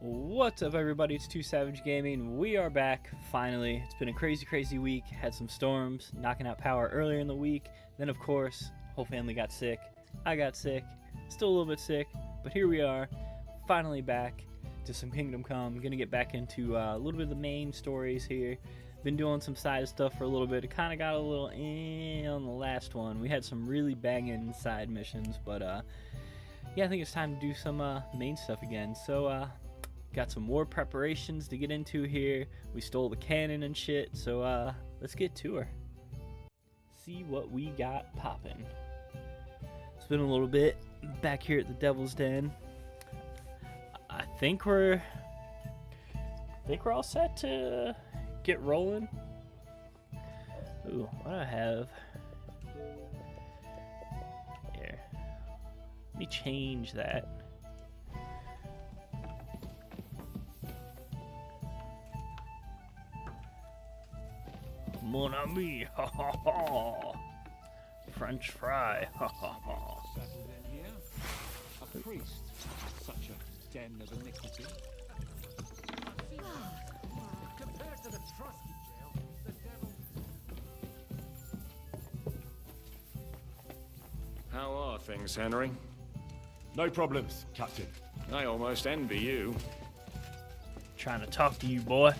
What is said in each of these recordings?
What's up, everybody? It's 2 Savage Gaming. We are back, finally. It's been a crazy week. Had some storms, knocking out power earlier in the week. Then, of course, whole family got sick. I got sick. Still a little bit sick, but here we are, finally back to some Kingdom Come. Gonna get back into a little bit of the main stories here. Been doing some side stuff for a little bit. It kind of got a little on the last one. We had some really banging side missions, but yeah, I think it's time to do some main stuff again. So got some more preparations to get into here. We stole the cannon and shit, so let's get to her. See what we got popping. It's been a little bit back here at the Devil's Den. I think we're all set to get rolling. Ooh, what do I have here? Let me change that. Mon ami, ha ha ha. French fry, ha ha ha. Settled in here. A priest. Such a den of iniquity. Compared to the trusty jail, the devil. How are things, Henry? No problems, Captain. I almost envy you. Trying to talk to you, boy.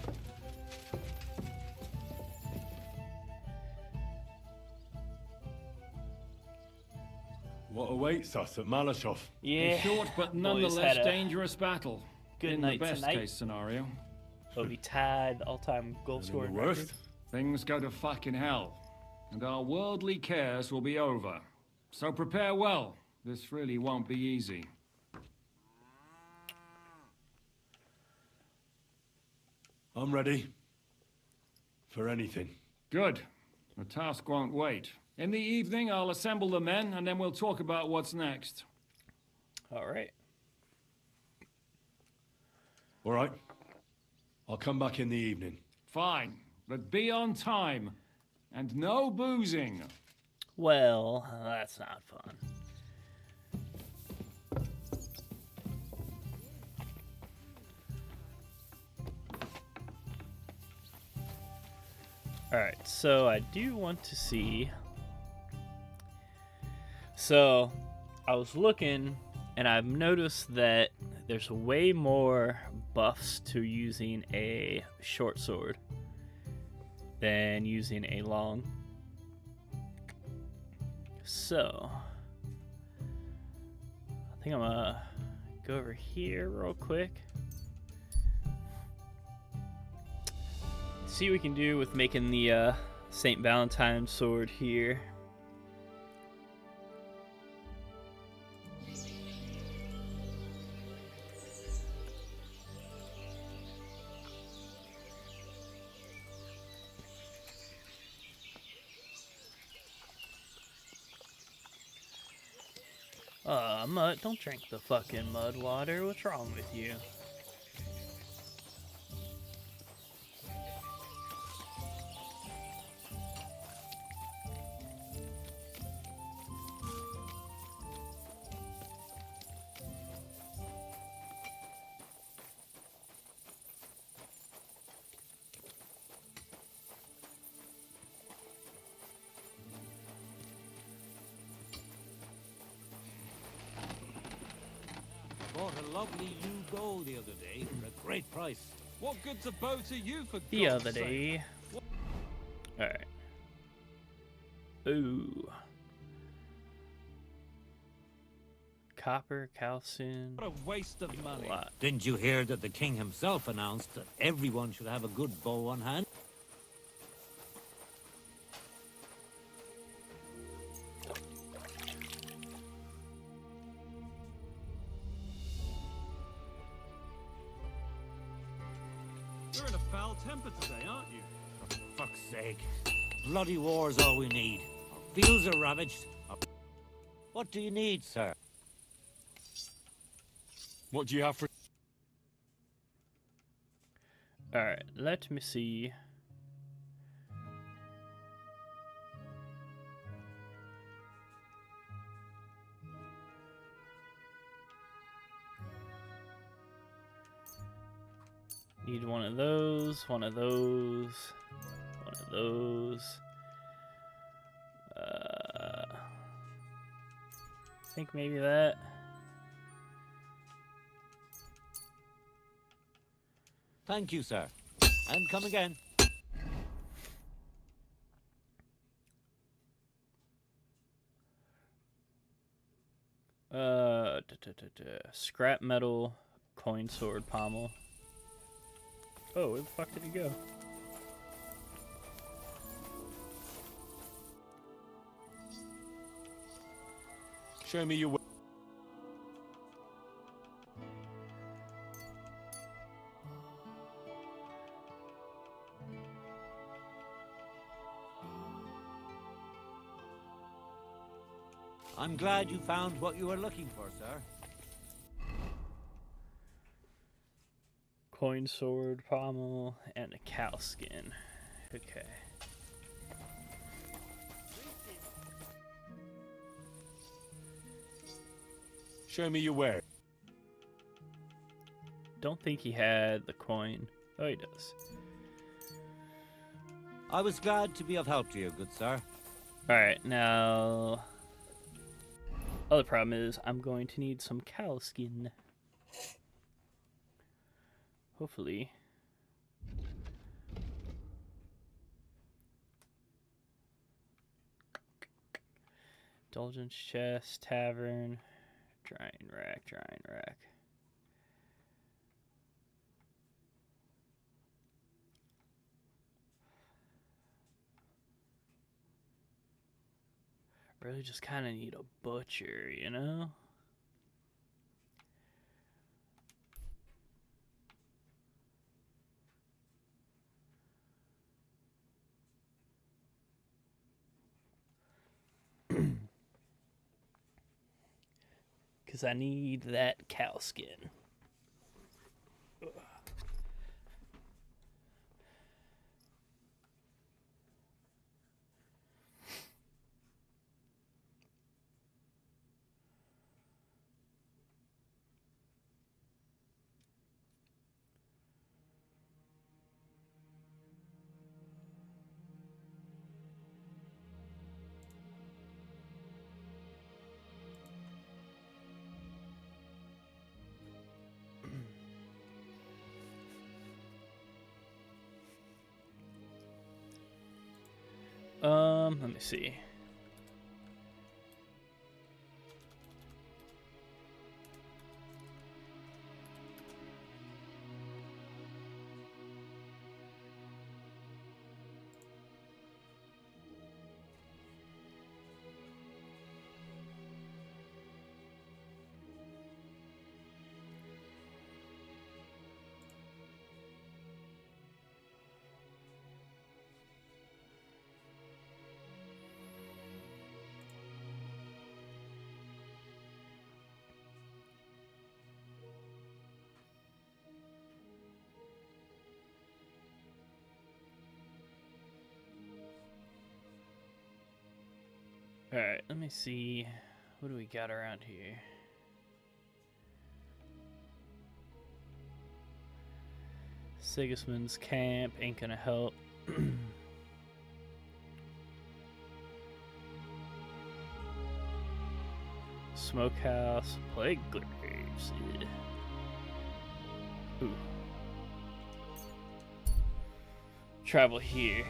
What awaits us at Malashov? Yeah. A short but boys nonetheless had a dangerous battle. good in night the best tonight. case scenario. But we tied the all-time goal And in scoring the record. worst? Things go to fucking hell. And our worldly cares will be over. So prepare well. This really won't be easy. I'm ready. For anything. Good. The task won't wait. In the evening, I'll assemble the men, and then we'll talk about what's next. All right. All right. I'll come back in the evening. Fine, but be on time. And no boozing. Well, that's not fun. Alright, so I do want to see. So, I was looking, and I've noticed that there's way more buffs to using a short sword than using a long. So, I think I'm gonna go over here real quick. See what we can do with making the St. Valentine's sword here. Mud, don't drink the fucking mud water. What's wrong with you? Bought a lovely new gold the other day for a great price. What good's a bow to you for The God's other sake? day. Alright. Ooh. Copper, calcium. What a waste of money. A lot. Didn't you hear that the king himself announced that everyone should have a good bow on hand? You're in a foul temper today, aren't you? For fuck's sake. Bloody war's all we need. Our fields are ravaged. What do you need, sir? What do you have for... Alright, let me see. Need one of those, one of those, one of those. I think maybe that. Thank you, sir. And come again. Scrap metal, coin sword pommel. Oh, where the fuck did he go? Show me your way. I'm glad you found what you were looking for, sir. Coin sword pommel and a cow skin. Okay. Show me your way. Don't think he had the coin. Oh, he does. I was glad to be of help to you, good sir. Alright, now... Other problem is I'm going to need some cow skin. Hopefully. Indulgence chest, tavern, drying rack, drying rack. Really just kind of need a butcher, you know? Because I need that cow skin. Ugh. Let me see. Alright, let me see. What do we got around here? Sigismund's camp ain't gonna help. Smokehouse, plague graves. Ooh. Travel here.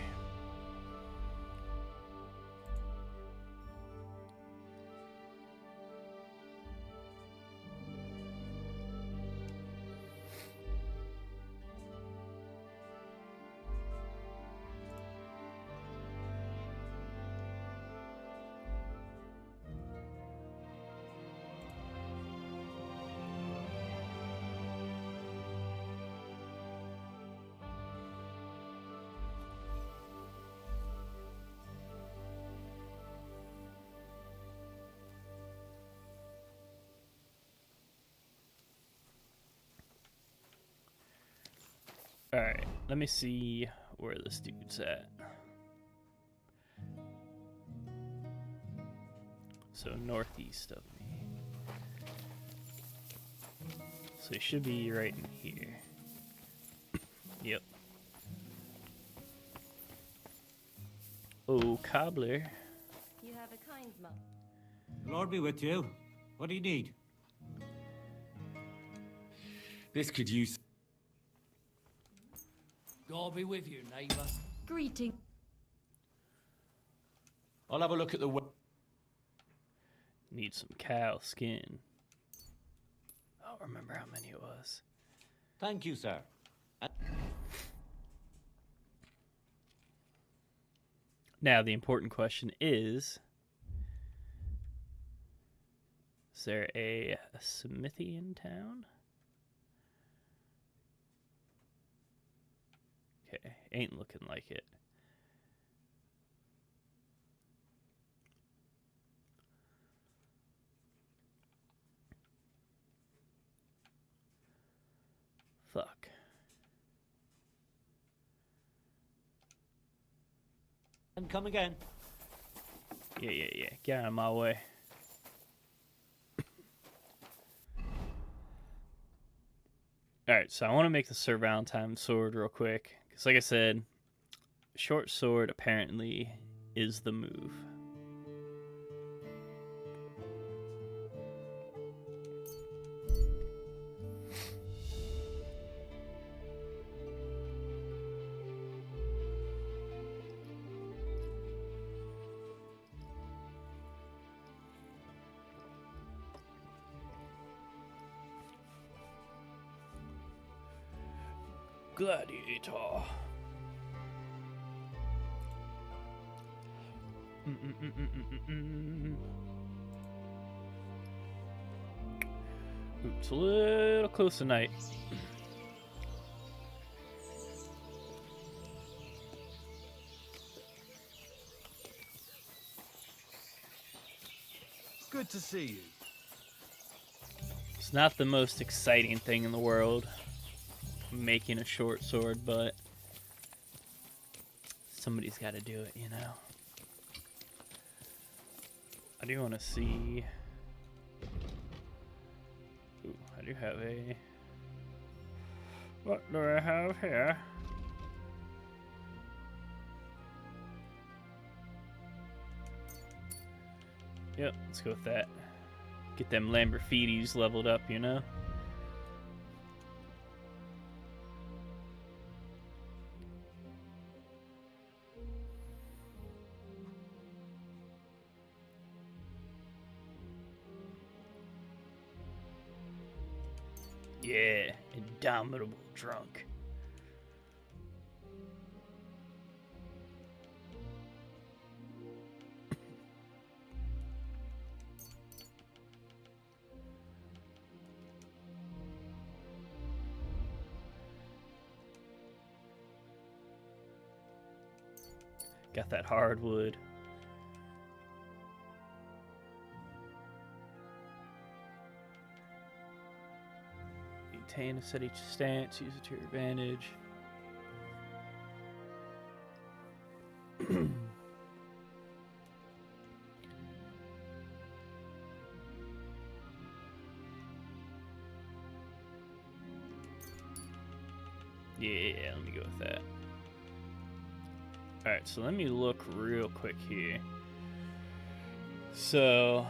Alright, let me see where this dude's at. So northeast of me. So he should be right in here. Oh, cobbler. You have a kind mother. The Lord be with you. What do you need? This could use... God be with you, neighbor. Greeting. I'll have a look at the... Need some cow skin. I don't remember how many it was. Thank you, sir. Now, the important question is there a smithy in town? Okay, ain't looking like it. Fuck. And come again. Yeah. Get out of my way. Alright, so I want to make the Sir Valentine sword real quick. Because like I said, short sword apparently is the move. Gladiator. It's a little close tonight. Good to see you. It's not the most exciting thing in the world, making a short sword, but somebody's got to do it, you know. I do want to see. Ooh, I do have a. What do I have here? Yep, let's go with that. Get them Lamborghinis leveled up, you know. Yeah, indomitable drunk. Got that hardwood. Maintain a steady stance, use it to your advantage. Yeah, let me go with that. Alright, so let me look real quick here. So,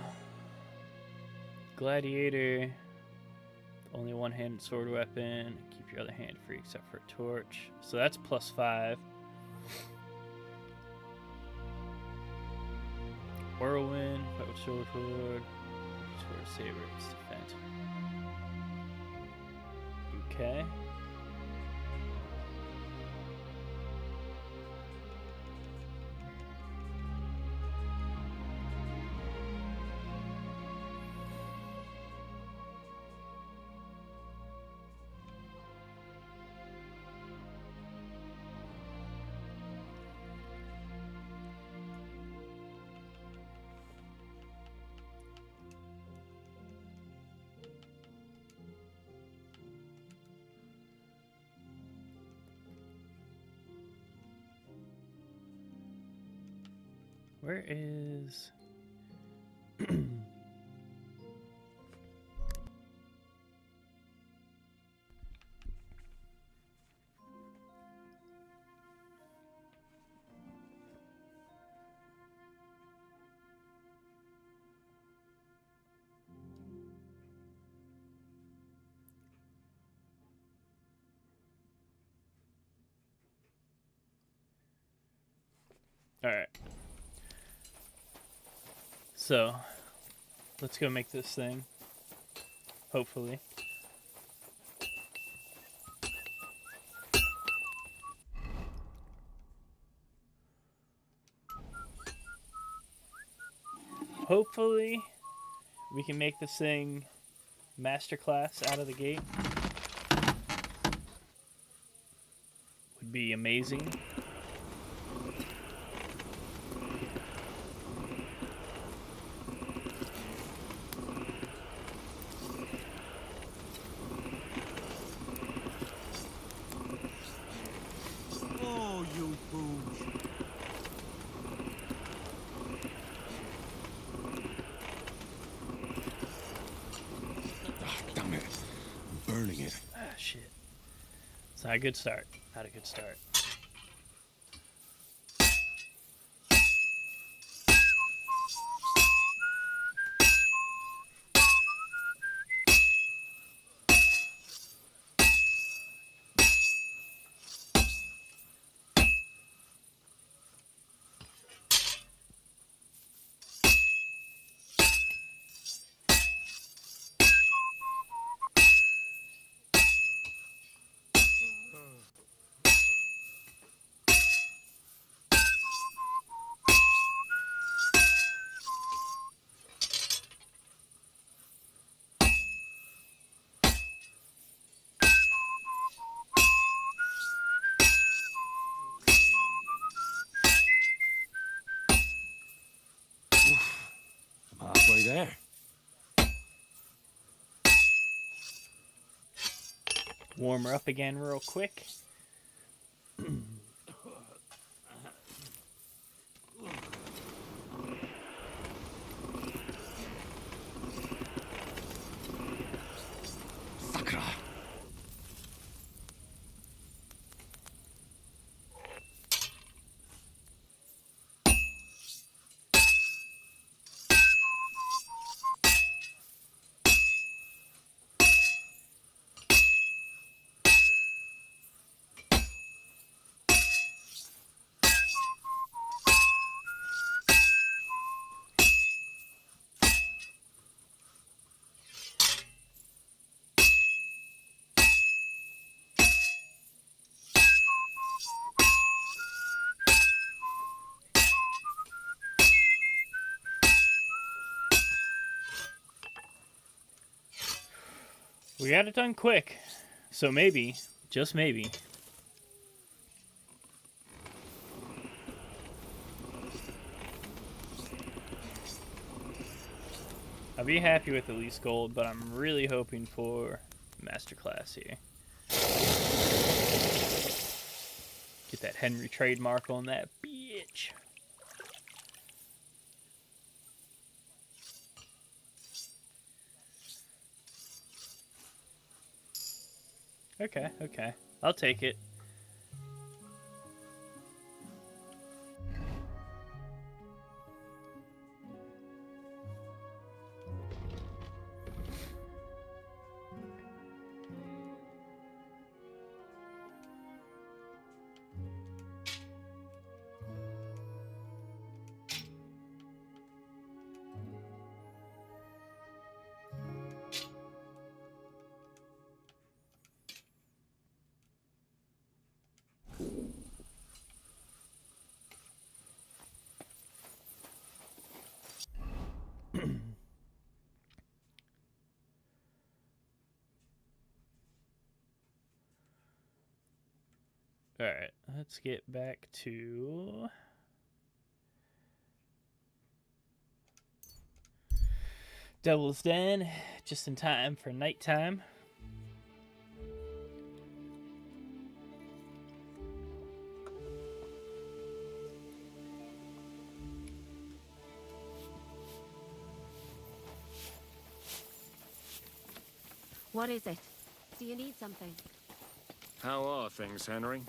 Gladiator, only one-handed sword weapon. Keep your other hand free except for a torch. So that's +5. Whirlwind, fight with sword, sword saber, it's defense. Okay. Where is... Alright. So, let's go make this thing. Hopefully. Hopefully, we can make this thing masterclass out of the gate. Would be amazing. Oh, you fools. Damn it. I'm burning it. Ah, shit. It's not a good start. Not a good start. I'm halfway there. Warm her up again real quick. Sakra. We got it done quick. So maybe, just maybe, I'll be happy with at least gold, but I'm really hoping for masterclass here. Get that Henry trademark on that bitch. Okay, okay. I'll take it. Alright, let's get back to Devil's Den, just in time for nighttime. What is it? Do you need something? How are things, Henry?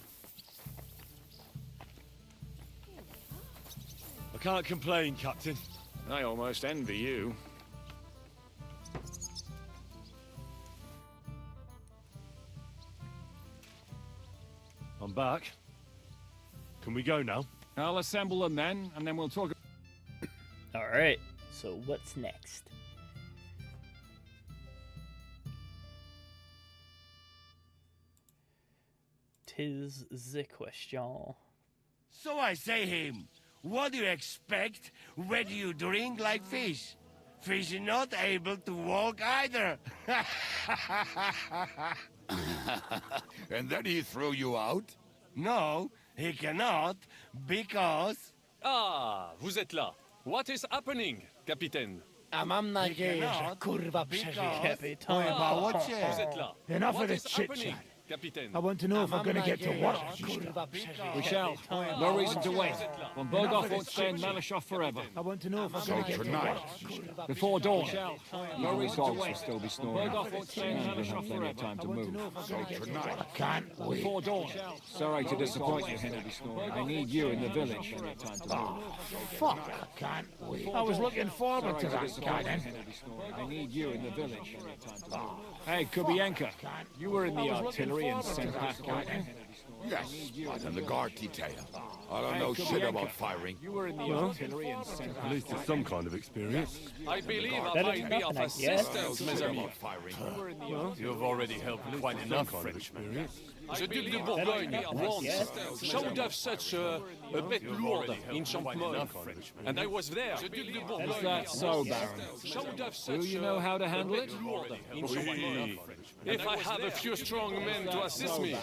I can't complain, Captain. I almost envy you. I'm back. Can we go now? I'll assemble them then, and then we'll talk. All right. So what's next? Tis the question. So I say him, what do you expect when you drink like fish? Fish is not able to walk either. And then he threw you out? No, he cannot, because Ah, vous êtes là. What is happening, Capitaine? he cannot, because... Capitan. Vous êtes là. Enough What of this is chit happening, chat. Capitaine? I want to know if I'm going to get to work. We shall. No reason to wait. Von Berghoff won't stay in Malashov forever. I want to know if I'm going to get to Tonight. work. Before dawn. No reason to wait. Still be Von snoring. Berghoff won't stay in Malashov Plenty forever. of time I to want to move. know if I'm going to get to Tonight. work. I can't wait. Before dawn. Sorry to disappoint you, Henry. I need you in the village. Fuck, I can't wait. I was looking forward to that, Cannon. I need you in the village. Hey, Kubienka, you were in the artillery and sent back. Yes, but in the guard detail. I don't know shit about firing. You were in the artillery and sent At least it's some kind of experience. I believe That I is might be of nothing, I guess. assistance, mes Shit amis. about firing. You've already helped quite enough, Frenchmen. The Duc de Bourgogne once showed off such a bit lourde in Champmont, and I was there. The Duc de Bourgogne Is that so, Baron? showed off Do such you know how to handle it? in Champmont. If I have a few strong men to assist me,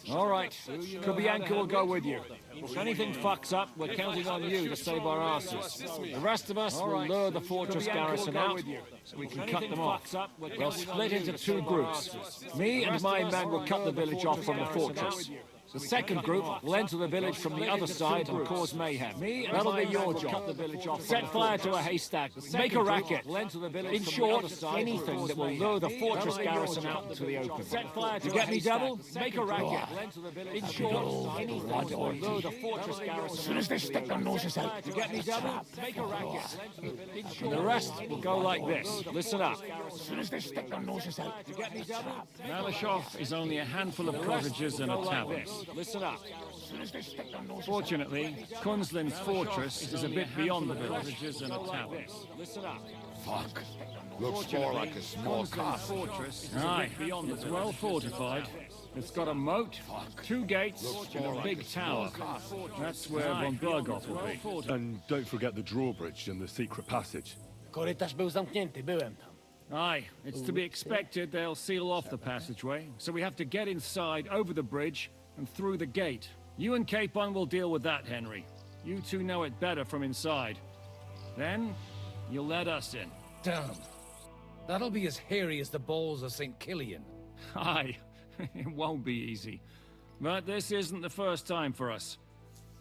All right. Kubienka will go with you. If anything fucks up, we're counting on you to save our asses. The rest of us will lure the fortress garrison out so we can cut them off. We'll split into two groups. Me and my men will cut the village off from the fortress. The second group will enter the village from the other side and cause mayhem. That'll be your job. Set fire to a haystack. Make a racket. In short, anything that will lure the fortress garrison out into the open. You get me, Devil? Make a racket. In short, anything that will lure the fortress garrison. As soon as they stick their noses out. You get me, Devil? Make a racket. And the rest will go like this. Listen up. As soon as they stick their noses out. You get me, Devil? Malashov is only a handful of cottages and a tavern. Listen up. As soon as they stick their noses out. Fortunately, Kunzlin's fortress is a bit beyond the villages and a tavern. Listen up. Fuck. Looks more like a small castle. Fortress is a bit beyond. It's well fortified. It's got a moat, two gates, and a big tower. That's where von Berghoff will be. And don't forget the drawbridge and the secret passage. Korytarz był zamknięty, byłem tam. Aye, it's to be expected they'll seal off the passageway, so we have to get inside, over the bridge, and through the gate. You and Capon will deal with that, Henry. You two know it better from inside. Then, you'll let us in. Damn. That'll be as hairy as the balls of St. Killian. Aye, it won't be easy. But this isn't the first time for us.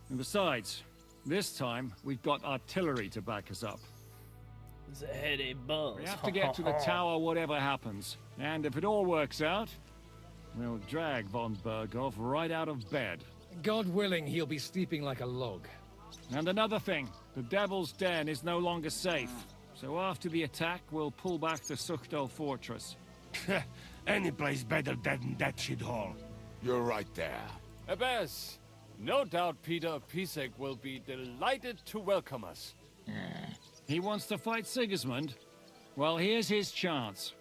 And besides, this time, we've got artillery to back us up. The heady buzz. We have to get to the tower whatever happens. And if it all works out, we'll drag von Berghoff right out of bed. God willing, he'll be sleeping like a log. And another thing, the Devil's Den is no longer safe. So after the attack, we'll pull back to Suchto Fortress. Any place better than that shithole. You're right there. Abbas, no doubt Peter Pisek will be delighted to welcome us. He wants to fight Sigismund? Well, here's his chance.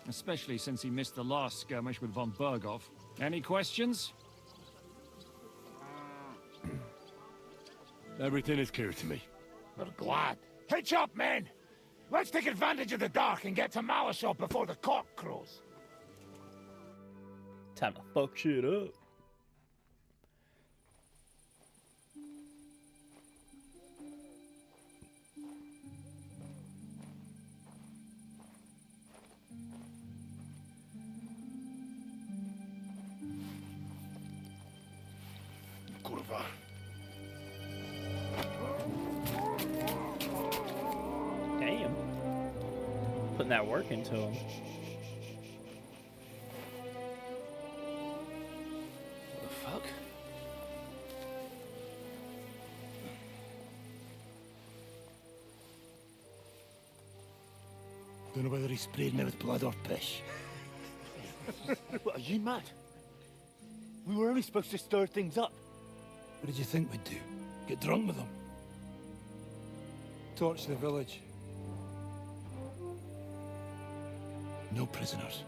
Especially since he missed the last skirmish with von Berghoff. Any questions? Everything is clear to me. We're glad. Hitch up, men! Let's take advantage of the dark and get to Malashov before the cock crows. Time to fuck shit up. Kurwa. Damn. Putting that work into him. What the fuck? Don't know whether he sprayed me with blood or piss. What, are you mad? We were only supposed to stir things up. What did you think we'd do? Get drunk with them. Torch the village. No prisoners.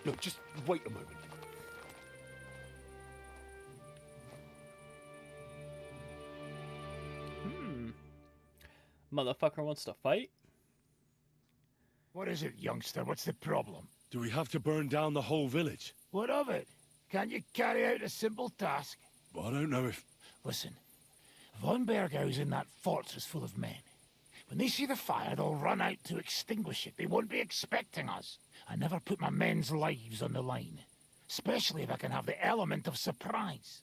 Look, just wait a moment. Motherfucker wants to fight? What is it, youngster? What's the problem? Do we have to burn down the whole village? What of it? Can't you carry out a simple task? Well, I don't know if... Listen, von Bergau's in that fortress full of men. When they see the fire, they'll run out to extinguish it. They won't be expecting us. I never put my men's lives on the line. Especially if I can have the element of surprise.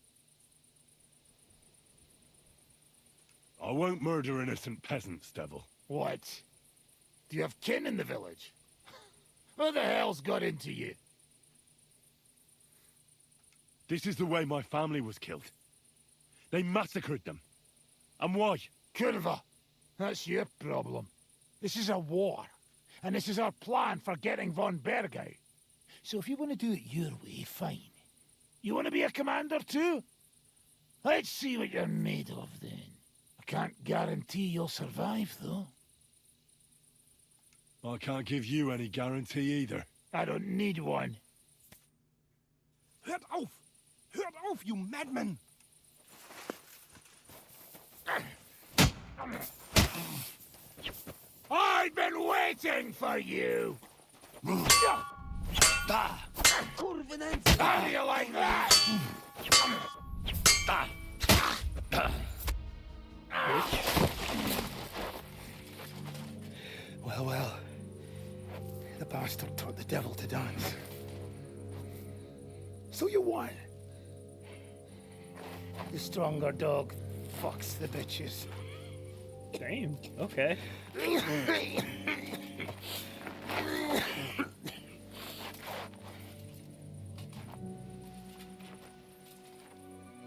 I won't murder innocent peasants, Devil. What? Do you have kin in the village? Who the hell's got into you? This is the way my family was killed. They massacred them. And why? Curva. That's your problem. This is a war. And this is our plan for getting von Bergau. So if you want to do it your way, fine. You want to be a commander too? Let's see what you're made of then. I can't guarantee you'll survive, though. I can't give you any guarantee either. I don't need one. Hört auf! Hört auf, you madman! I've been waiting for you! How do you like that? Well, well. The bastard taught the devil to dance. So you won. The stronger dog fucks the bitches. Damn, okay.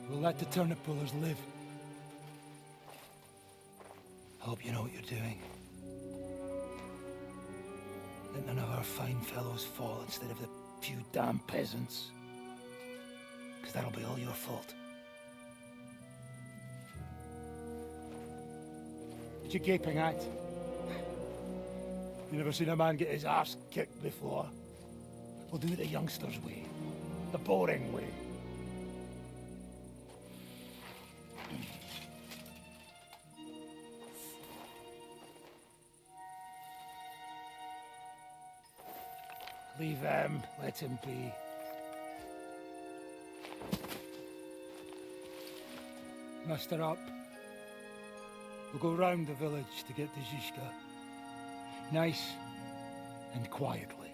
We'll let the turnip pullers live. Hope you know what you're doing. Let none of our fine fellows fall instead of the few damn peasants. Because that'll be all your fault. What you gaping at? You never seen a man get his arse kicked before? We'll do it the youngsters' way. The boring way. Leave them, let him be. Muster up. We'll go round the village to get to Zizka. Nice and quietly.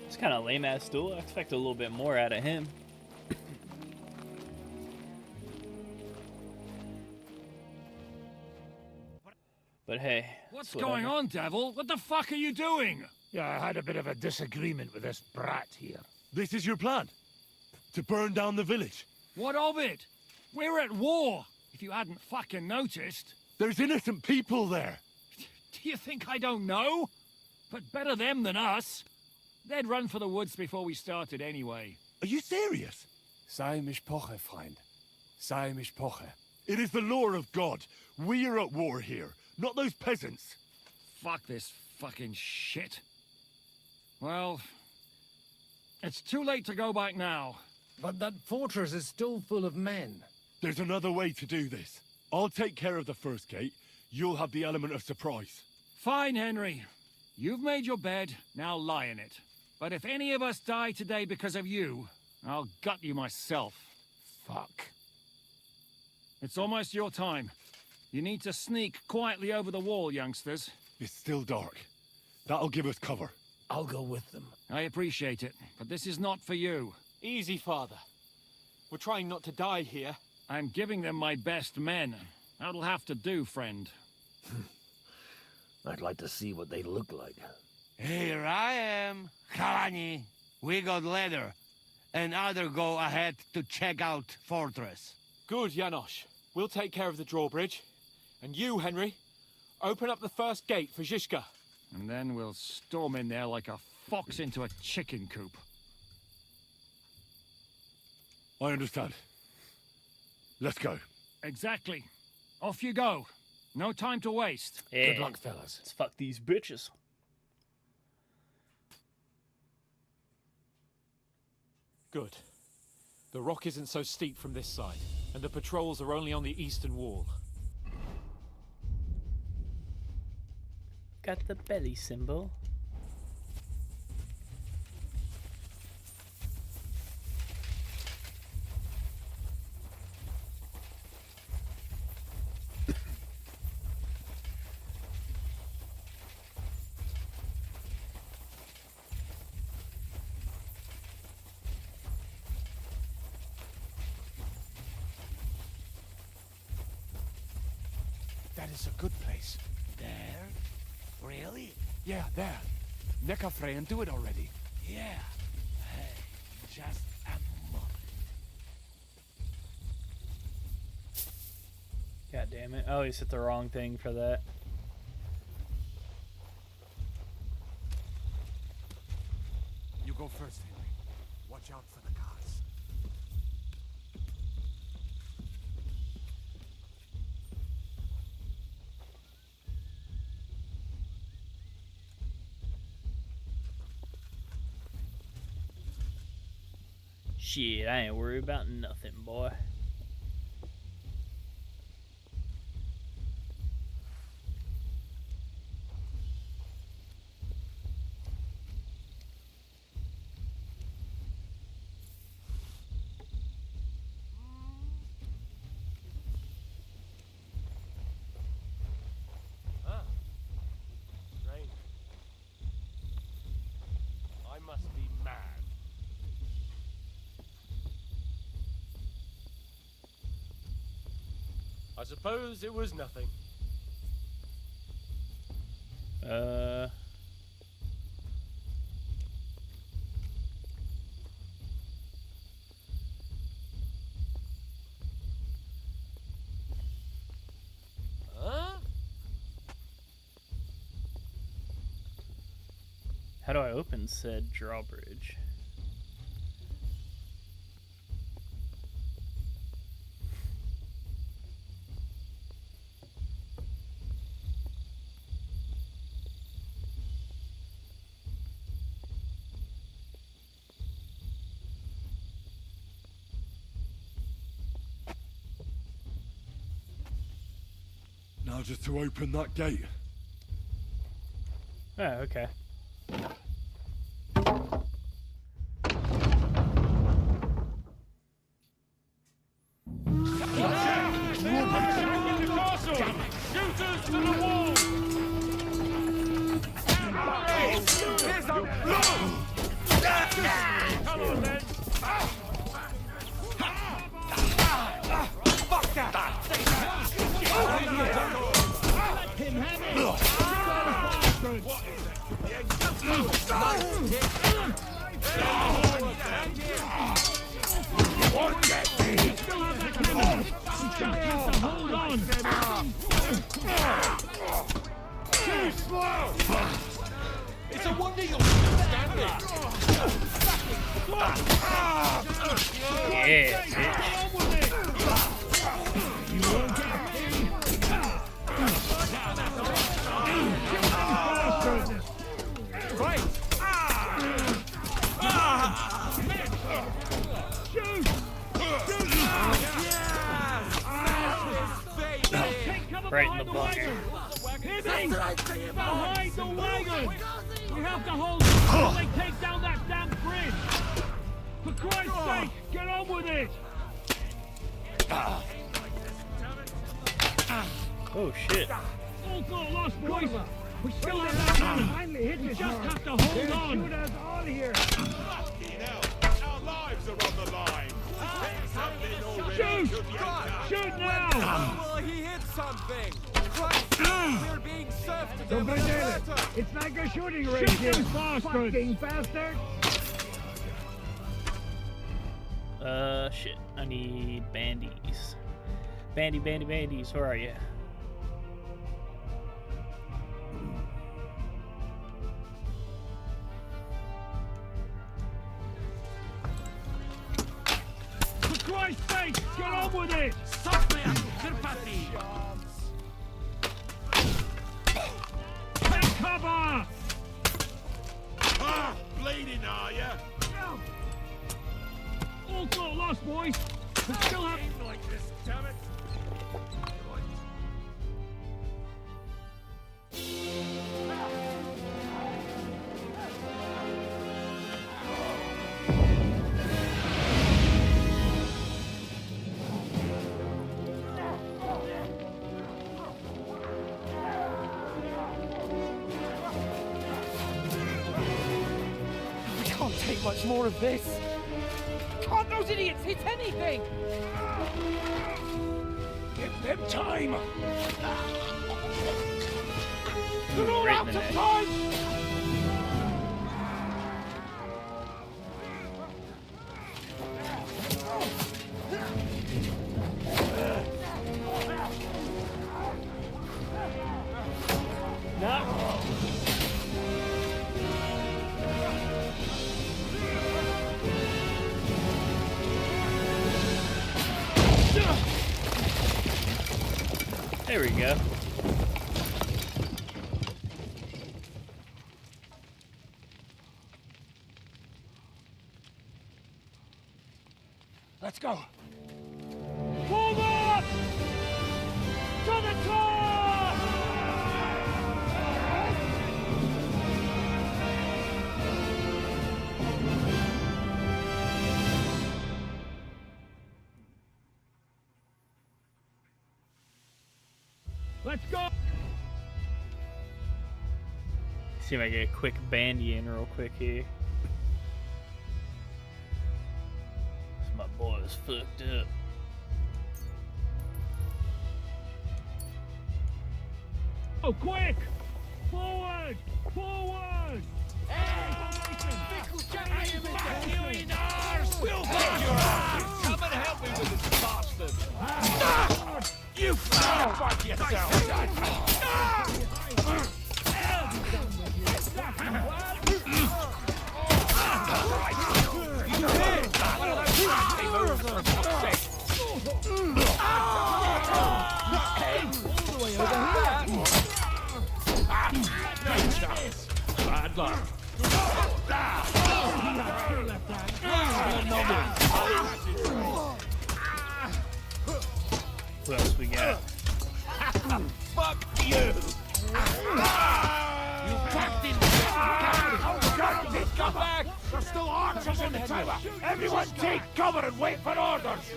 It's kind of a lame-ass duel. I expect a little bit more out of him. But hey, what's going on, Devil? What the fuck are you doing? Yeah, I had a bit of a disagreement with this brat here. This is your plan? To burn down the village? What of it? We're at war, if you hadn't fucking noticed. There's innocent people there. Do you think I don't know? But better them than us. They'd run for the woods before we started anyway. Are you serious? Sei mich poche, Freund. Sei mich poche. It is the law of God. We are at war here, not those peasants. Fuck this fucking shit. Well, it's too late to go back now. But that fortress is still full of men. There's another way to do this. I'll take care of the first gate. You'll have the element of surprise. Fine, Henry. You've made your bed, now lie in it. But if any of us die today because of you, I'll gut you myself. Fuck. It's almost your time. You need to sneak quietly over the wall, youngsters. It's still dark. That'll give us cover. I'll go with them. I appreciate it, but this is not for you. Easy, Father. We're trying not to die here. I'm giving them my best men. That'll have to do, friend. I'd like to see what they look like. Here I am, Kalani. We got leather, and other go ahead to check out fortress. Good, Janosch. We'll take care of the drawbridge. And you, Henry, open up the first gate for Zizka. And then we'll storm in there like a fox into a chicken coop. I understand. Let's go. Exactly. Off you go. No time to waste. Yeah. Good luck, fellas. Let's fuck these bitches. Good. The rock isn't so steep from this side, and the patrols are only on the eastern wall. Got the belly symbol. That is a good place. There? Really? Yeah, there. Nick a friend, do it already. Yeah. Hey, just a moment. God damn it. I always hit the wrong thing for that. You go first, Henry. Watch out for the cars. Shit, I ain't worried about nothing, boy. Strange. I must be mad. I suppose it was nothing. Huh? How do I open said drawbridge? Now just to open that gate. Oh, okay. Shooters to the wall! Come on, then! Fuck that! Hold on! Too slow! It's a wonder you're still standing! Yeah, bitch. You won't get right! Shoot! Right in the bunker. Behind the wagon! We have to hold it until they take down that damn bridge! For Christ's sake, get on with it! Oh shit. All got lost, boys! We still have that. We just have to hold on! Shoot us all here! Our lives are on the line. Shoot! Shoot now! Well, he hit something. Christ, we're being served to them. It's like a shooting range here, fucking bastard! Shit. I need bandies. Bandies, where are you? it! Take cover! Ah, bleeding, are ya? All not lost, boys. We still have... Like this, damn it. We can't take much more of this. Can't those idiots hit anything? Give them time! They're all out of time! There we go. Let's go. Forward! To the top! Let's go! See if I get a quick bandy in real quick here. My boy's fucked up. Oh, quick! Forward! Forward! We'll get your ass! Come and help me with this bastard! You fuck yourself! Bad luck. What else we got? Fuck you! You packed in Come back! There's still archers in the tower! Everyone take cover and wait for orders!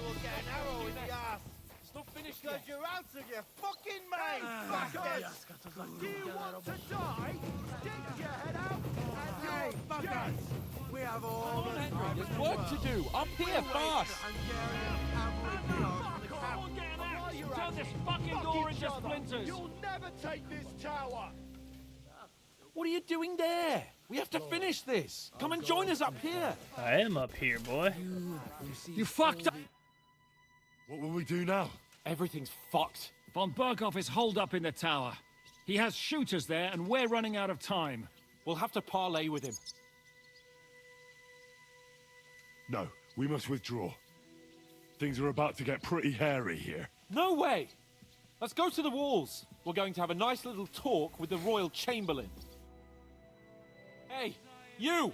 Because you're out of your fucking mind, bastards! Do you want to die? Stick your head out and you're dead! We have all the time. There's work to do. Up here, fast. Turn this fucking door into splinters! You'll never take this tower! What are you doing there? We have to finish this. Come and join us up here. I am up here, boy. You fucked up. What will we do now? Everything's fucked. Von Berghoff is holed up in the tower. He has shooters there, and we're running out of time. We'll have to parley with him. No, we must withdraw. Things are about to get pretty hairy here. No way! Let's go to the walls. We're going to have a nice little talk with the Royal Chamberlain. Hey, you!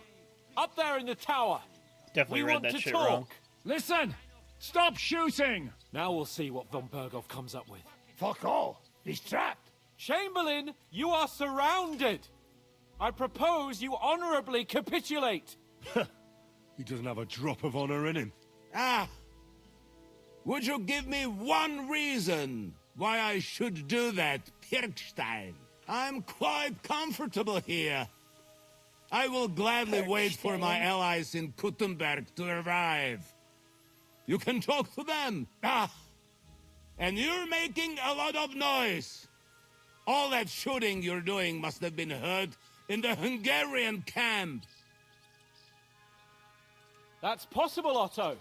Up there in the tower! Definitely we read want that to shit talk. wrong. Listen! Stop shooting! Now we'll see what Von Berghoff comes up with. Fuck all! He's trapped! Chamberlain, you are surrounded! I propose you honorably capitulate! He doesn't have a drop of honor in him. Ah! Would you give me one reason why I should do that, Pirkstein? I'm quite comfortable here. I will gladly wait for my allies in Kuttenberg to arrive. You can talk to them. Ah! And you're making a lot of noise. All that shooting you're doing must have been heard in the Hungarian camp. That's possible, Otto.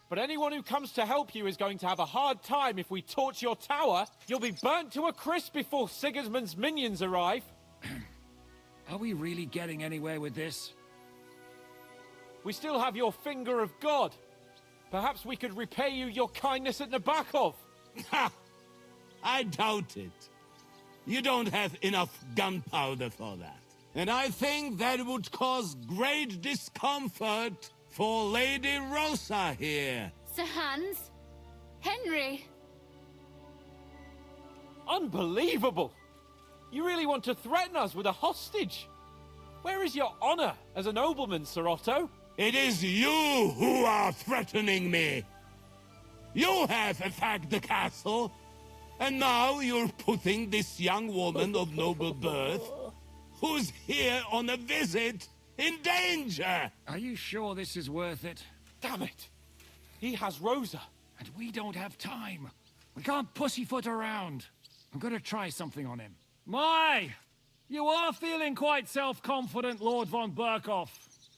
But anyone who comes to help you is going to have a hard time if we torch your tower. You'll be burnt to a crisp before Sigismund's minions arrive. Are we really getting anywhere with this? We still have your finger of God. Perhaps we could repay you your kindness at Nabokov. Ha! I doubt it. You don't have enough gunpowder for that. And I think that would cause great discomfort for Lady Rosa here. Sir Hans? Henry? Unbelievable! You really want to threaten us with a hostage? Where is your honor as a nobleman, Sir Otto? It is you who are threatening me. You have attacked the castle, and now you're putting this young woman of noble birth, who's here on a visit, in danger. Are you sure this is worth it? Damn it! He has Rosa. And we don't have time. We can't pussyfoot around. I'm gonna try something on him. My! You are feeling quite self-confident, Lord von Berkoff.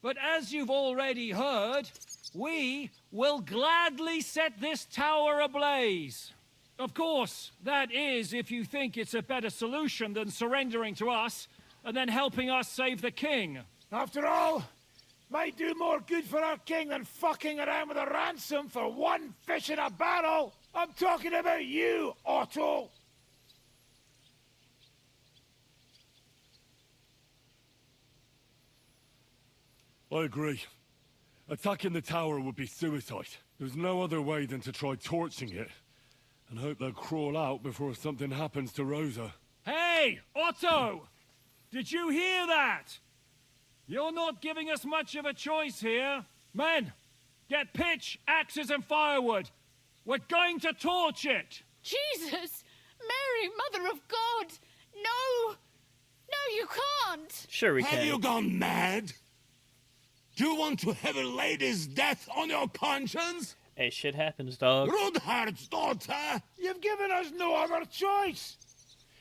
But as you've already heard, we will gladly set this tower ablaze. Of course, that is if you think it's a better solution than surrendering to us and then helping us save the king. After all, might do more good for our king than fucking around with a ransom for one fish in a barrel. I'm talking about you, Otto. I agree. Attacking the tower would be suicide. There's no other way than to try torching it, and hope they'll crawl out before something happens to Rosa. Hey, Otto! Did you hear that? You're not giving us much of a choice here. Men, get pitch, axes, and firewood. We're going to torch it! Jesus! Mary, Mother of God! No! No, you can't! Sure we Have can. you gone mad? Do you want to have a lady's death on your conscience? Hey, shit happens, dog. Rudhard's daughter! You've given us no other choice.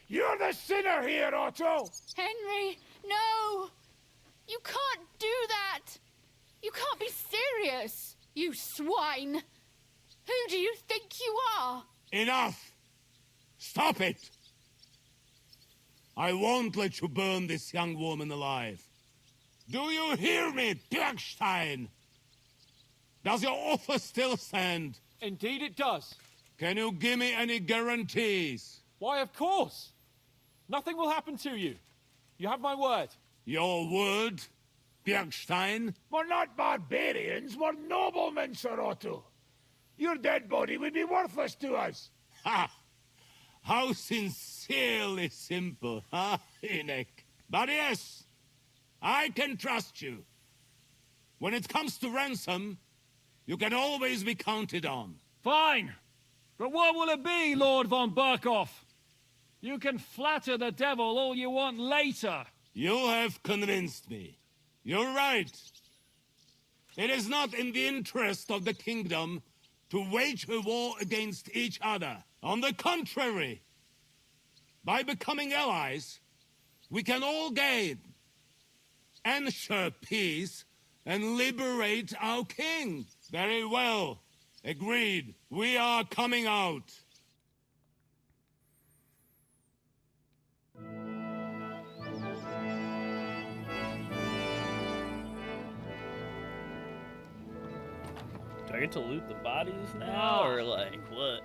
You're the sinner here, Otto. Henry, no! You can't do that! You can't be serious, you swine! Who do you think you are? Enough! Stop it! I won't let you burn this young woman alive. Do you hear me, Bergstein? Does your offer still stand? Indeed it does. Can you give me any guarantees? Why, of course. Nothing will happen to you. You have my word. Your word, Bergstein? We're not barbarians, we're noblemen, Sir Otto. Your dead body would be worthless to us. Ha! How sincerely simple, huh, Enoch? But yes, I can trust you. When it comes to ransom, you can always be counted on. Fine. But what will it be, Lord von Berkoff? You can flatter the devil all you want later. You have convinced me. You're right. It is not in the interest of the kingdom to wage a war against each other. On the contrary, by becoming allies, we can all gain, ensure peace, and liberate our king. Very well. Agreed. We are coming out. Do I get to loot the bodies now, or like, what?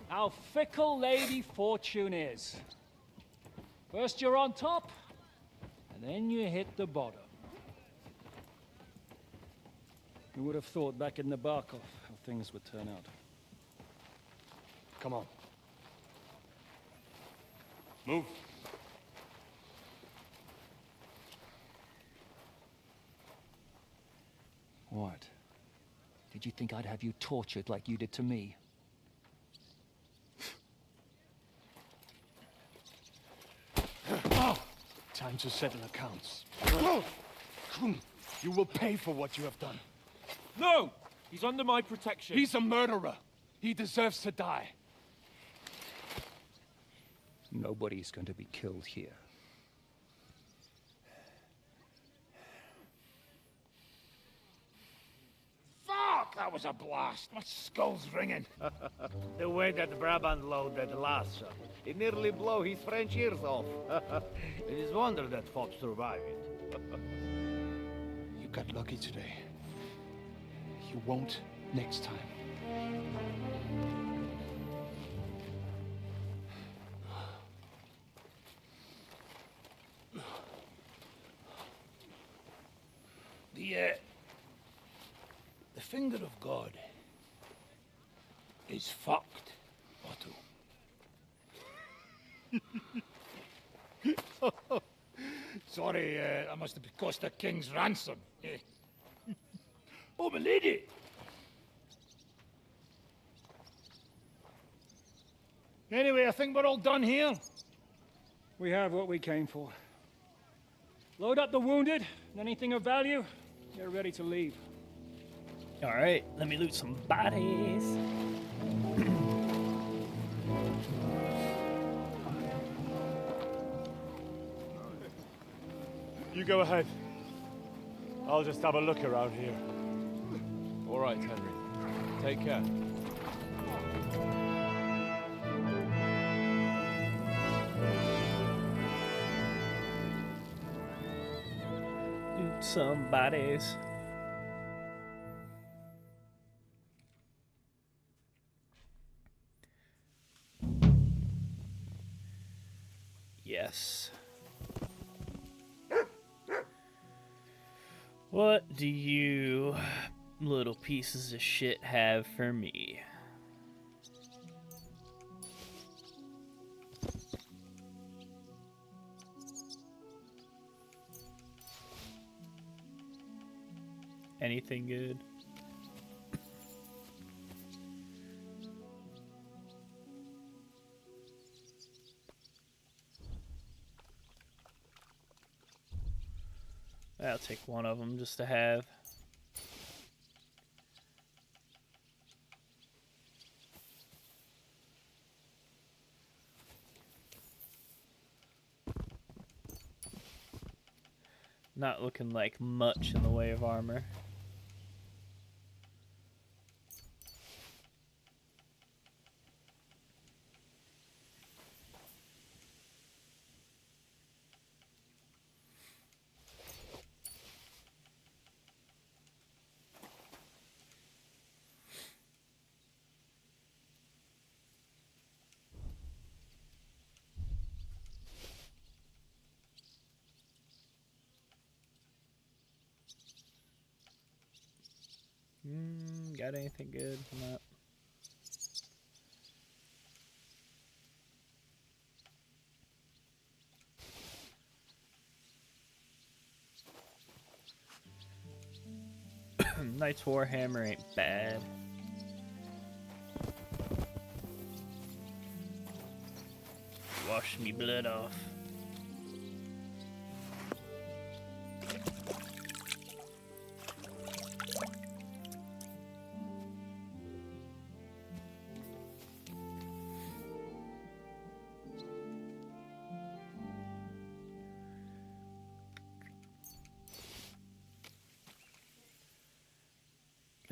How fickle Lady Fortune is. First you're on top, and then you hit the bottom. Who would have thought back in Nabokov how things would turn out? Come on. Move. What? Did you think I'd have you tortured like you did to me? Time to settle accounts. You will pay for what you have done. No! He's under my protection. He's a murderer. He deserves to die. Nobody's going to be killed here. Fuck! That was a blast. My skull's ringing. The way that Brabant loaded Lassa, it nearly blow his French ears off. It is wonder that Fox survived it. You got lucky today. You won't Next time. The finger of God is fucked, Otto. Sorry, I must have cost a king's ransom. Oh, my lady! Anyway, I think we're all done here. We have what we came for. Load up the wounded, and anything of value, get ready to leave. Alright, let me loot some bodies. You go ahead. I'll just have a look around here. All right, Henry. Take care. Loot some bodies. Yes. What do you little pieces of shit have for me? Anything good? I'll take one of them just to have. Not looking like much in the way of armor. Got anything good? No. Knight's Warhammer ain't bad. Wash me blood off.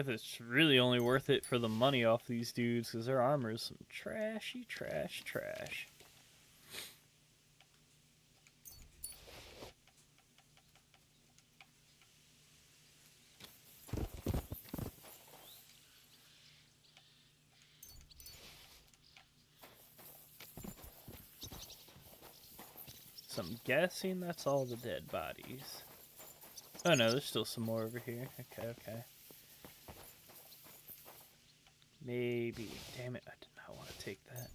It's really only worth it for the money off these dudes because their armor is some trashy trash. So I'm guessing that's all the dead bodies. Oh no, there's still some more over here. Okay. Maybe. Damn it, I did not want to take that.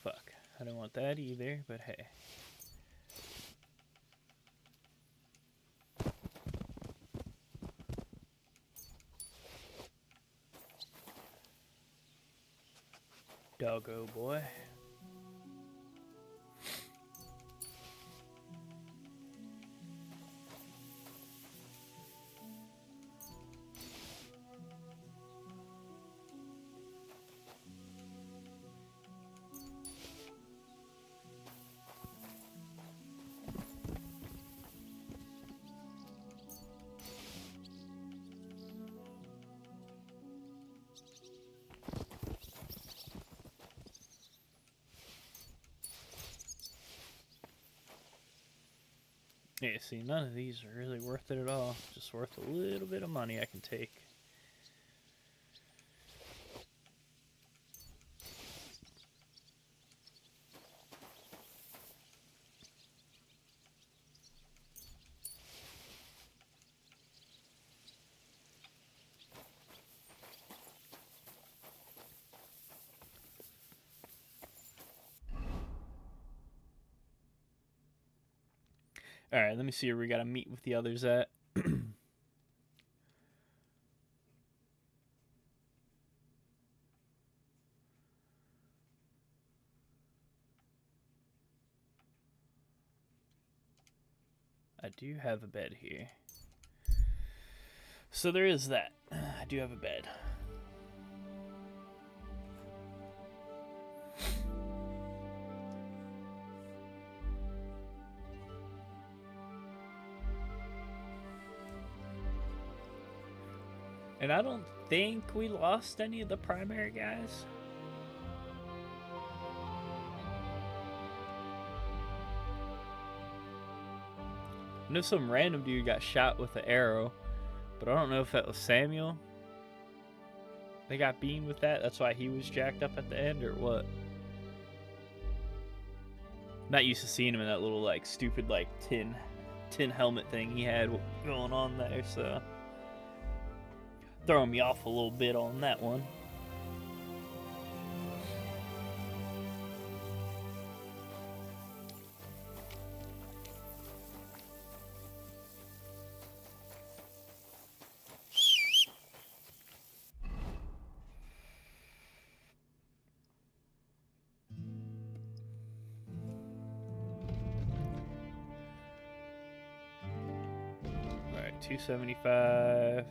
Fuck. I don't want that either, but hey. Doggo boy. Yeah, see, none of these are really worth it at all. Just worth a little bit of money I can take. Alright, let me see where we gotta meet with the others at. I do have a bed here. So there is that. I do have a bed. And I don't think we lost any of the primary guys. I know some random dude got shot with an arrow, but I don't know if that was Samuel. They got beamed with that, that's why he was jacked up at the end, or what? Not used to seeing him in that little, like, stupid, like, tin helmet thing he had going on there, so throwing me off a little bit on that one. All right, 275.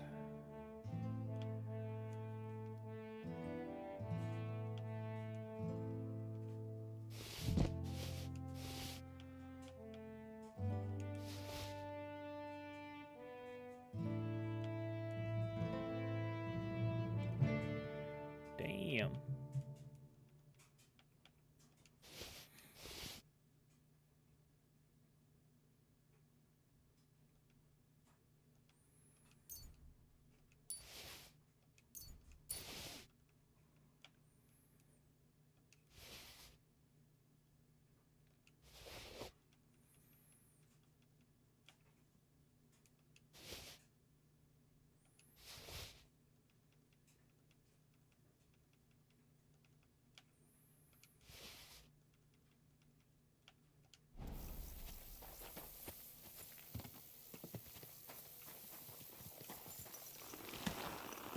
Damn.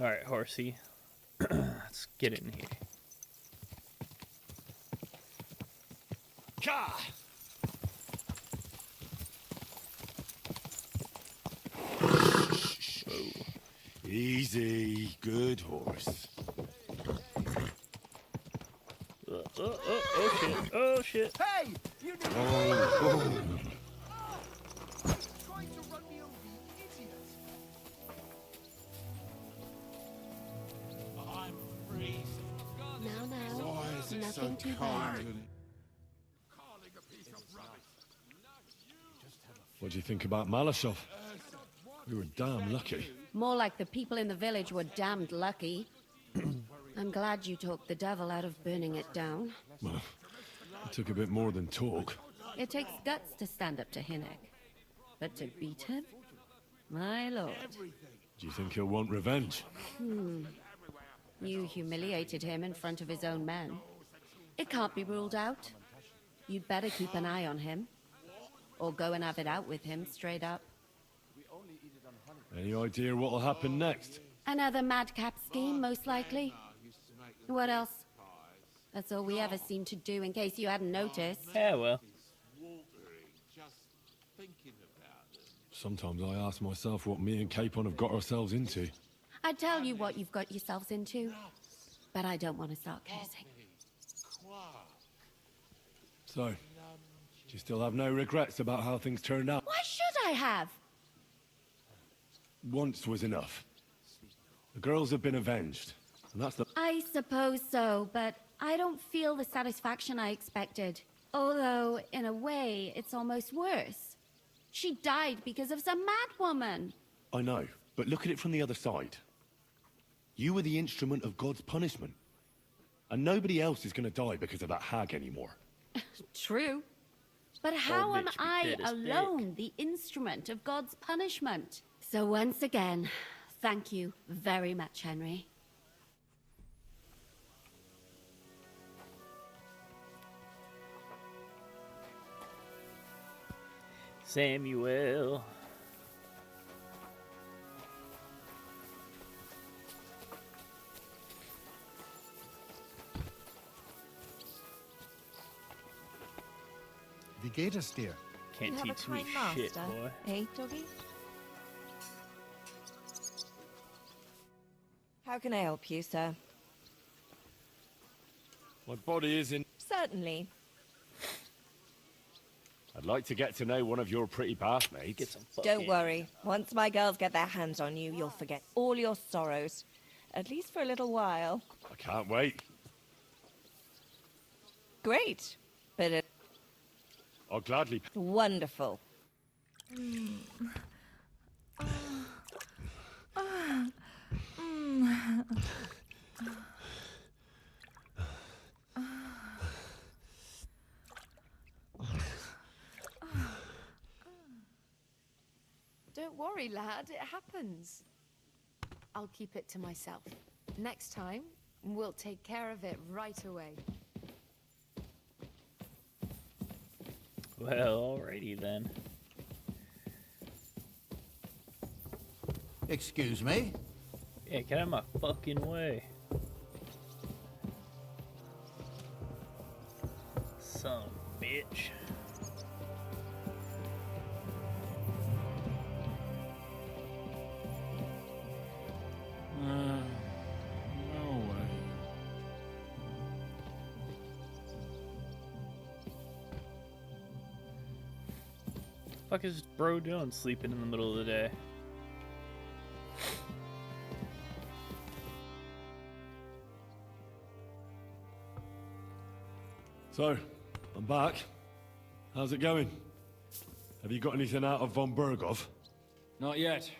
All right, horsey. Let's get it in here. Ka! Easy, good horse. Oh shit! Oh shit! Hey! You did trying to run me over, you idiot! I'm freezing. Now, is it nothing so too cold? bad. What do you think about Malashov? We were damn lucky. More like the people in the village were damned lucky. I'm glad you talked the devil out of burning it down. Well, it took a bit more than talk. It takes guts to stand up to Hinnick. But to beat him? My lord. Do you think he'll want revenge? You humiliated him in front of his own men. It can't be ruled out. You'd better keep an eye on him. Or go and have it out with him, straight up. Any idea what'll happen next? Another madcap scheme, most likely. What else? That's all we ever seem to do, in case you hadn't noticed. Yeah, well. Sometimes I ask myself what me and Capon have got ourselves into. I tell you what you've got yourselves into, but I don't want to start cursing. So, do you still have no regrets about how things turned out? Why should I have? Once was enough. The girls have been avenged, and that's the... I suppose so, but I don't feel the satisfaction I expected. Although, in a way, it's almost worse. She died because of some mad woman. I know, but look at it from the other side. You were the instrument of God's punishment. And nobody else is gonna die because of that hag anymore. True. But how am I alone the instrument of God's punishment? So once again, thank you very much, Henry. Samuel. Wie geht es dir? Can't teach me shit, boy. Eh, doggy? How can I help you, sir? My body is in... Certainly. I'd like to get to know one of your pretty bathmates. Don't worry. Once my girls get their hands on you, you'll forget all your sorrows. At least for a little while. I can't wait. Great. But I'll gladly... Wonderful. Don't worry, lad. It happens. I'll keep it to myself. Next time, we'll take care of it right away. Well, alrighty then. Excuse me? Yeah, get out of my fucking way. Son of a bitch. No way. Fuck is bro doing sleeping in the middle of the day? So, I'm back. How's it going? Have you got anything out of von Bergov? Not yet.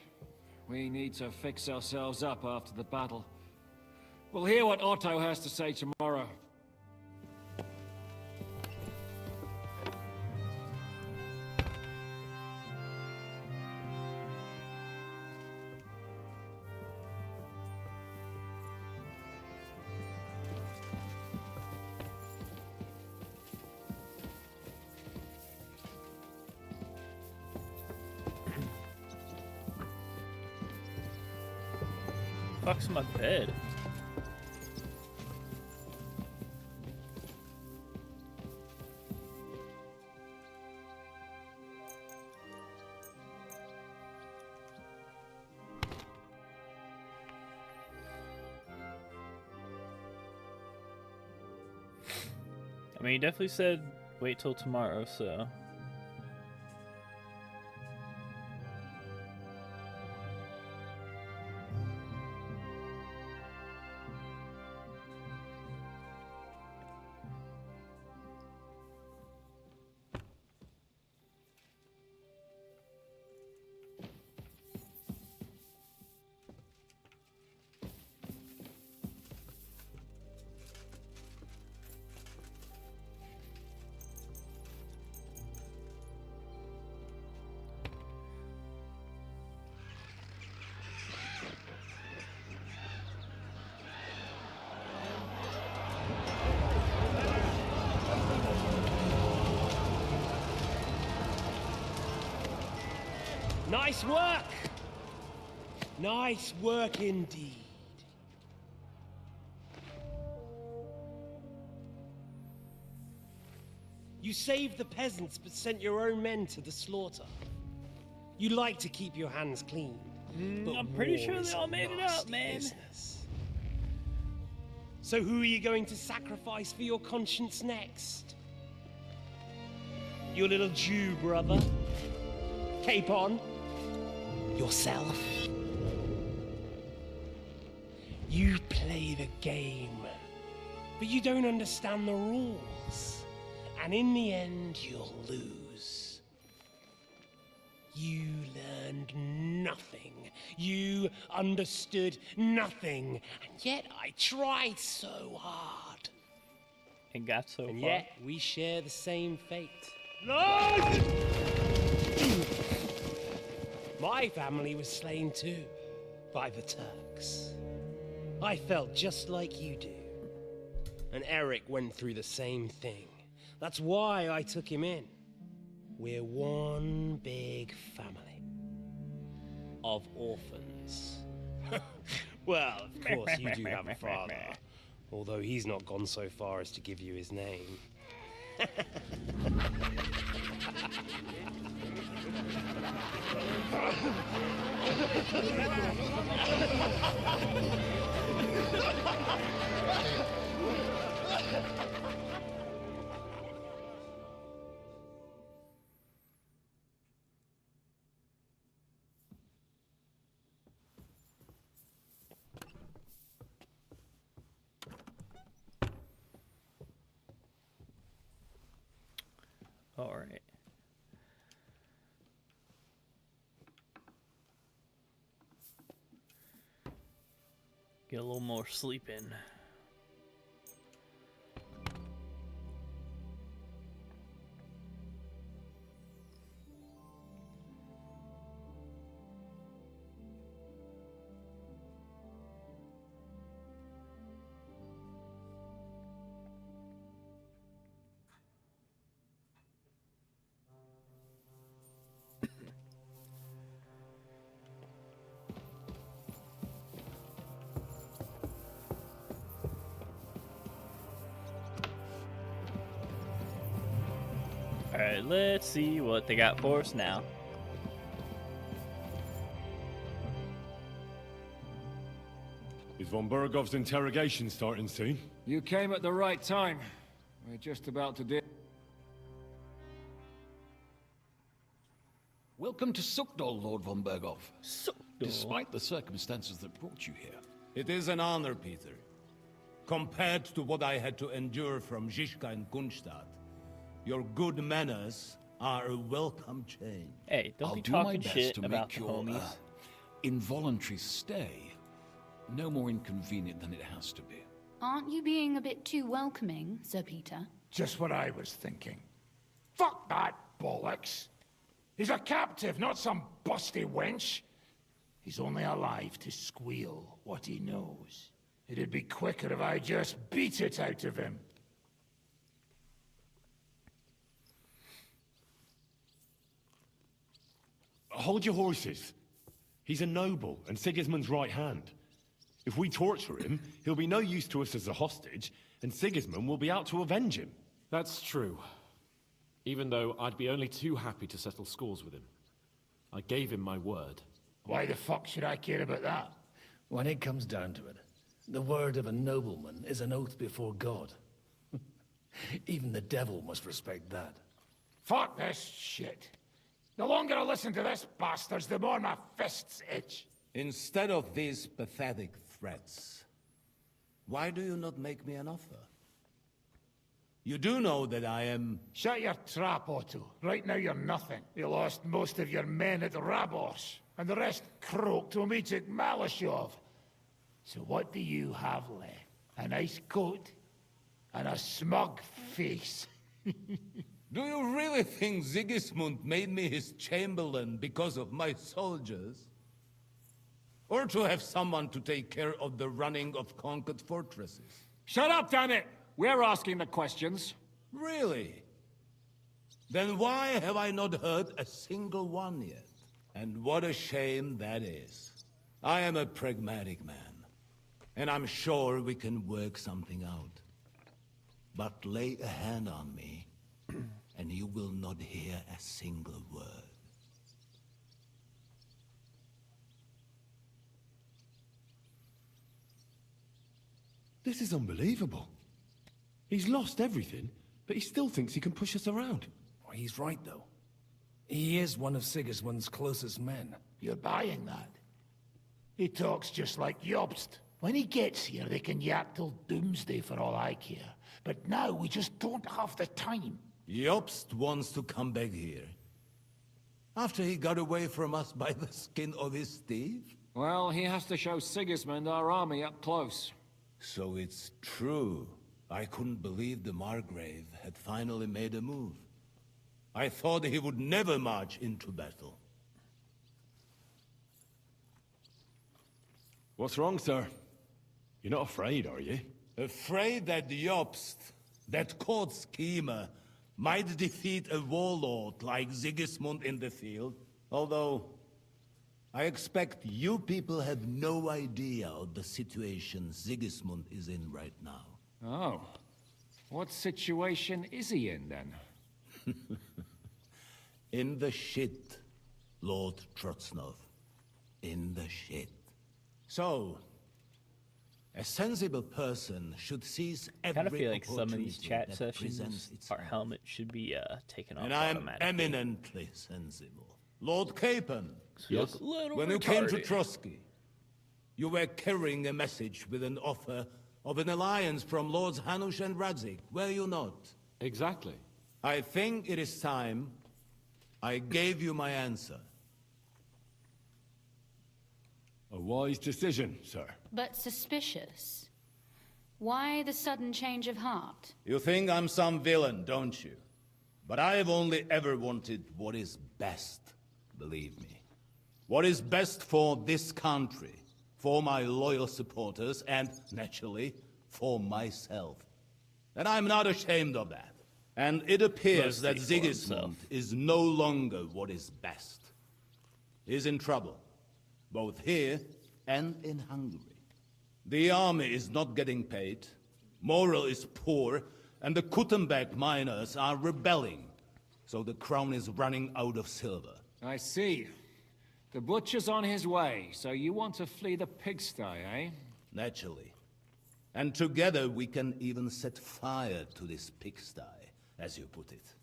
We need to fix ourselves up after the battle. We'll hear what Otto has to say tomorrow. Fuck's my bed? I mean, he definitely said wait till tomorrow, so... Nice work! Nice work indeed. You saved the peasants but sent your own men to the slaughter. You like to keep your hands clean. But I'm pretty war sure is they all a made it nasty up, man. business. So who are you going to sacrifice for your conscience next? Your little Jew brother? Cape on? Yourself? You play the game, but you don't understand the rules, and in the end you'll lose. You learned nothing. You understood nothing. And yet I tried so hard. And got so and far. Yet we share the same fate. My family was slain too, by the Turks. I felt just like you do. And Eric went through the same thing. That's why I took him in. We're one big family. Of orphans. Well, of course you do have a father. Although he's not gone so far as to give you his name. All right. Get a little more sleep in. Alright, let's see what they got for us now. Is von Bergov's interrogation starting soon? You came at the right time. We're just about to do... Welcome to Sukdol, Lord von Bergov. Sukdol? Despite the circumstances that brought you here. It is an honor, Peter. Compared to what I had to endure from Zizka and Kunstadt, your good manners are a welcome change. Hey, don't I'll be do my talking best shit to about make the your homies. involuntary stay no more inconvenient than it has to be. Aren't you being a bit too welcoming, Sir Peter? Just what I was thinking. Fuck that bollocks. He's a captive, not some busty wench. He's only alive to squeal what he knows. It'd be quicker if I just beat it out of him. Hold your horses. He's a noble and Sigismund's right hand. If we torture him, he'll be no use to us as a hostage, and Sigismund will be out to avenge him. That's true. Even though I'd be only too happy to settle scores with him. I gave him my word. Why the fuck should I care about that? When it comes down to it, the word of a nobleman is an oath before God. Even the devil must respect that. Fuck this shit. The longer I listen to this bastards, the more my fists itch. Instead of these pathetic threats, why do you not make me an offer? You do know that I am... Shut your trap, Otto. Right now you're nothing. You lost most of your men at Rabos, and the rest croaked when we took Malashov. So what do you have left? A nice coat? And a smug face? Do you really think Sigismund made me his chamberlain because of my soldiers? Or to have someone to take care of the running of conquered fortresses? Shut up, damn it! We're asking the questions. Really? Then why have I not heard a single one yet? And what a shame that is. I am a pragmatic man, and I'm sure we can work something out. But lay a hand on me, and you will not hear a single word. This is unbelievable. He's lost everything, but he still thinks he can push us around. Well, he's right, though. He is one of Sigismund's closest men. You're buying that? He talks just like Jobst. When he gets here, they can yap till doomsday for all I care. But now we just don't have the time. Jobst wants to come back here. After he got away from us by the skin of his teeth? Well, he has to show Sigismund our army up close. So it's true. I couldn't believe the Margrave had finally made a move. I thought he would never march into battle. What's wrong, sir? You're not afraid, are you? Afraid that Jobst, that court schemer, might defeat a warlord like Sigismund in the field. Although, I expect you people have no idea of the situation Sigismund is in right now. Oh. What situation is he in, then? In the shit, Lord Trotznov. In the shit. So, a sensible person should seize every I kind of feel like some of these chat that sessions, presents itself. our helmet should be taken off And I'm automatically. eminently sensible. Lord Capon, Yes. A little when you came to retarded. Trotsky, you were carrying a message with an offer of an alliance from Lords Hanush and Radzik, were you not? Exactly. I think it is time I gave you my answer. A wise decision, sir. But suspicious. Why the sudden change of heart? You think I'm some villain, don't you? But I have only ever wanted what is best, believe me. What is best for this country, for my loyal supporters, and, naturally, for myself. And I'm not ashamed of that. And it appears that Mostly for Sigismund is no longer what is best. He's in trouble, both here and in Hungary. The army is not getting paid, morale is poor, and the Kuttenberg miners are rebelling. So the crown is running out of silver. I see. The butcher's on his way, so you want to flee the pigsty, eh? Naturally. And together we can even set fire to this pigsty, as you put it.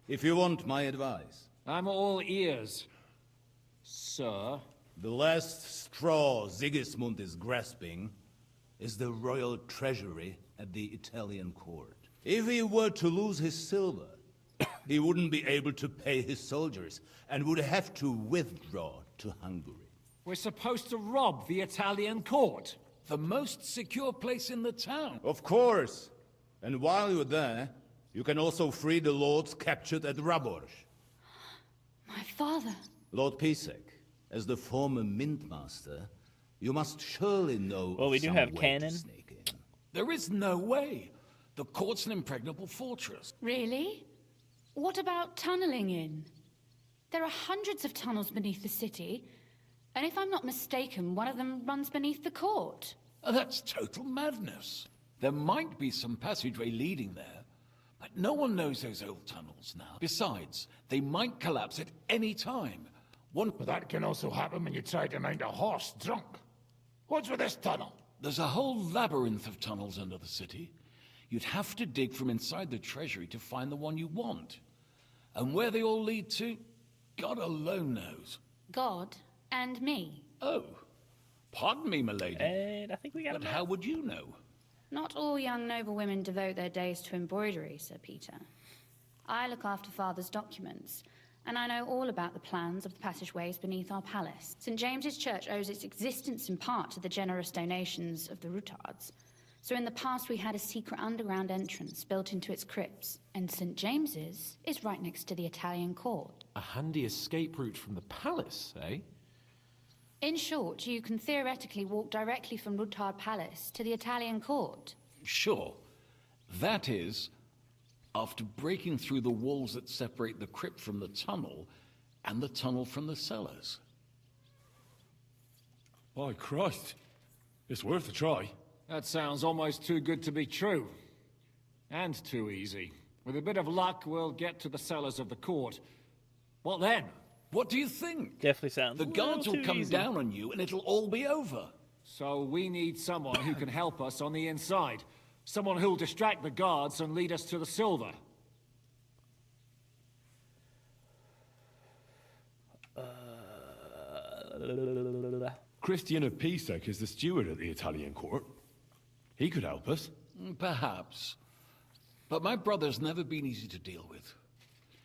If you want my advice. I'm all ears, sir. The last straw Sigismund is grasping is the royal treasury at the Italian court. If he were to lose his silver, he wouldn't be able to pay his soldiers and would have to withdraw to Hungary. We're supposed to rob the Italian court. The most secure place in the town. Of course. And while you're there, you can also free the lords captured at Raborz. My father. Lord Pisek, as the former mint master, you must surely know. Well, we do some have way to cannon. sneak in. There is no way. The court's an impregnable fortress. Really? What about tunneling in? There are hundreds of tunnels beneath the city, and if I'm not mistaken, one of them runs beneath the court. That's total madness. There might be some passageway leading there, but no one knows those old tunnels now. Besides, they might collapse at any time. But that can also happen when you try to mount a horse drunk. What's with this tunnel? There's a whole labyrinth of tunnels under the city. You'd have to dig from inside the treasury to find the one you want. And where they all lead to, God alone knows. God and me. Oh, pardon me, milady. And I think we got But how would you know? Not all young noble women devote their days to embroidery, Sir Peter. I look after Father's documents, and I know all about the plans of the passageways beneath our palace. St. James's Church owes its existence in part to the generous donations of the Rutards. So in the past we had a secret underground entrance built into its crypts, and St. James's is right next to the Italian court. A handy escape route from the palace, eh? In short, you can theoretically walk directly from Rutard Palace to the Italian court. Sure. That is, after breaking through the walls that separate the crypt from the tunnel, and the tunnel from the cellars. By Christ. It's worth a try. That sounds almost too good to be true. And too easy. With a bit of luck, we'll get to the cellars of the court. What then? What do you think? Definitely sounds The a little guards will too come easy. down on you and it'll all be over. So we need someone who can help us on the inside. Someone who'll distract the guards and lead us to the silver. Christian of Pisek is the steward at the Italian court. He could help us. Perhaps. But my brother's never been easy to deal with.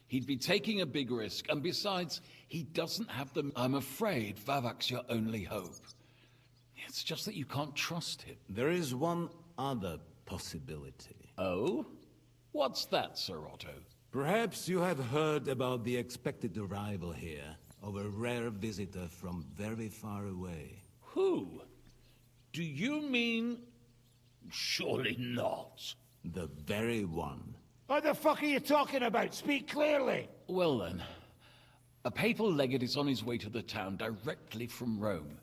He'd be taking a big risk, and besides, he doesn't have the... I'm afraid Vavak's your only hope. It's just that you can't trust him. There is one other possibility. Oh? What's that, Sir Otto? Perhaps you have heard about the expected arrival here of a rare visitor from very far away. Who? Do you mean... Surely not. The very one. What the fuck are you talking about? Speak clearly. Well then, a papal legate is on his way to the town directly from Rome.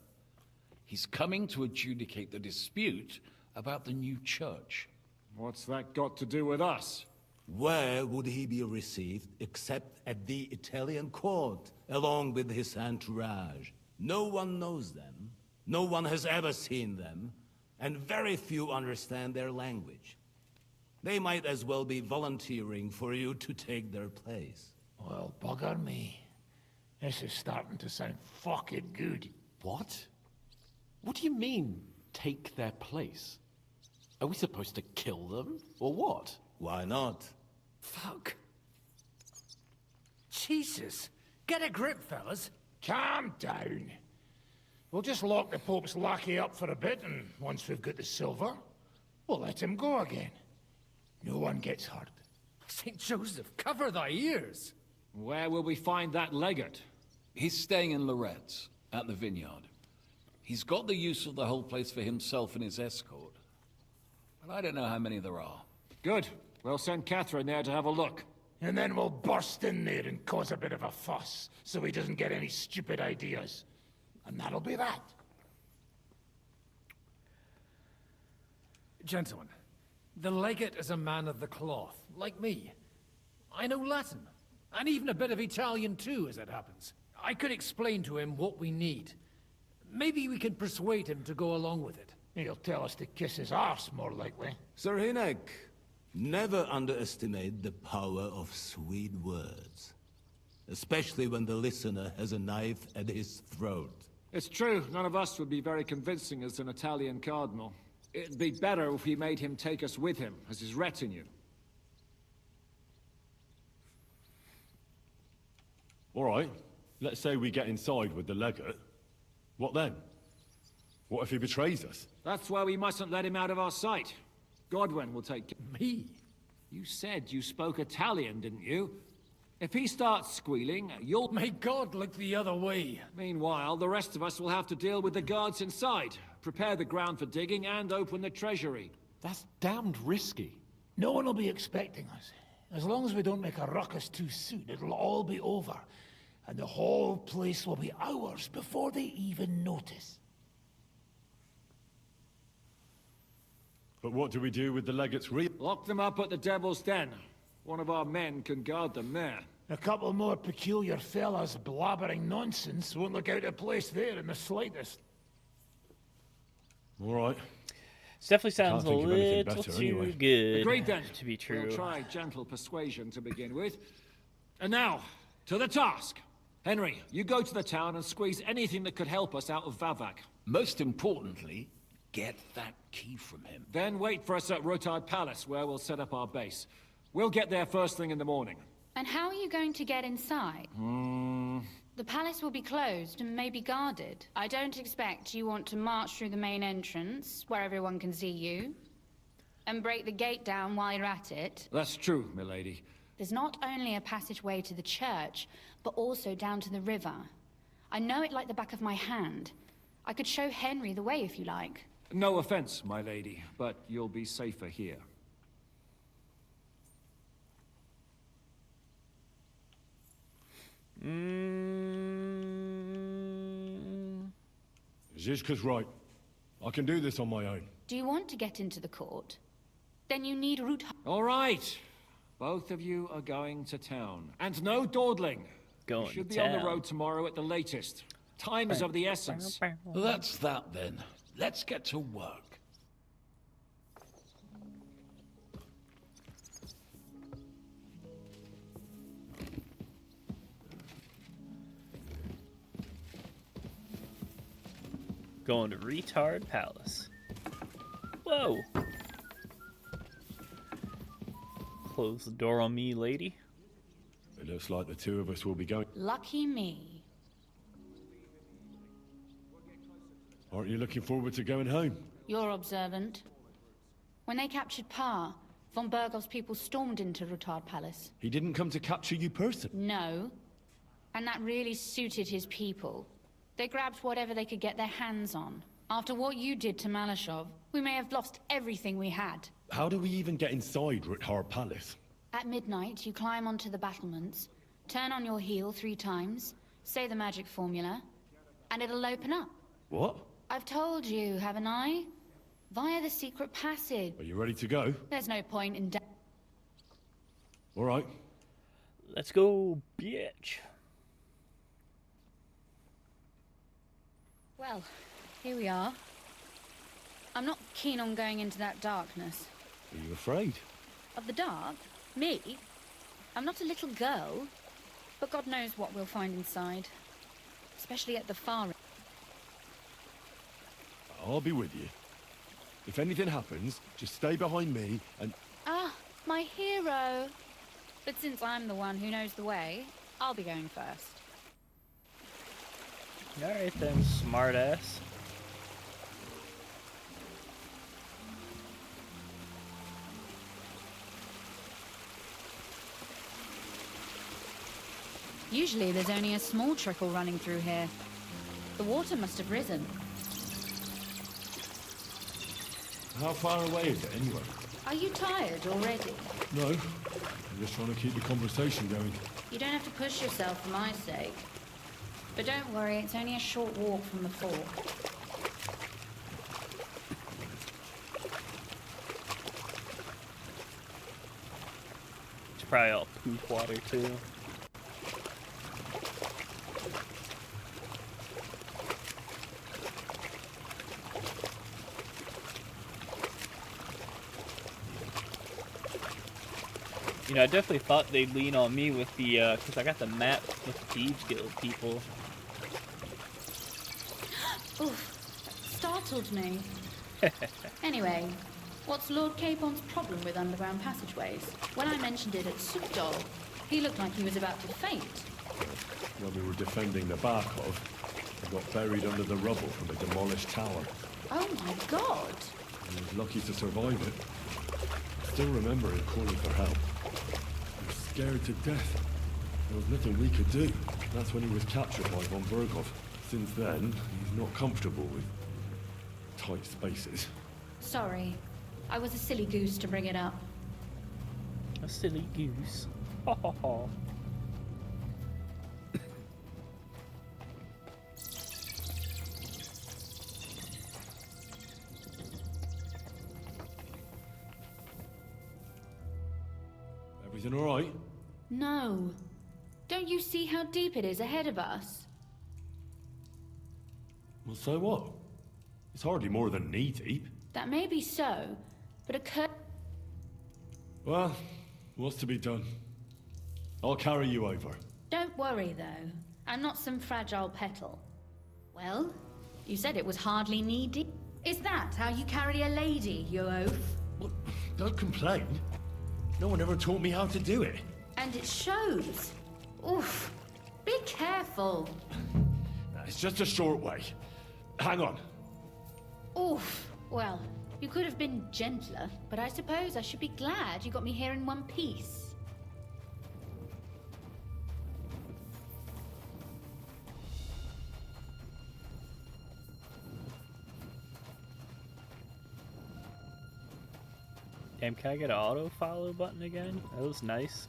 He's coming to adjudicate the dispute about the new church. What's that got to do with us? Where would he be received except at the Italian court, along with his entourage? No one knows them, no one has ever seen them, and very few understand their language. They might as well be volunteering for you to take their place. Well, bugger me. This is starting to sound fucking good. What? What do you mean, take their place? Are we supposed to kill them, or what? Why not? Fuck. Jesus. Get a grip, fellas. Calm down. We'll just lock the Pope's lackey up for a bit, and once we've got the silver, we'll let him go again. No one gets hurt. St. Joseph, cover thy ears. Where will we find that legate? He's staying in Loretz, at the vineyard. He's got the use of the whole place for himself and his escort. But I don't know how many there are. Good. We'll send Catherine there to have a look. And then we'll burst in there and cause a bit of a fuss, so he doesn't get any stupid ideas. And that'll be that. Gentlemen, the legate is a man of the cloth, like me. I know Latin, and even a bit of Italian too, as it happens. I could explain to him what we need. Maybe we can persuade him to go along with it. He'll tell us to kiss his arse, more likely. Sir Hinek, never underestimate the power of sweet words. Especially when the listener has a knife at his throat. It's true, none of us would be very convincing as an Italian cardinal. It'd be better if we made him take us with him, as his retinue. All right, let's say we get inside with the legate. What then? What if he betrays us? That's why we mustn't let him out of our sight. Godwin will take... Me? You said you spoke Italian, didn't you? If he starts squealing, you'll... May God look the other way. Meanwhile, the rest of us will have to deal with the guards inside, prepare the ground for digging, and open the treasury. That's damned risky. No one will be expecting us. As long as we don't make a ruckus too soon, it'll all be over. And the whole place will be ours before they even notice. But what do we do with the legate's Lock them up at the Devil's Den. One of our men can guard them there. A couple more peculiar fellas blabbering nonsense won't look out of place there in the slightest. All right. This definitely sounds a Can't think of anything little better too anyway. good Agreed then. to be true. We'll try gentle persuasion to begin with. And now, to the task. Henry, you go to the town and squeeze anything that could help us out of Vavak. Most importantly, get that key from him. Then wait for us at Rotard Palace, where we'll set up our base. We'll get there first thing in the morning. And how are you going to get inside? The palace will be closed and maybe guarded. I don't expect you want to march through the main entrance, where everyone can see you, and break the gate down while you're at it. That's true, milady. There's not only a passageway to the church, but also down to the river. I know it like the back of my hand. I could show Henry the way if you like. No offense, my lady, but you'll be safer here. Zizka's right. I can do this on my own. Do you want to get into the court? Then you need route... All right. Both of you are going to town. And no dawdling. Going You should to be on the town. road tomorrow at the latest. Time is of the essence. That's that then. Let's get to work. Going to Retard Palace. Whoa! Close the door on me, lady. It Looks like the two of us will be going. Lucky me. Aren't you looking forward to going home? You're observant. When they captured Pa, von Burgov's people stormed into Rutard Palace. He didn't come to capture you personally. No. And that really suited his people. They grabbed whatever they could get their hands on. After what you did to Malashov, we may have lost everything we had. How do we even get inside Rutard Palace? At midnight, you climb onto the battlements, turn on your heel 3 times, say the magic formula, and it'll open up. What? I've told you, haven't I? Via the secret passage. Are you ready to go? There's no point in... All right. Let's go, bitch. Well, here we are. I'm not keen on going into that darkness. Are you afraid? Of the dark? Me? I'm not a little girl, but God knows what we'll find inside. Especially at the far end. I'll be with you. If anything happens, just stay behind me and... Ah, my hero! But since I'm the one who knows the way, I'll be going first. Alright then, smartass. Usually there's only a small trickle running through here. The water must have risen. How far away is it anyway? Are you tired already? No. I'm just trying to keep the conversation going. You don't have to push yourself for my sake. But don't worry, it's only a short walk from the fort. It's probably all poop water too. You know, I definitely thought they'd lean on me with the, because I got the map with the Thieves Guild people. Oof, startled me. Anyway, what's Lord Capon's problem with underground passageways? When I mentioned it at Sukdol, he looked like he was about to faint. When we were defending the Barkov, we got buried under the rubble from a demolished tower. Oh my god! I was lucky to survive it. I still remember him calling for help. He was scared to death. There was nothing we could do. That's when he was captured by von Burgov. Since then, he's not comfortable with tight spaces. Sorry, I was a silly goose to bring it up. A silly goose. Ho ho ho. Everything all right? No. Don't you see how deep it is ahead of us? Well, so what? It's hardly more than knee deep. That may be so, but Well, what's to be done? I'll carry you over. Don't worry, though. I'm not some fragile petal. Well, you said it was hardly knee deep. Is that how you carry a lady, you oaf? Well, don't complain. No one ever taught me how to do it. And it shows. Oof. Be careful. It's just a short way. Hang on. Oof. Well, you could have been gentler, but I suppose I should be glad you got me here in one piece. Damn, can I get an auto follow button again? That was nice.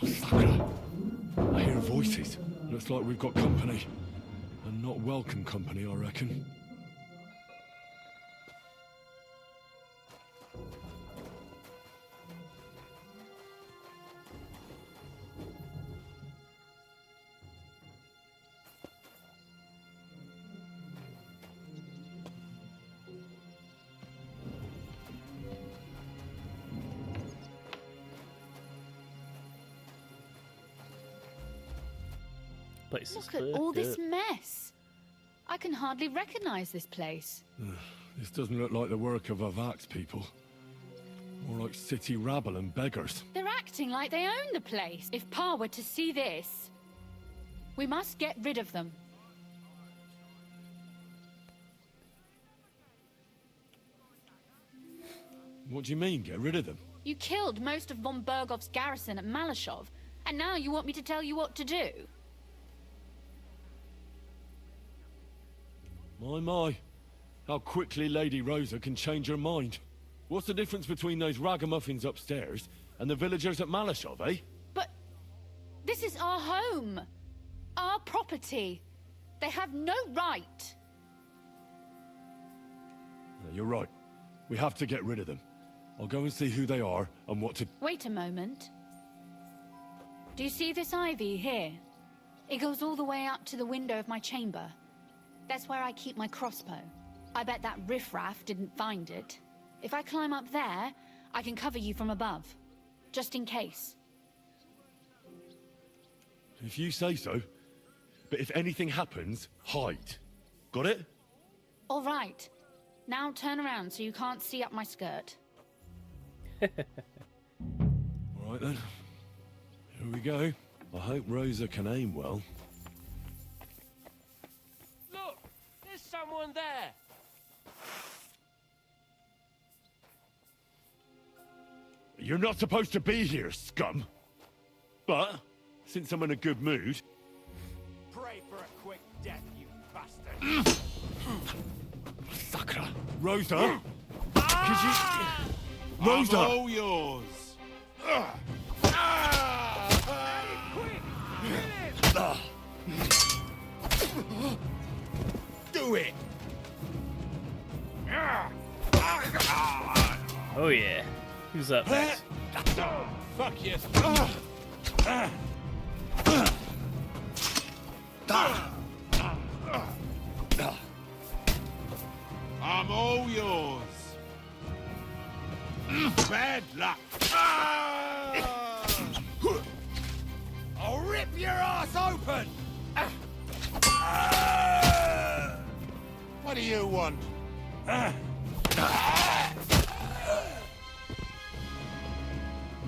Oh, sucker. I hear voices. Looks like we've got company. And not welcome company, I reckon. Look at all this mess. I can hardly recognize this place. This doesn't look like the work of Avak's people. More like city rabble and beggars. They're acting like they own the place. If Pa were to see this, we must get rid of them. What do you mean, get rid of them? You killed most of von Bergov's garrison at Malashov, and now you want me to tell you what to do? My. How quickly Lady Rosa can change her mind. What's the difference between those ragamuffins upstairs and the villagers at Malashov, eh? But this is our home. Our property. They have no right. No, you're right. We have to get rid of them. I'll go and see who they are and what to... Wait a moment. Do you see this ivy here? It goes all the way up to the window of my chamber. That's where I keep my crossbow. I bet that riffraff didn't find it. If I climb up there, I can cover you from above. Just in case. If you say so. But if anything happens, hide. Got it? All right. Now turn around so you can't see up my skirt. All right then. Here we go. I hope Rosa can aim well. Look! There's someone there! You're not supposed to be here, scum. But, since I'm in a good mood... Pray for a quick death, you bastard! Sakra! Rosa! Could you... Rosa! I'm all yours! Do it! Oh yeah. Who's up next? Fuck yes! I'm all yours! Bad luck! I'll rip your ass open! What do you want? Are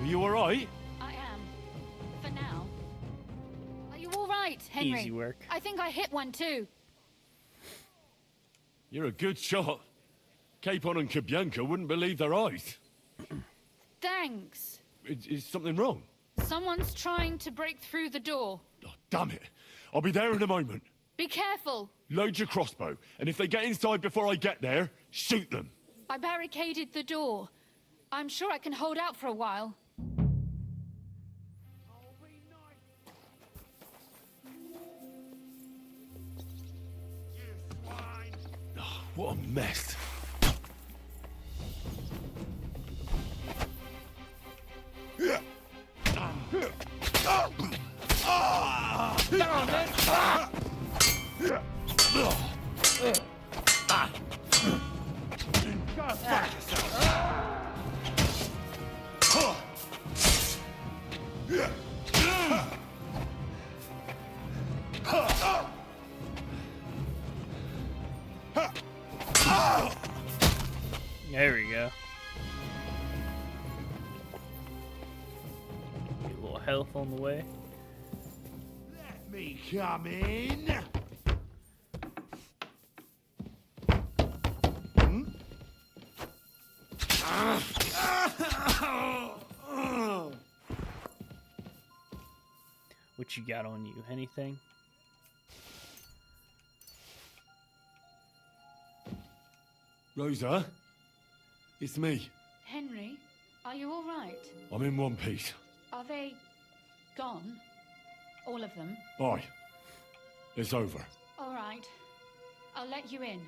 you alright? I am. For now. Are you all right, Henry? Easy work. I think I hit one too. You're a good shot. Capon and Kabianka wouldn't believe their eyes. Thanks. Is something wrong? Someone's trying to break through the door. Oh, damn it. I'll be there in a moment. Be careful. Load your crossbow, and if they get inside before I get there, shoot them. I barricaded the door. I'm sure I can hold out for a while. Oh, what a mess. Down then! There we go. Get a little health on the way. Let me come in! What you got on you? Anything? Rosa? It's me. Henry, are you all right? I'm in one piece. Are they gone? All of them? Aye. It's over. All right. I'll let you in.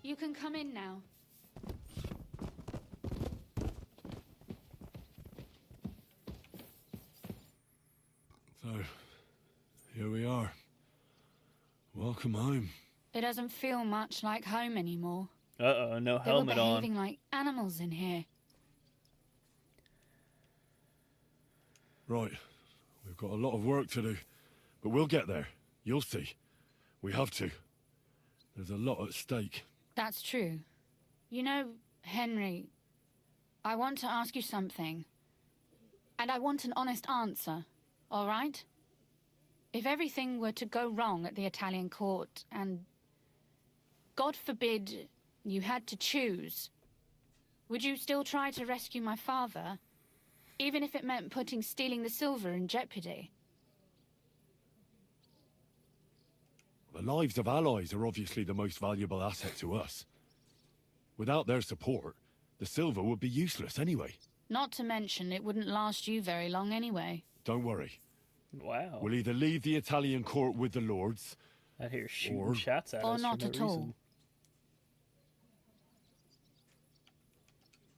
You can come in now. So, here we are. Welcome home. It doesn't feel much like home anymore. Uh-oh, no helmet They were on. behaving like animals in here. Right. We've got a lot of work to do. But we'll get there. You'll see. We have to. There's a lot at stake. That's true. You know, Henry, I want to ask you something. And I want an honest answer, all right? If everything were to go wrong at the Italian court, and God forbid you had to choose, would you still try to rescue my father, even if it meant putting stealing the silver in jeopardy? The lives of allies are obviously the most valuable asset to us. Without their support, the silver would be useless anyway. Not to mention, it wouldn't last you very long anyway. Don't worry. Wow. We'll either leave the Italian court with the lords, I hear shooting shots at or us not for no at all. reason.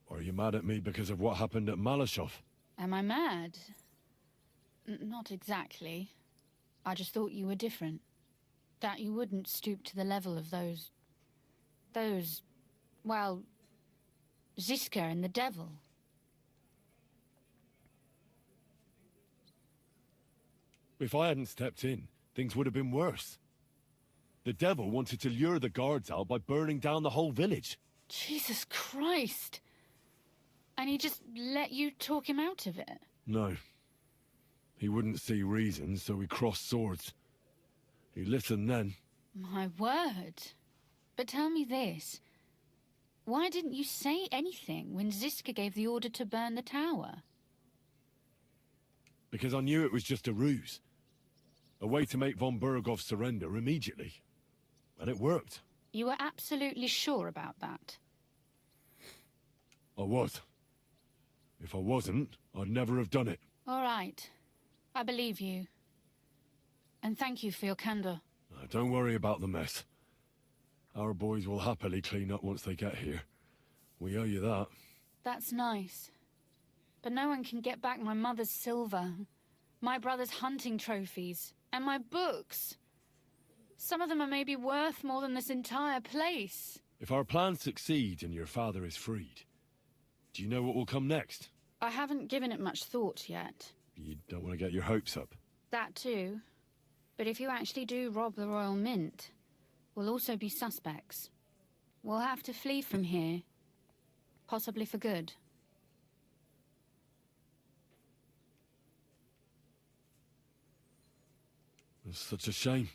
Or are you mad at me because of what happened at Malashov? Am I mad? Not exactly. I just thought you were different. That you wouldn't stoop to the level of those, well, Ziska and the devil. If I hadn't stepped in, things would have been worse. The devil wanted to lure the guards out by burning down the whole village. Jesus Christ! And he just let you talk him out of it? No. He wouldn't see reason, so we crossed swords. He listened then. My word. But tell me this. Why didn't you say anything when Ziska gave the order to burn the tower? Because I knew it was just a ruse. A way to make von Burgov surrender immediately. And it worked. You were absolutely sure about that? I was. If I wasn't, I'd never have done it. All right. I believe you. And thank you for your candor. Don't worry about the mess. Our boys will happily clean up once they get here. We owe you that. That's nice. But no one can get back my mother's silver, my brother's hunting trophies, and my books. Some of them are maybe worth more than this entire place. If our plan succeeds and your father is freed, do you know what will come next? I haven't given it much thought yet. You don't want to get your hopes up. That too. But if you actually do rob the Royal Mint, we'll also be suspects. We'll have to flee from here. Possibly for good. It's such a shame.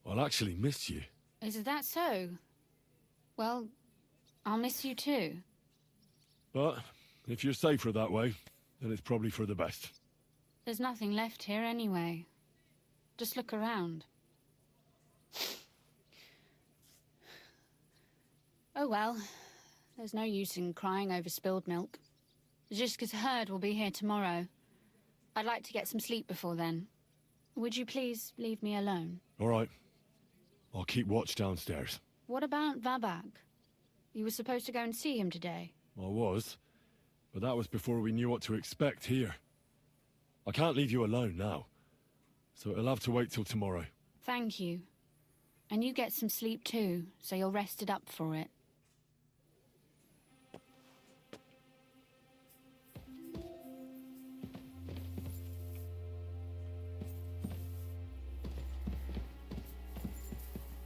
I'll actually miss you. Is that so? Well, I'll miss you too. But if you're safer that way, then it's probably for the best. There's nothing left here anyway. Just look around. Oh well, there's no use in crying over spilled milk. Ziska's herd will be here tomorrow. I'd like to get some sleep before then. Would you please leave me alone? All right. I'll keep watch downstairs. What about Vabak? You were supposed to go and see him today. I was, but that was before we knew what to expect here. I can't leave you alone now, so it'll have to wait till tomorrow. Thank you. And you get some sleep too, so you're rested up for it.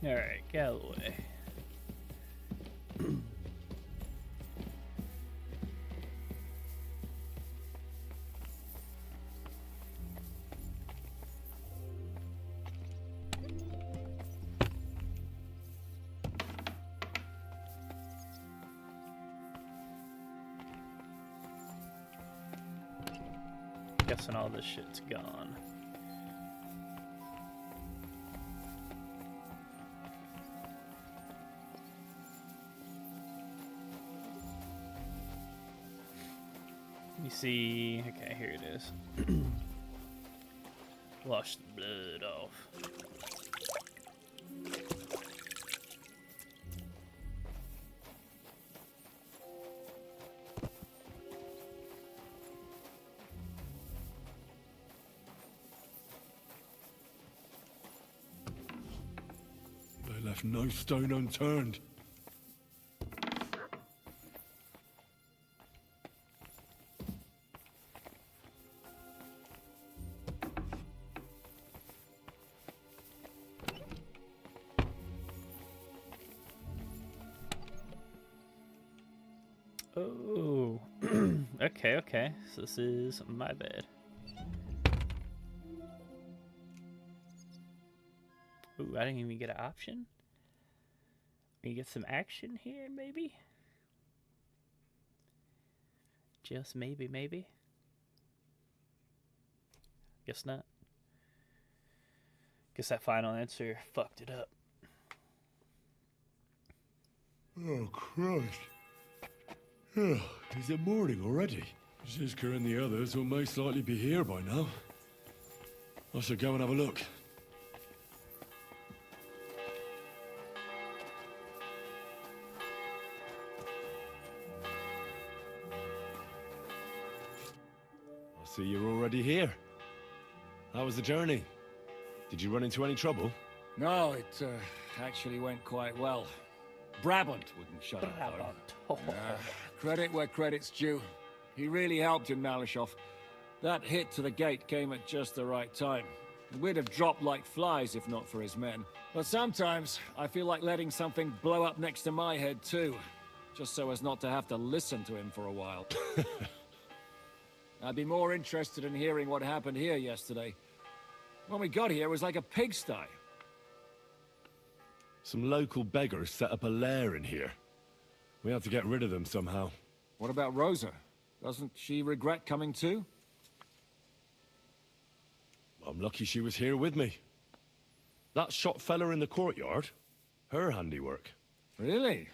Alright, get out of the way. Guessing all this shit's gone. You see, okay, here it is. Wash the blood off. They left no stone unturned. Oh. Okay, okay. So this is my bed. Ooh, I didn't even get an option. We get some action here, maybe? Just maybe, maybe? Guess not. Guess that final answer fucked it up. Oh, Christ. Oh, is it morning already? Zizka and the others will most likely be here by now. I should go and have a look. I see you're already here. How was the journey? Did you run into any trouble? No, it actually went quite well. Brabant wouldn't shut up, though. Credit where credit's due. He really helped in Malishov. That hit to the gate came at just the right time. We'd have dropped like flies if not for his men. But sometimes, I feel like letting something blow up next to my head too. Just so as not to have to listen to him for a while. I'd be more interested in hearing what happened here yesterday. When we got here, it was like a pigsty. Some local beggars set up a lair in here. We had to get rid of them somehow. What about Rosa? Doesn't she regret coming too? I'm lucky she was here with me. That shot fella in the courtyard, her handiwork. Really?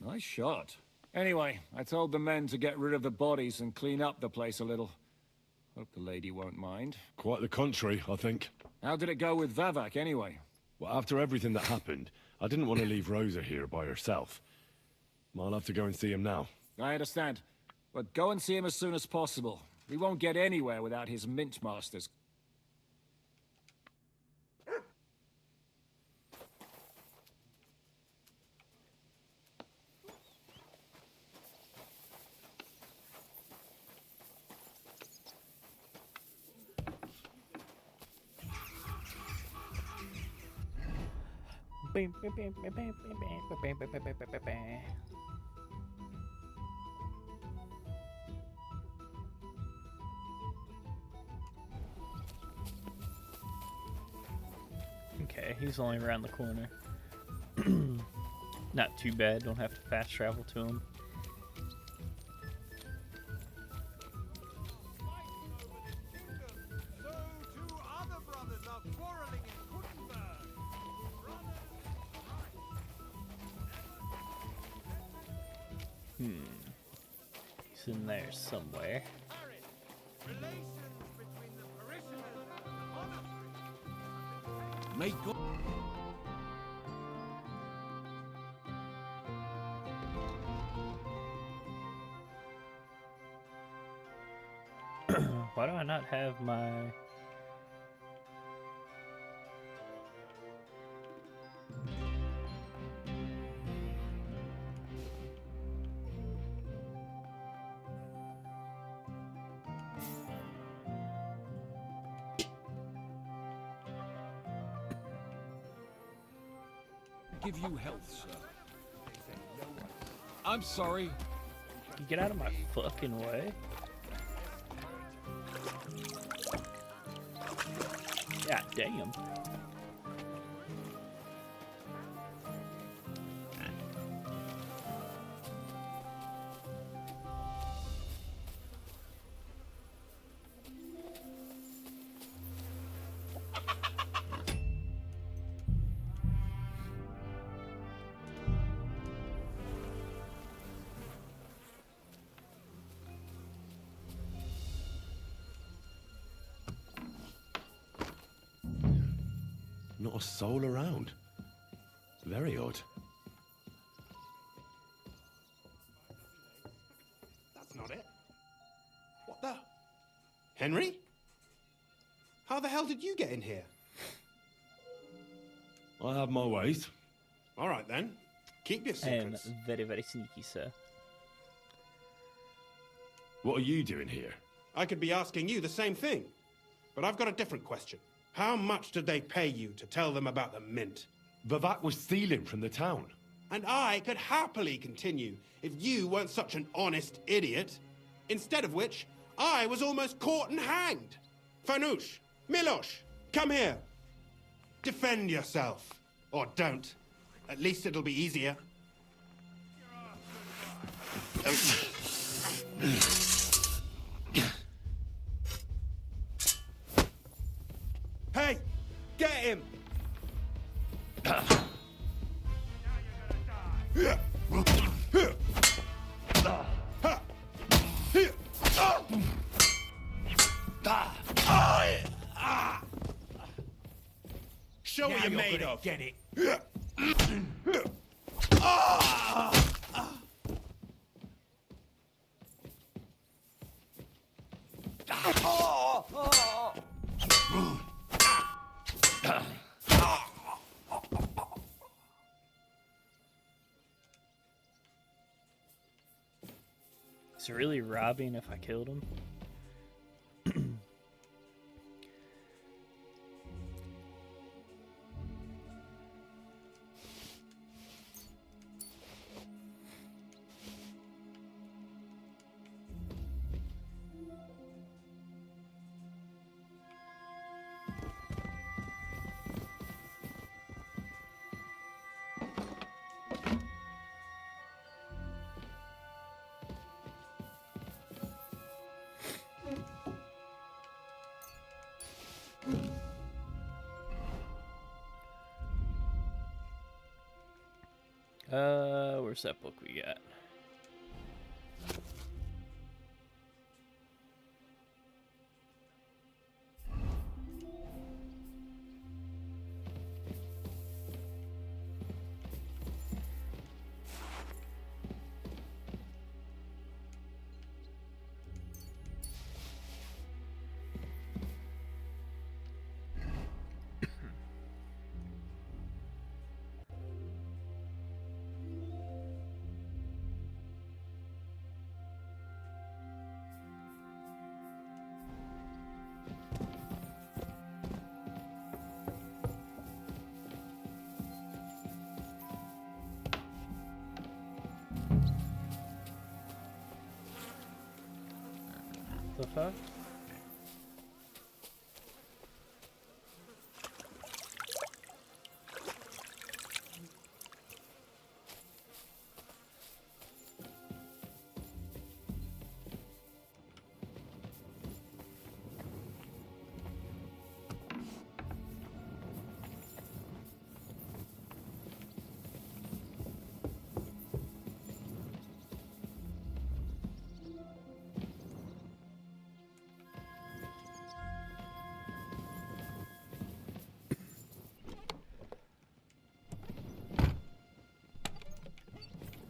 Nice shot. Anyway, I told the men to get rid of the bodies and clean up the place a little. Hope the lady won't mind. Quite the contrary, I think. How did it go with Vavak, anyway? Well, after everything that happened, I didn't want to leave Rosa here by herself. I'll have to go and see him now. I understand. But go and see him as soon as possible. We won't get anywhere without his mint masters. Okay, he's only around the corner. Not too bad, don't have to fast travel to him. He's in there somewhere. May God... Why do I not have my... Give you health, sir. I'm sorry. You get out of my fucking way. God damn. Not a soul around. Very odd. That's not it. What the? Henry? How the hell did you get in here? I have my ways. All right then. Keep your secrets. I am very, very sneaky, sir. What are you doing here? I could be asking you the same thing. But I've got a different question. How much did they pay you to tell them about the mint? Vavak was stealing from the town. And I could happily continue if you weren't such an honest idiot. Instead of which, I was almost caught and hanged. Fanush, Milosh, come here. Defend yourself. Or don't. At least it'll be easier. Hey! Get him! Show what you're made of. Get it. Is it really robbing if I killed him? Where's that book we got? The fuck?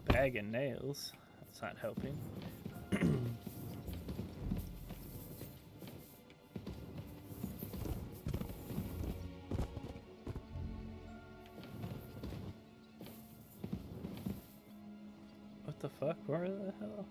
Bag of nails. That's not helping. What the fuck? Where the hell?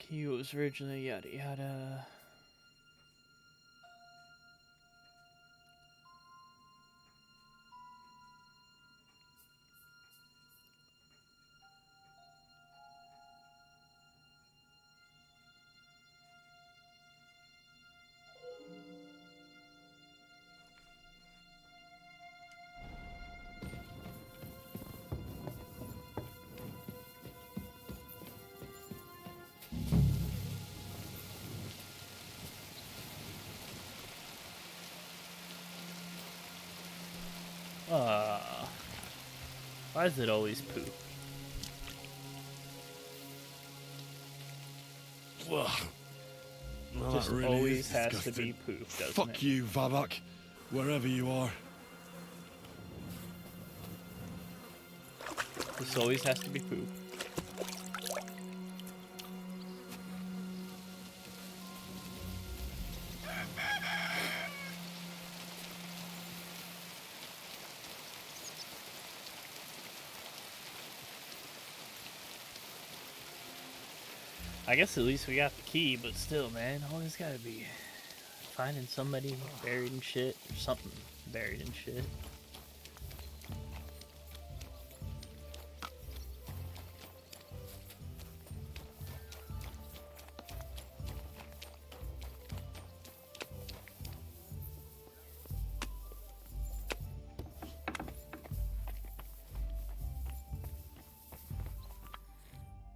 He was originally yada yada. Why is it always poop? Well, Just that really always is has to disgusting. be poop, doesn't Fuck it? you, Vavak, wherever you are. This always has to be poop. I guess at least we got the key, but still, man, always gotta be finding somebody buried in shit, or something buried in shit.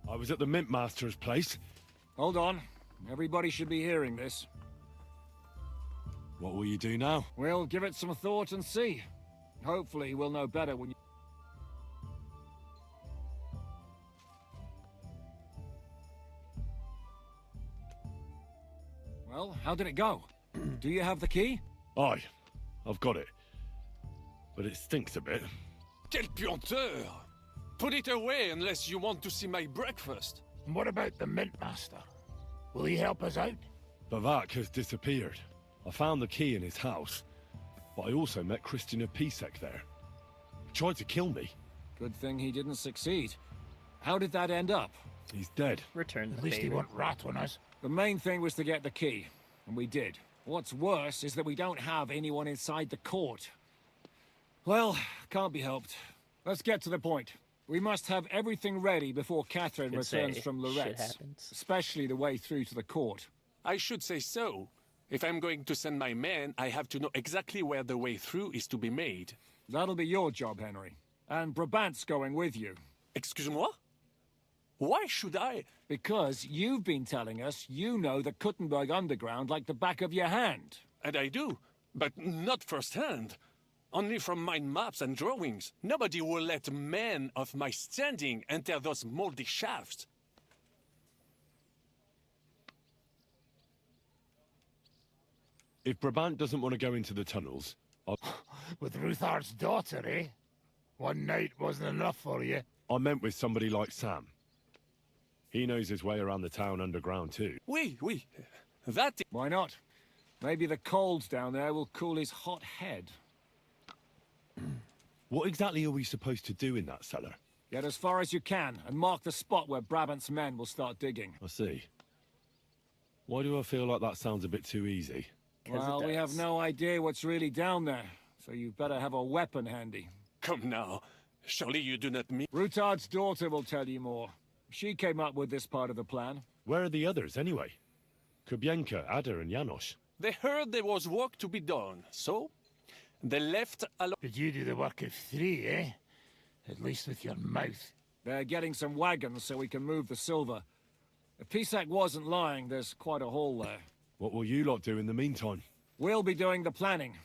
I was at the Mint Master's place. Hold on. Everybody should be hearing this. What will you do now? We'll give it some thought and see. Hopefully we'll know better when you... Well, how did it go? Do you have the key? Aye, I've got it. But it stinks a bit. Quel puanteur! Put it away unless you want to see my breakfast. And what about the Mint Master? Will he help us out? Bavak has disappeared. I found the key in his house, but I also met Christian of Pisek there. He tried to kill me. Good thing he didn't succeed. How did that end up? He's dead. Return the At least he favor. won't rat on us. The main thing was to get the key, and we did. What's worse is that we don't have anyone inside the court. Well, can't be helped. Let's get to the point. We must have everything ready before Catherine returns from Loretz, especially the way through to the court. I should say so. If I'm going to send my men, I have to know exactly where the way through is to be made. That'll be your job, Henry. And Brabant's going with you. Excuse-moi? Why should I? Because you've been telling us you know the Kuttenberg underground like the back of your hand. And I do, but not firsthand. Only from mind maps and drawings. Nobody will let men of my standing enter those moldy shafts. If Brabant doesn't want to go into the tunnels, I'll... With Ruthard's daughter, eh? One night wasn't enough for you. I meant with somebody like Sam. He knows his way around the town underground too. Oui. That... Why not? Maybe the cold down there will cool his hot head. What exactly are we supposed to do in that cellar? Get as far as you can, and mark the spot where Brabant's men will start digging. I see. Why do I feel like that sounds a bit too easy? Well, we have no idea what's really down there, so you better have a weapon handy. Come now. Surely you do not mean... Rutard's daughter will tell you more. She came up with this part of the plan. Where are the others, anyway? Kubienka, Ada, and Janos. They heard there was work to be done, so... they left alone. Did you do the work of 3, eh? At least with your mouth. They're getting some wagons so we can move the silver. If Pisak wasn't lying, there's quite a haul there. What will you lot do in the meantime? We'll be doing the planning.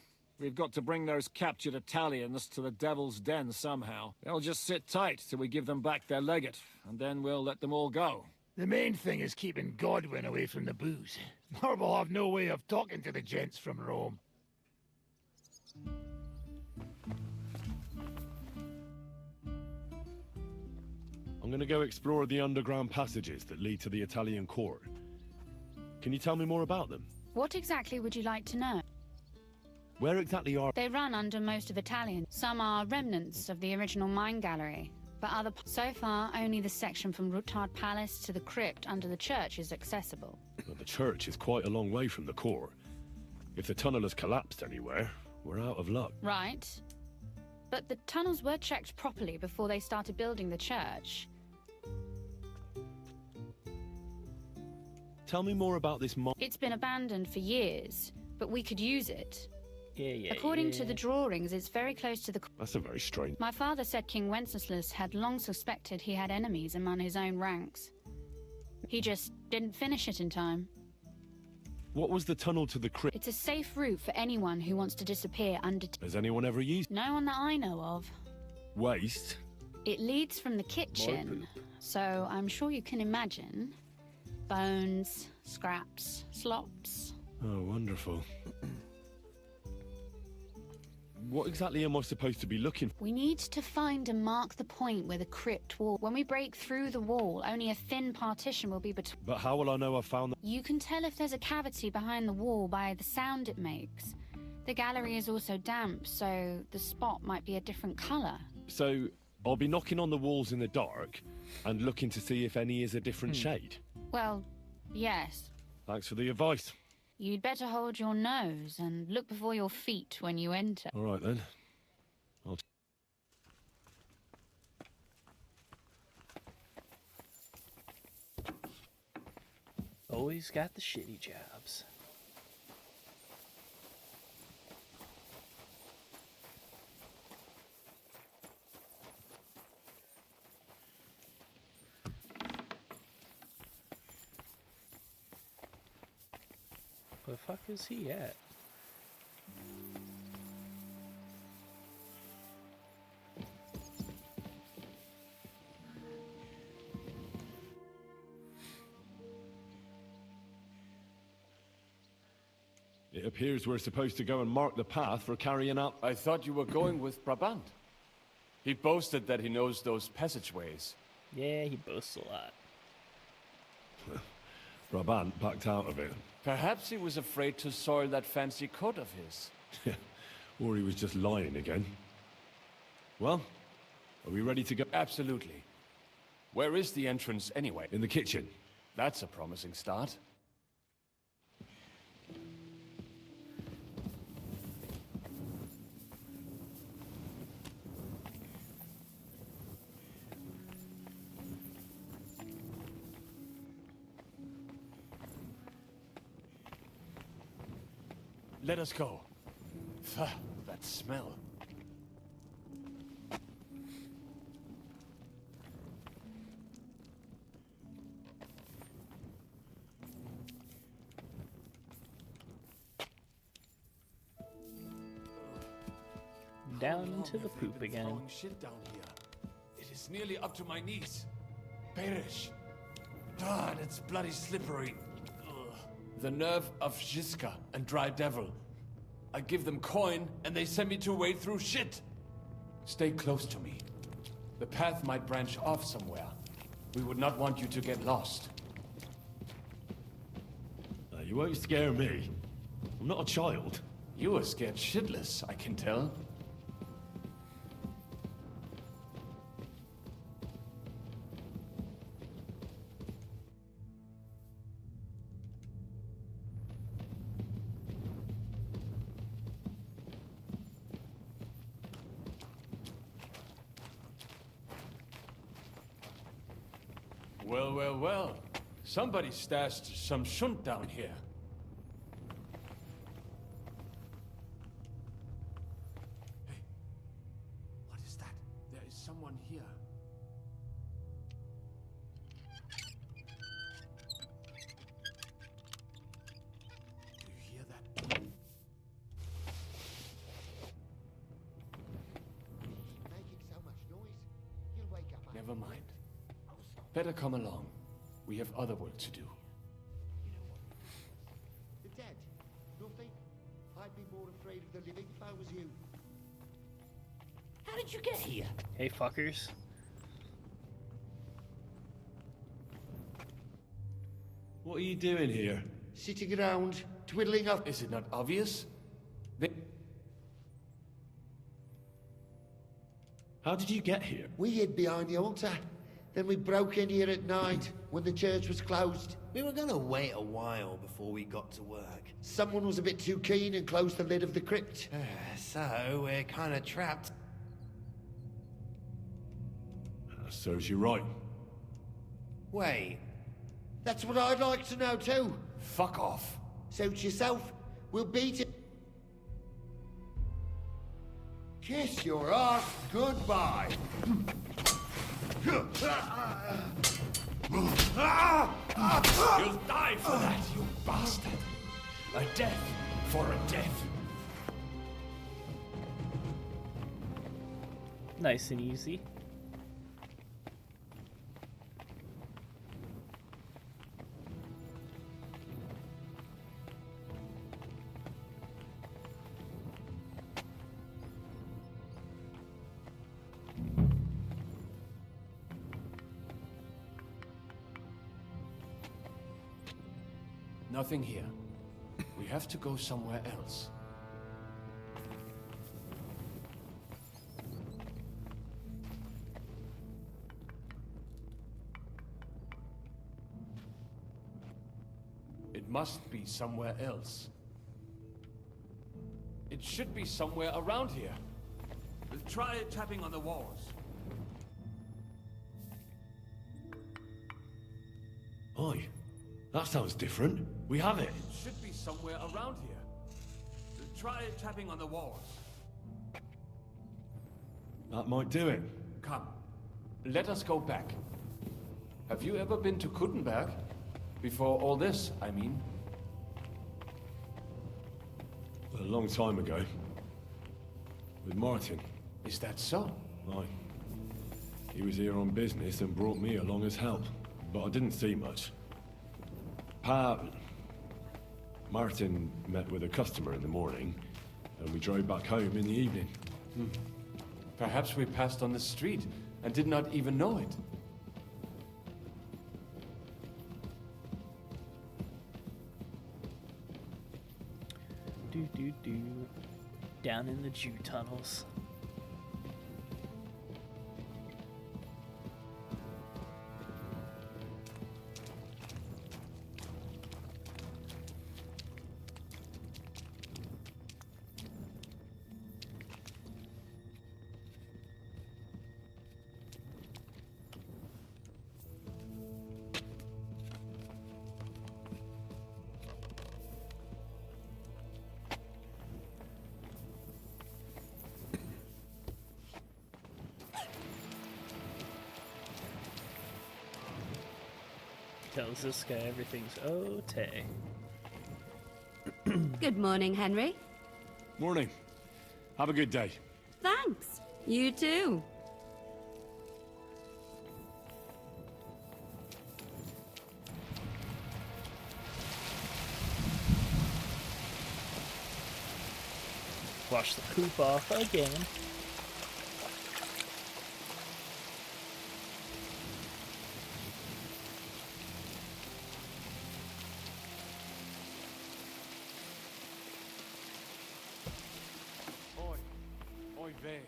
We've got to bring those captured Italians to the Devil's Den somehow. They'll just sit tight till we give them back their legate, and then we'll let them all go. The main thing is keeping Godwin away from the booze. Or we'll have no way of talking to the gents from Rome. I'm gonna go explore the underground passages that lead to the Italian court. Can you tell me more about them? What exactly would you like to know? Where exactly are... They run under most of Italian. Some are remnants of the original mine gallery, but so far, only the section from Rutard Palace to the crypt under the church is accessible. Well, the church is quite a long way from the court. If the tunnel has collapsed anywhere, we're out of luck. Right. But the tunnels were checked properly before they started building the church. Tell me more about this mine. It's been abandoned for years, but we could use it. Yeah. According to the drawings, it's very close to the... That's a very strange... My father said King Wenceslas had long suspected he had enemies among his own ranks. He just didn't finish it in time. What was the tunnel to the crypt? It's a safe route for anyone who wants to disappear under... Has anyone ever used... No one that I know of. Waste? It leads from the kitchen, so I'm sure you can imagine. Bones, scraps, slops. Oh, wonderful. what exactly am I supposed to be looking for? We need to find and mark the point where the crypt wall. When we break through the wall, only a thin partition will be between. But how will I know I found the... You can tell if there's a cavity behind the wall by the sound it makes. The gallery is also damp, so the spot might be a different color. So, I'll be knocking on the walls in the dark and looking to see if any is a different shade. Well, yes. Thanks for the advice. You'd better hold your nose and look before your feet when you enter. All right, then. I'll... Always got the shitty jobs. Where the fuck is he at? It appears we're supposed to go and mark the path for carrying out... I thought you were going with Brabant. He boasted that he knows those passageways. Yeah, he boasts a lot. Brabant backed out of it. Perhaps he was afraid to soil that fancy coat of his. Or he was just lying again. Well, are we ready to go? Absolutely. Where is the entrance anyway? In the kitchen. That's a promising start. Let us go. That smell. Down into the poop again. Shit down here. It is nearly up to my knees. Perish. God, it's bloody slippery. The nerve of Jiska and Dry Devil. I give them coin, and they send me to wade through shit. Stay close to me. The path might branch off somewhere. We would not want you to get lost. You won't scare me. I'm not a child. You are scared shitless, I can tell. Well. Somebody stashed some shunt down here. Hey, what is that? There is someone here. Do you hear that? Making so much noise, you'll wake up. Never mind. Better come along. We have other work to do. The dead? Nothing? I'd be more afraid of the living if I was you. How did you get here? Hey, fuckers. What are you doing here? Sitting around, twiddling up. Is it not obvious? How did you get here? We hid behind the altar. Then we broke in here at night when the church was closed. We were gonna wait a while before we got to work. Someone was a bit too keen and closed the lid of the crypt. So we're kinda trapped. Serves you right. Wait. That's what I'd like to know too. Fuck off. Suit yourself. We'll beat it. Kiss your ass goodbye. You'll die for that, you bastard! A death for a death. Nice and easy. Nothing here. We have to go somewhere else. It must be somewhere else. It should be somewhere around here. Try tapping on the walls. Oi, that sounds different. We have it. It should be somewhere around here. Try tapping on the walls. That might do it. Come, let us go back. Have you ever been to Kuttenberg? Before all this, I mean. A long time ago. With Martin. Is that so? Aye. He was here on business and brought me along as help. But I didn't see much. Martin met with a customer in the morning, and we drove back home in the evening. Perhaps we passed on the street and did not even know it. Down in the Jew tunnels. Tells this guy everything's okay. Good morning, Henry. Morning. Have a good day. Thanks. You too. Wash the poop off again. Oi vey.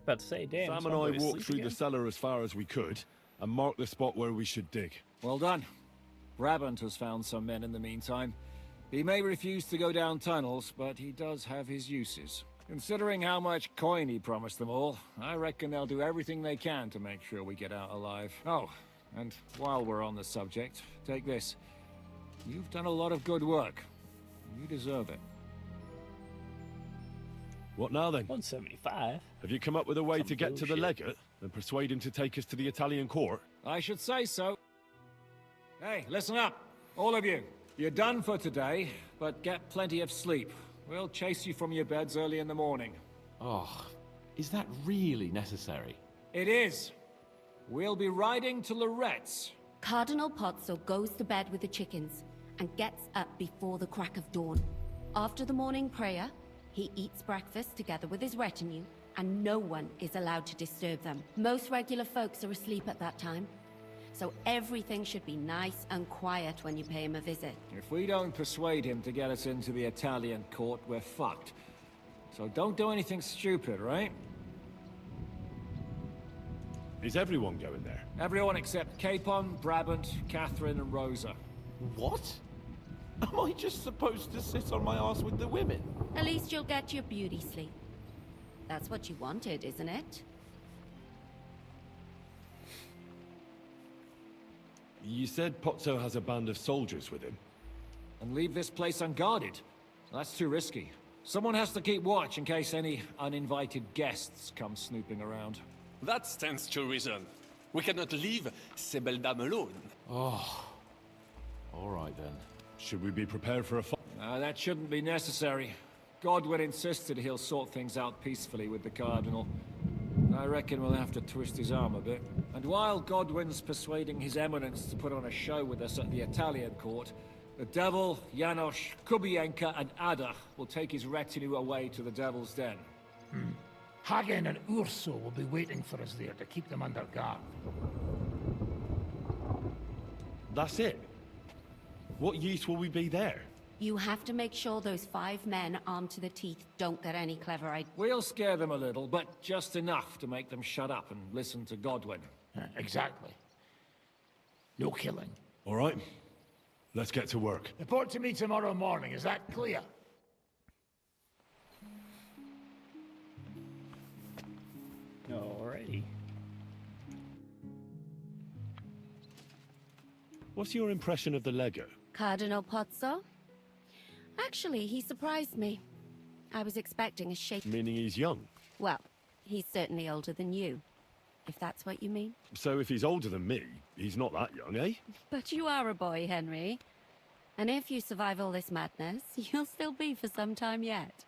About to say, damn. Sam and I walked through the cellar as far as we could, and marked the spot where we should dig. Well done. Brabant has found some men in the meantime. He may refuse to go down tunnels, but he does have his uses. Considering how much coin he promised them all, I reckon they'll do everything they can to make sure we get out alive. Oh, and while we're on the subject, take this. You've done a lot of good work. You deserve it. What now then? 175. Have you come up with a way Some to get to the bullshit. legate and persuade him to take us to the Italian court? I should say so. Hey, listen up, all of you. You're done for today, but get plenty of sleep. We'll chase you from your beds early in the morning. Oh, is that really necessary? It is. We'll be riding to Loretz. Cardinal Pozzo goes to bed with the chickens and gets up before the crack of dawn. After the morning prayer, he eats breakfast together with his retinue, and no one is allowed to disturb them. Most regular folks are asleep at that time, so everything should be nice and quiet when you pay him a visit. If we don't persuade him to get us into the Italian court, we're fucked. So don't do anything stupid, right? Is everyone going there? Everyone except Capon, Brabant, Catherine, and Rosa. What? Am I just supposed to sit on my ass with the women? At least you'll get your beauty sleep. That's what you wanted, isn't it? You said Pozzo has a band of soldiers with him. And leave this place unguarded? That's too risky. Someone has to keep watch in case any uninvited guests come snooping around. That stands to reason. We cannot leave ces belles dames alone. Oh. All right then. Should we be prepared for a fight? That shouldn't be necessary. Godwin insisted he'll sort things out peacefully with the Cardinal. I reckon we'll have to twist his arm a bit. And while Godwin's persuading His Eminence to put on a show with us at the Italian court, The devil, Janosch, Kubienka, and Ada will take his retinue away to the Devil's Den. Hagen and Urso will be waiting for us there to keep them under guard. That's it? What use will we be there? You have to make sure those 5 men armed to the teeth don't get any clever ideas. We'll scare them a little, but just enough to make them shut up and listen to Godwin. Exactly. No killing. All right. Let's get to work. Report to me tomorrow morning, is that clear? Alrighty. What's your impression of the Lego? Cardinal Pozzo? Actually, he surprised me. I was expecting a shake. Meaning he's young? Well, he's certainly older than you, if that's what you mean. So if he's older than me, he's not that young, eh? But you are a boy, Henry. And if you survive all this madness, you'll still be for some time yet.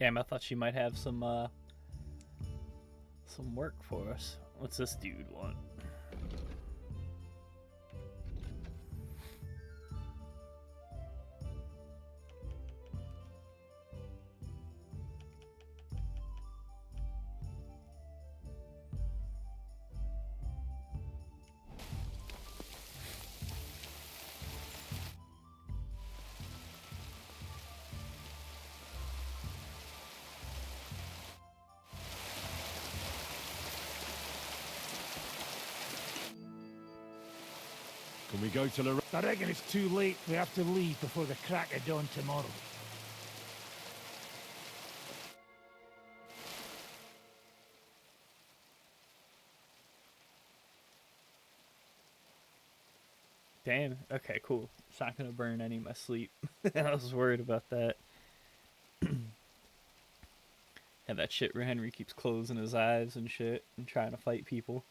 Damn, I thought she might have some work for us. What's this dude want? Can we go to the... I reckon it's too late. We have to leave before the crack of dawn tomorrow. Damn. Okay, cool. It's not gonna burn any of my sleep. I was worried about that. And that shit where Henry keeps closing his eyes and shit and trying to fight people.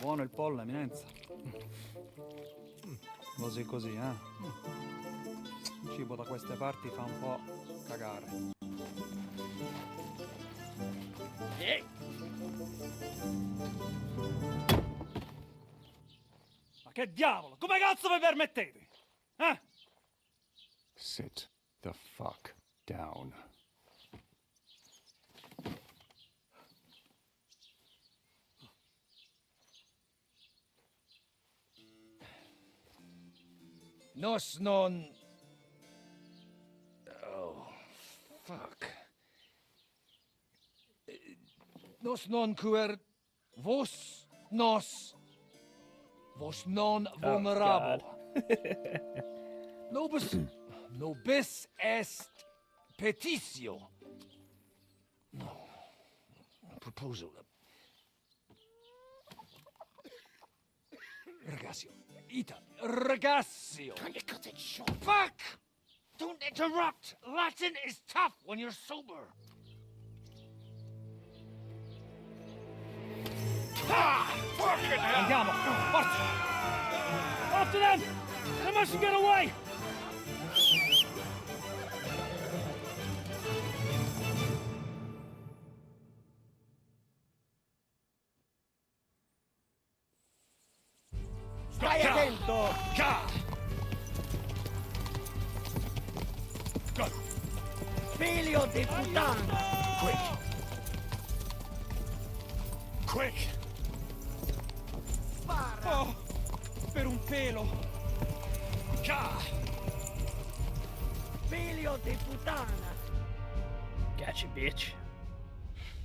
Buono il pollo, eminenza. Così così, eh? Il cibo da queste parti fa un po' cagare. Ma che diavolo? Come cazzo vi permettete? Eh? Sit the fuck down. Nos non... Oh, fuck. Nos non cuer... Vos nos... Vos non vulnerabo. Nobis... Nobis est petitio. No. Proposal. Ragazio. Ita. Ragazio. Can you cut it short? Fuck! Don't interrupt! Latin is tough when you're sober. Ah! Fucking hell! Andiamo! Forza! After them! They mustn't get away! Stai attento! Figlio di puttana! Quick! Quick! Spara! Oh! Per un pelo! Filio di putana! Gotcha, bitch.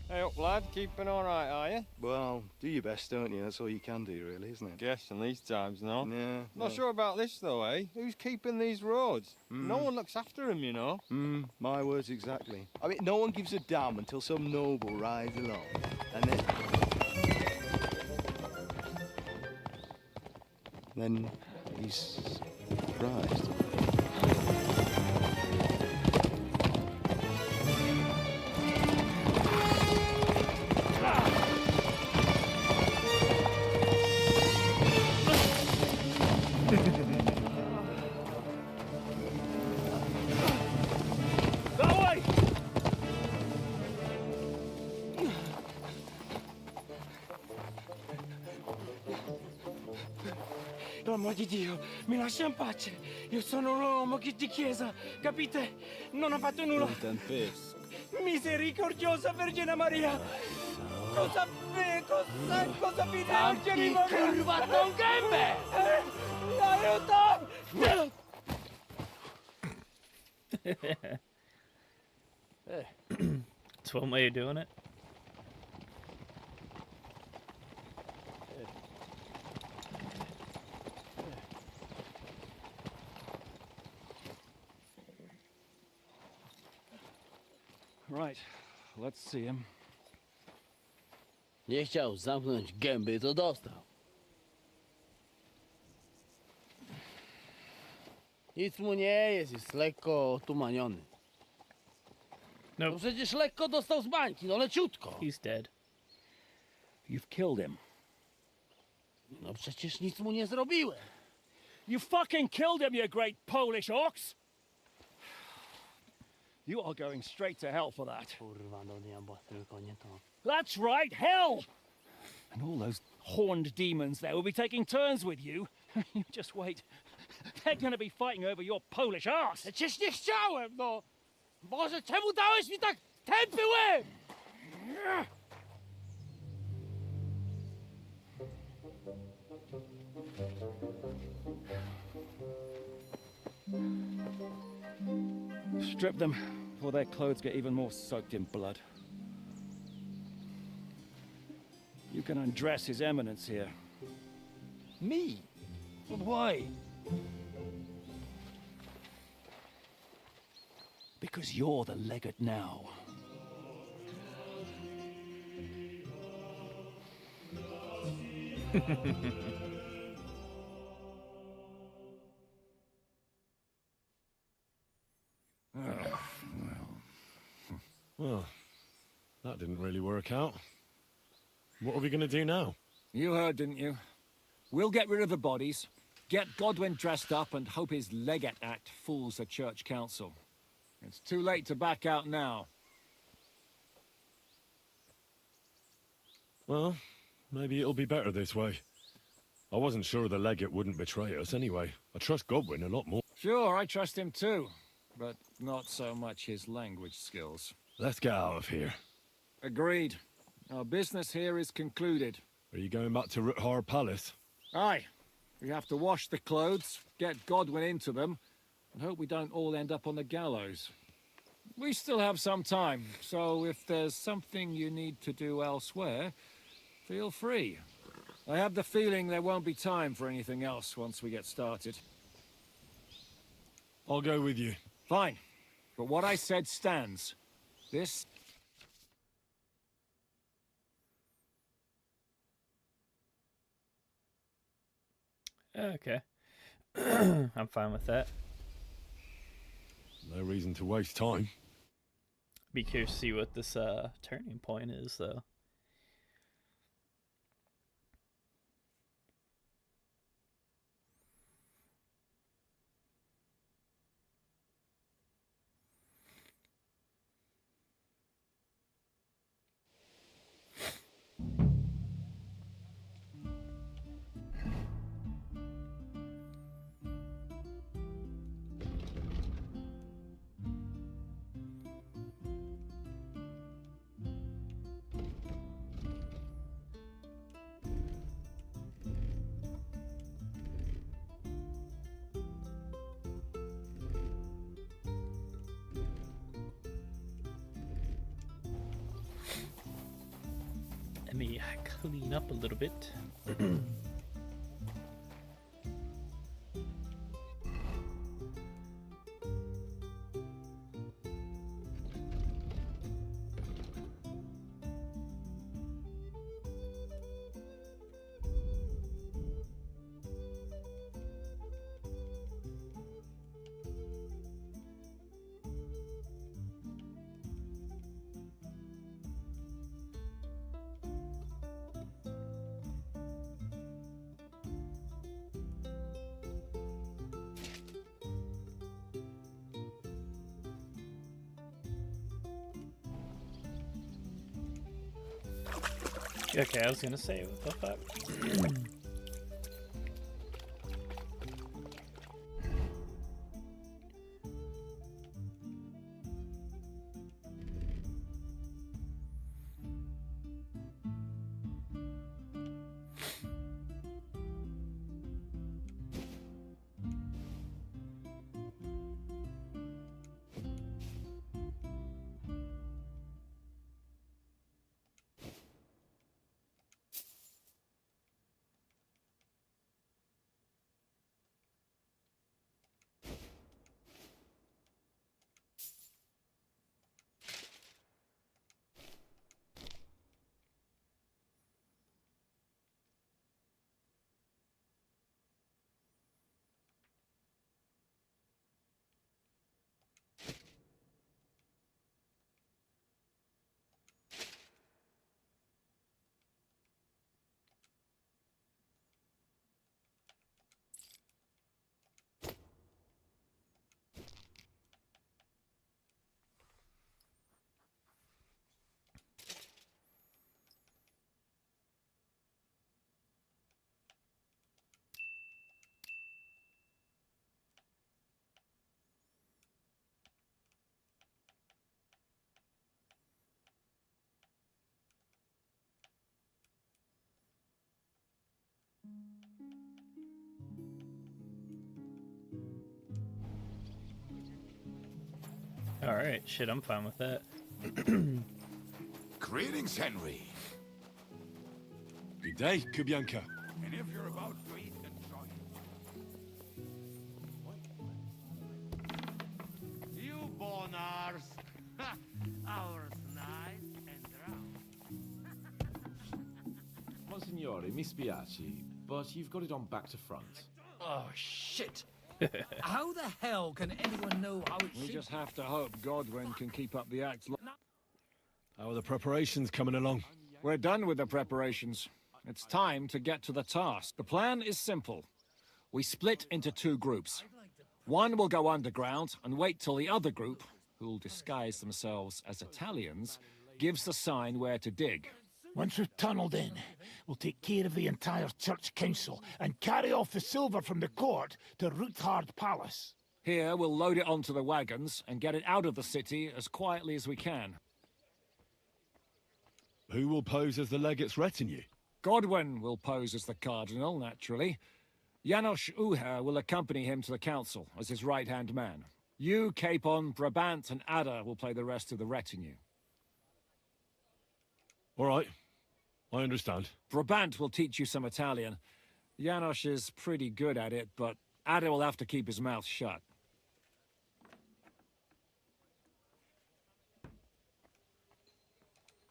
Hey up, lad. Keeping all right, are you? Well, do your best, don't you? That's all you can do, really, isn't it? Guess in these times, no. Yeah. Not sure about this, though, eh? Who's keeping these roads? No one looks after them, you know. My words exactly. I mean, no one gives a damn until some noble rides along, and then he's surprised. L'uomo di Dio, mi lascia in pace. Io sono un uomo di chiesa, capite? Non ho fatto nulla. Misericordiosa Vergine Maria. Cosa vi Vergine Maria? Curvato un gambe! Aiuto! That's one way of doing it. Right, let's see him. Nie chciał zamknąć gęby, to dostał. Nic mu nie jest lekko otumaniony. No. No przecież lekko dostał z bańki, no leciutko. He's dead. You've killed him. No przecież nic mu nie zrobiłem. You fucking killed him, you great Polish ox! You are going straight to hell for that. Kurwa, do diabła, tylko nie to. That's right, hell! And all those horned demons there will be taking turns with you. You just wait. They're gonna be fighting over your Polish ass. Przecież nie chciałem, no! Boże, czemu dałeś mi tak tępy łeb? Strip them before their clothes get even more soaked in blood. You can undress His Eminence here. Me? But why? Because you're the legate now. Well, that didn't really work out. What are we going to do now? You heard, didn't you? We'll get rid of the bodies, get Godwin dressed up, and hope his Legate Act fools the Church Council. It's too late to back out now. Well, maybe it'll be better this way. I wasn't sure the legate wouldn't betray us anyway. I trust Godwin a lot more. Sure, I trust him too, but not so much his language skills. Let's get out of here. Agreed. Our business here is concluded. Are you going back to Ruthar Palace? Aye. We have to wash the clothes, get Godwin into them, and hope we don't all end up on the gallows. We still have some time, so if there's something you need to do elsewhere, feel free. I have the feeling there won't be time for anything else once we get started. I'll go with you. Fine. But what I said stands. This... Okay. I'm fine with that. No reason to waste time. Be curious to see what this turning point is, though. clean up a little bit. Okay, I was gonna say, what the fuck? Alright, shit, I'm fine with that. Greetings, Henry. Good day, Kubianka. And if you're about to eat, enjoy it. You bonars! Ours nice and round. Monsignore, mi spiace, but you've got it on back to front. Oh, shit! How the hell can anyone know how it We should... just have to hope Godwin can keep up the act. How are the preparations coming along? We're done with the preparations. It's time to get to the task. The plan is simple. We split into two groups. One will go underground and wait till the other group, who'll disguise themselves as Italians, gives the sign where to dig. Once we've tunneled in, we'll take care of the entire church council and carry off the silver from the court to Ruthard Palace. Here, we'll load it onto the wagons and get it out of the city as quietly as we can. Who will pose as the legate's retinue? Godwin will pose as the cardinal, naturally. Janos Uher will accompany him to the council as his right-hand man. You, Capon, Brabant, and Ada will play the rest of the retinue. All right. I understand. Brabant will teach you some Italian. Janos is pretty good at it, but Ada will have to keep his mouth shut.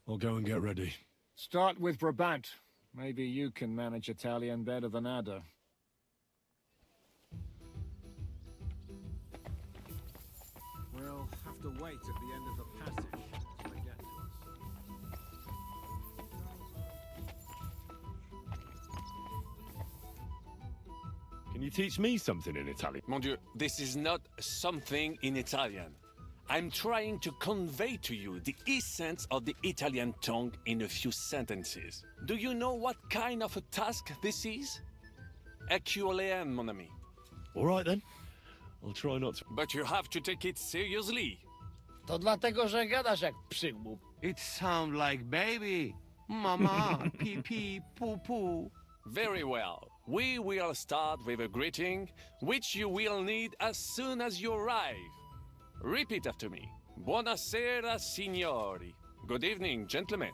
I'll go and get ready. Start with Brabant. Maybe you can manage Italian better than Ada. We'll have to wait at the end of the passage till they get to us. Can you teach me something in Italian? Mon Dieu, this is not something in Italian. I'm trying to convey to you the essence of the Italian tongue in a few sentences. Do you know what kind of a task this is? Herculean, mon ami. All right then. I'll try not to. But you have to take it seriously. To dlatego, że gadasz jak przygłup. It sounds like baby. Mama, pee pee, poo poo. Very well. We will start with a greeting, which you will need as soon as you arrive. Repeat after me. Buonasera, signori. Good evening, gentlemen.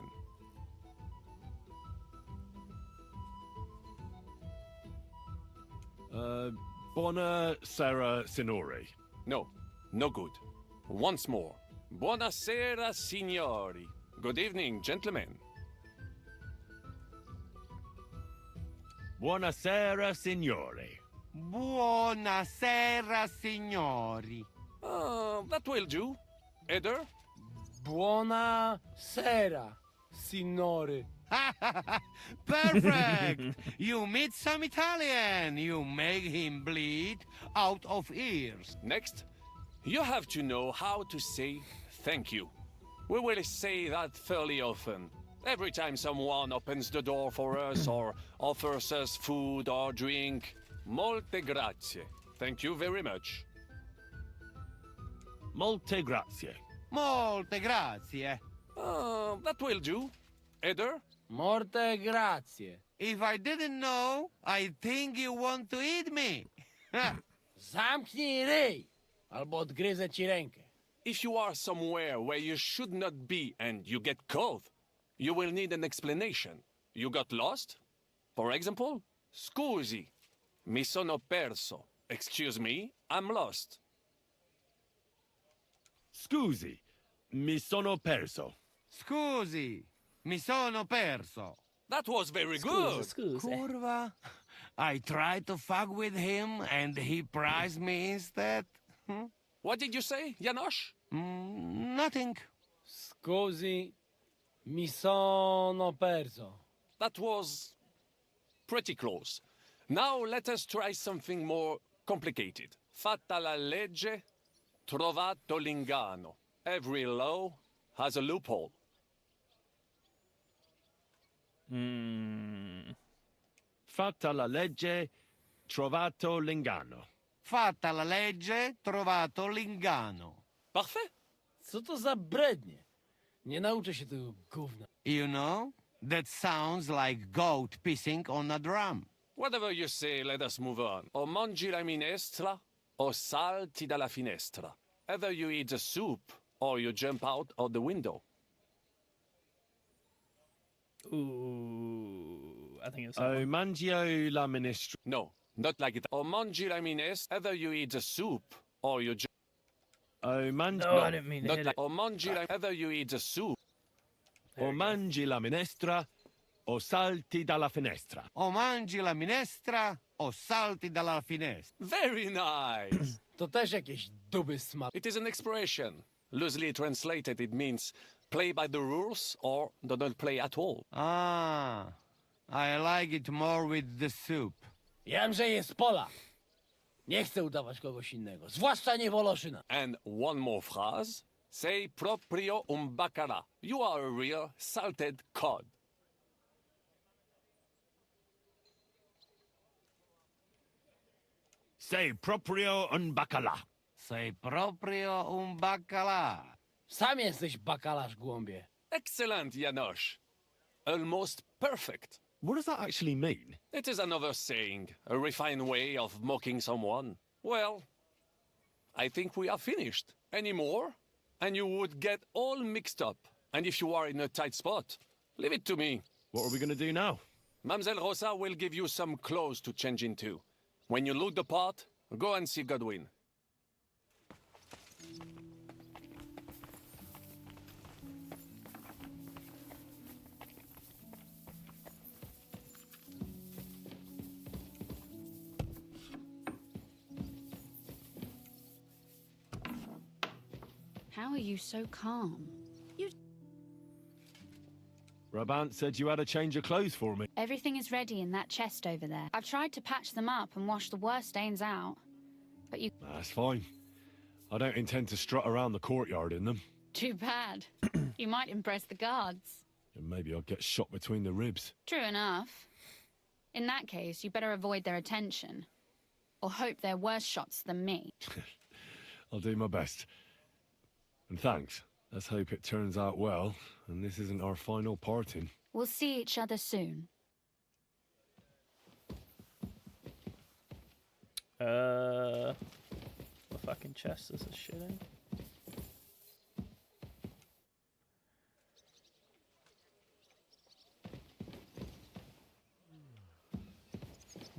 Buona sera, signori. No, no good. Once more. Buonasera, signori. Good evening, gentlemen. Buonasera, signori. Buonasera, signori. That will do. Eder? Buona sera, signore. Perfect! You meet some Italian. You make him bleed out of ears. Next, you have to know how to say thank you. We will say that fairly often. Every time someone opens the door for us or offers us food or drink. Molte grazie. Thank you very much. Molte grazie. Molte grazie. That will do. Eder? Morte grazie. If I didn't know, I think you want to eat me. Zamknij ryj, albo odgryzę ci rękę. If you are somewhere where you should not be and you get cold, you will need an explanation. You got lost? For example, scusi, mi sono perso. Excuse me, I'm lost. Scusi, mi sono perso. Scusi, mi sono perso. That was very good. Curva. I tried to fuck with him and he prized me instead. What did you say, Janosch? Nothing. Scusi, mi sono perso. That was pretty close. Now let us try something more complicated. Fatta la legge, trovato l'ingano. Every law has a loophole. Fatta la legge, trovato l'ingano. Fatta la legge, trovato l'ingano. Parfait. Co to za brednie? Nie nauczę się tego gówna. You know, that sounds like goat pissing on a drum. Whatever you say, let us move on. O mangi la minestra, o salti dalla finestra. Either you eat the soup, or you jump out of the window. Ooh, I think it's. O mangio la minestra. No, not like it. O mangi la minestra. Either you eat the soup, or you jump. O mangi. No, I didn't mean to Not hit like. it. O mangi la. Either you eat the soup. O mangi la minestra, o salti dalla finestra. O mangi la minestra, o salti dalla finestra. Very nice. To też jakieś duby smak. It is an expression. Loosely translated, it means play by the rules or do not play at all. Ah, I like it more with the soup. Jamże jest pola. Nie chcę udawać kogoś innego, zwłaszcza nie Woloszyna. And one more phrase. Sei proprio un baccara. You are a real salted cod. Sei proprio un baccalà. Sei proprio un baccalà. Sam jesteś bakalarz, głąbie. Excellent, Janosch. Almost perfect. What does that actually mean? It is another saying, a refined way of mocking someone. Well, I think we are finished. Any more? And you would get all mixed up. And if you are in a tight spot, leave it to me. What are we going to do now? Mamselle Rosa will give you some clothes to change into. When you look the part, go and see Godwin. How are you so calm? Brabant said you had a change of clothes for me. Everything is ready in that chest over there. I've tried to patch them up and wash the worst stains out. But you... That's fine. I don't intend to strut around the courtyard in them. Too bad. You might impress the guards. And maybe I'll get shot between the ribs. True enough. In that case, you better avoid their attention. Or hope they're worse shots than me. I'll do my best. And thanks. Let's hope it turns out well, and this isn't our final parting. We'll see each other soon. The fucking chest is a shit in.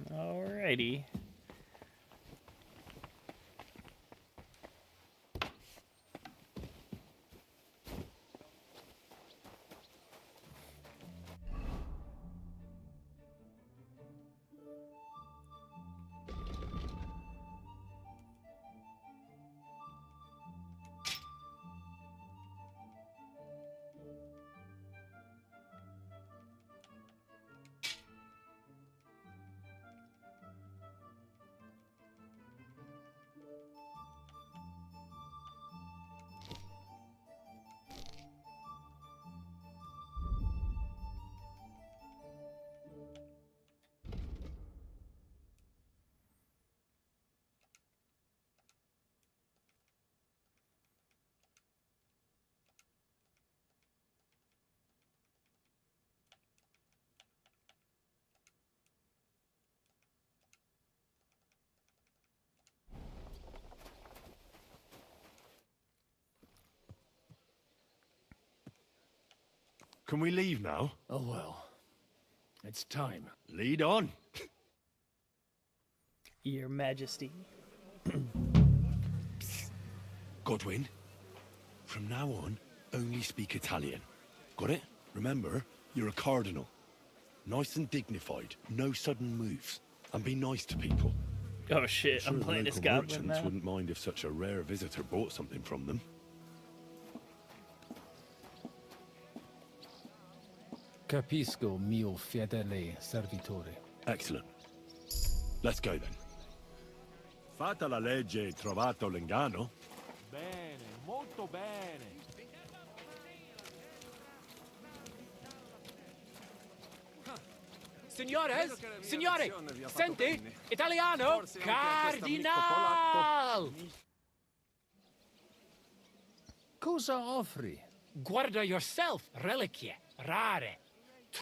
Alrighty. Can we leave now? Oh well. It's time. Lead on. Your Majesty. Godwin, from now on, only speak Italian. Got it? Remember, you're a cardinal. Nice and dignified, no sudden moves. And be nice to people. Oh shit, I'm playing this goblin merchants now. wouldn't mind if such a rare visitor bought something from them. Capisco, mio fedele servitore. Excellent. Let's go then. Fatta la legge, trovato l'ingano. Bene, molto bene. Signores, signore, senti, italiano, cardinal! Cosa offri? Guarda yourself, reliquie, rare.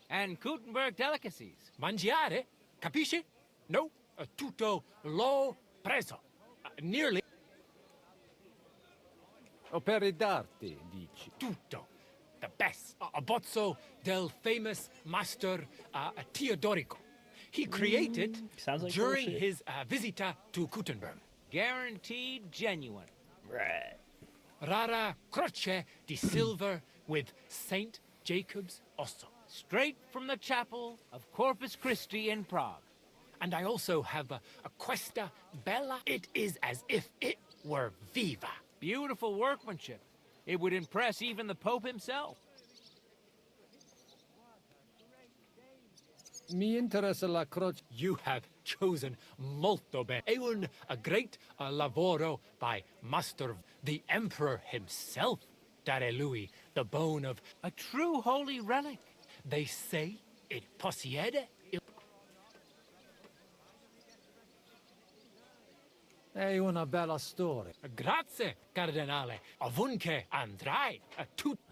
And Gutenberg delicacies. Mangiare, capisci? No, tutto l'ho preso. Nearly. Opere d'arte, dici. Tutto. The best. A bozzo del famous master Teodorico. He created like during bullshit. his visita to Gutenberg. Guaranteed genuine. Right. Rara croce di silver with Saint Jacob's osso. Straight from the chapel of Corpus Christi in Prague. And I also have a Questa Bella. It is as if it were viva. Beautiful workmanship. It would impress even the Pope himself. Mi interessa la croce. You have chosen molto bene. È un great lavoro by Master, the Emperor himself. Dare lui the bone of a true holy relic. They say it possiede. È una bella storia. Grazie, Cardinale. Ovunque andrai.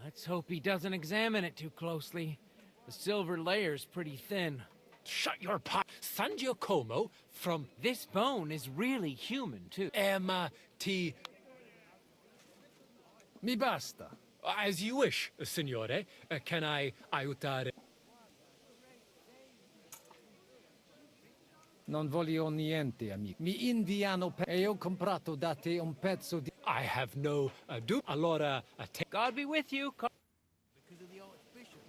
Let's hope he doesn't examine it too closely. The silver layer's pretty thin. Shut your pot. San Giacomo from... This bone is really human, too. T... Mi basta. As you wish, signore. Can I aiutare? Non voglio niente, amico. Mi inviano e ho comprato da te un pezzo di... I have no dupe. Allora, God be with you. Because of the Archbishop,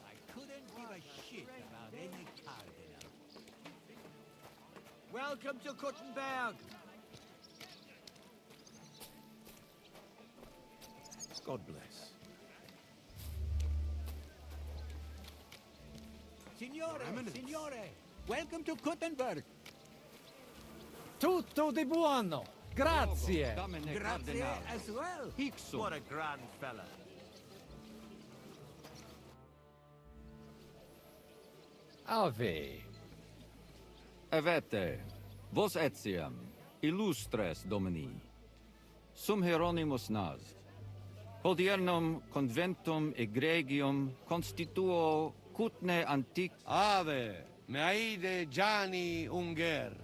I couldn't give a shit about any cardinal. Welcome to Kuttenberg. God bless. Signore, welcome to Kuttenberg. Tutto di buono. Grazie. Grazie as well. What a grand fella. Ave. Avete, vos etiam, illustres domini, sum Hieronymus nas, hodiernum conventum egregium constituo cutne antic... Ave, meaide Gianni Unger.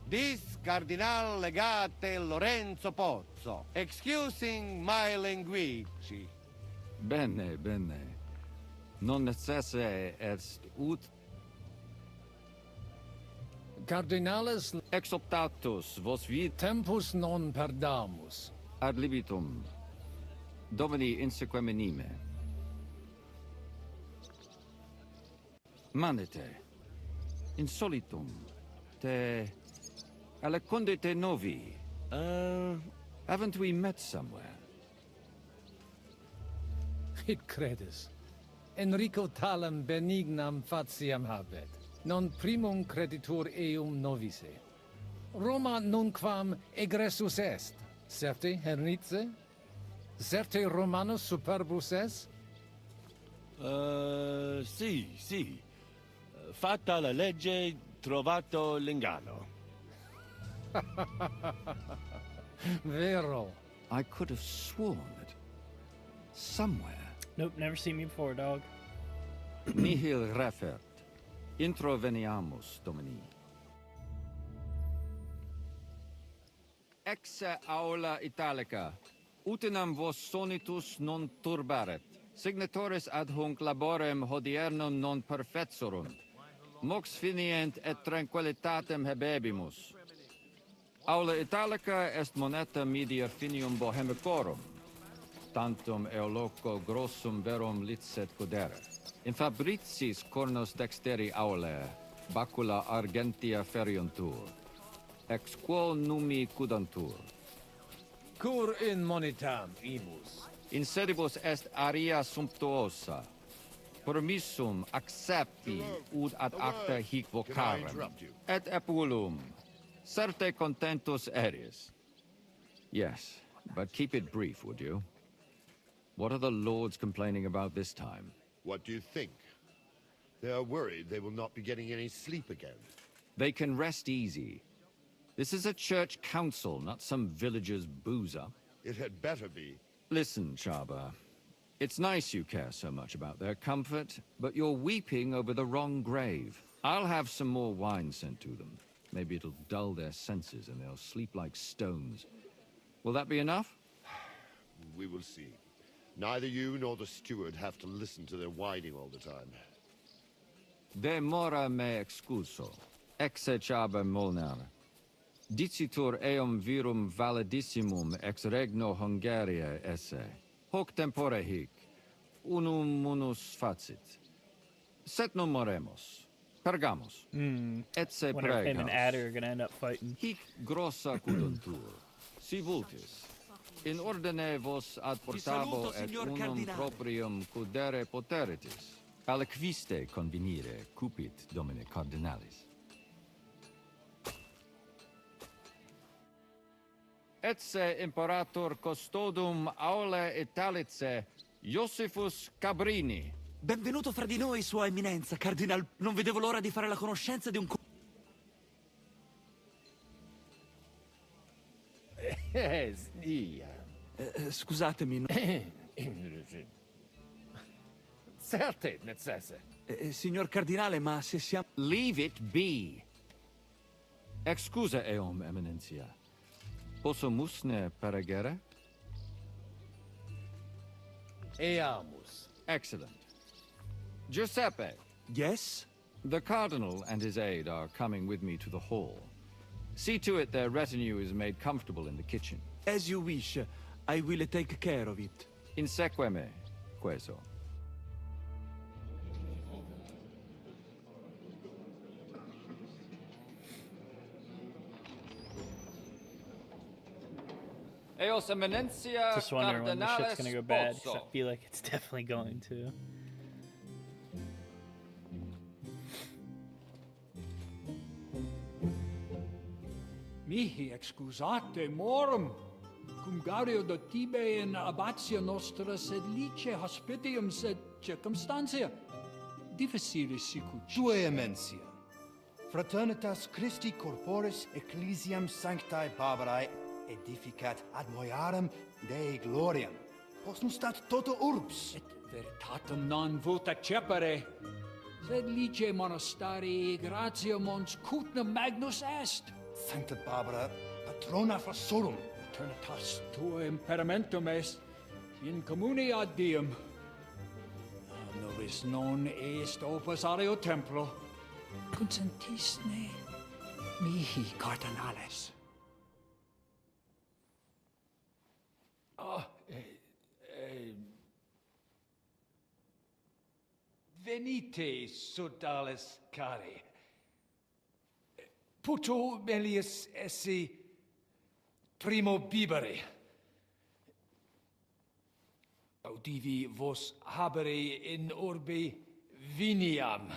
Dis Cardinal Legate Lorenzo Pozzo, excusing my language. Bene, bene. Non necesse est ut... Cardinales... Exoptatus vos vid... Tempus non perdamus. Ad libitum. Domini insequem inime. Manete. Insolitum. Te... Alecunde te novi. Haven't we met somewhere? It credes. Enrico talam benignam fatiam habet. Non primum creditur eum novice. Roma nunquam egressus est. Certe, Hernice? Certe Romanus superbus est? Sì. Fatta la legge, trovato l'ingano. Vero. I could have sworn that somewhere... Nope, never seen me before, dog. Nihil refert. Introveniamus, Domini. Exe aula Italica. Utinam vos sonitus non turbaret. Signatoris ad hunc laborem hodiernum non perfetsurunt. Mox finient et tranquillitatem habebimus. Aula Italica est moneta media finium bohemicorum. Tantum eoloco grossum verum licet codere. In fabricis cornos dexteri aulae, bacula argentia feriuntur. Ex quo numi cudantur. Cur in monitam imus. In sedibus est aria sumptuosa. Permissum accepti ud ad acta hic vocarem. Et epulum. Certe contentus eris. Yes, but keep it brief, would you? What are the lords complaining about this time? What do you think? They are worried they will not be getting any sleep again. They can rest easy. This is a church council, not some villager's boozer. It had better be. Listen, Chaba. It's nice you care so much about their comfort, but you're weeping over the wrong grave. I'll have some more wine sent to them. Maybe it'll dull their senses and they'll sleep like stones. Will that be enough? We will see. Neither you nor the steward have to listen to their whining all the time. De mora me excuso. Exe Chaba Molnar. Dicitur eum virum validissimum ex regno Hungaria esse. Hoc tempore hic. Unum munus facit. Set non moremus. Pergamus. Etse Wonder if him and pregamus. Adder are gonna end up fighting. Hic grossa cudentur. Si vultis. In ordine vos ad portabo et unum proprium cudere poteritis. Aliquiste convenire cupit domine cardinalis. Etse imperator custodum aule Italice Iosifus Cabrini. Benvenuto fra di noi, Sua Eminenza, Cardinal. Non vedevo l'ora di fare la conoscenza di un... Scusatemi. Certe necesse. Signor Cardinale, ma se siamo... Leave it be. Excusa eum, Eminentia. Posso musne peregere? Eamus. Excellent. Giuseppe. Yes? The Cardinal and his aide are coming with me to the hall. See to it their retinue is made comfortable in the kitchen. As you wish. I will take care of it. Inseque me, queso. Eos Eminentia Just wondering when the shit's gonna go bad, 'cause Cardinales I feel like it's definitely going to. Mihi excusate morum, cum gario de tibe in abatia nostra sed lice hospitium sed circumstantia. Difficilis sicut. Sua Eminentia. Fraternitas Christi corporis ecclesiam sanctae Barbarae edificat ad moiarem Dei gloriam. Postnustat toto urbs. Et veritatem non vult accepere, sed lice monastarii gratia mons cutnam magnus est. Sancta Barbara, patrona frassorum. Eternitas tua imperamentum est in communi ad diem. Nobis non est opus aleo templo. Consentisne mihi cardinales. Venite, sodales cari. Puto melius esse primo bibere. Audivi vos habere in orbe viniam.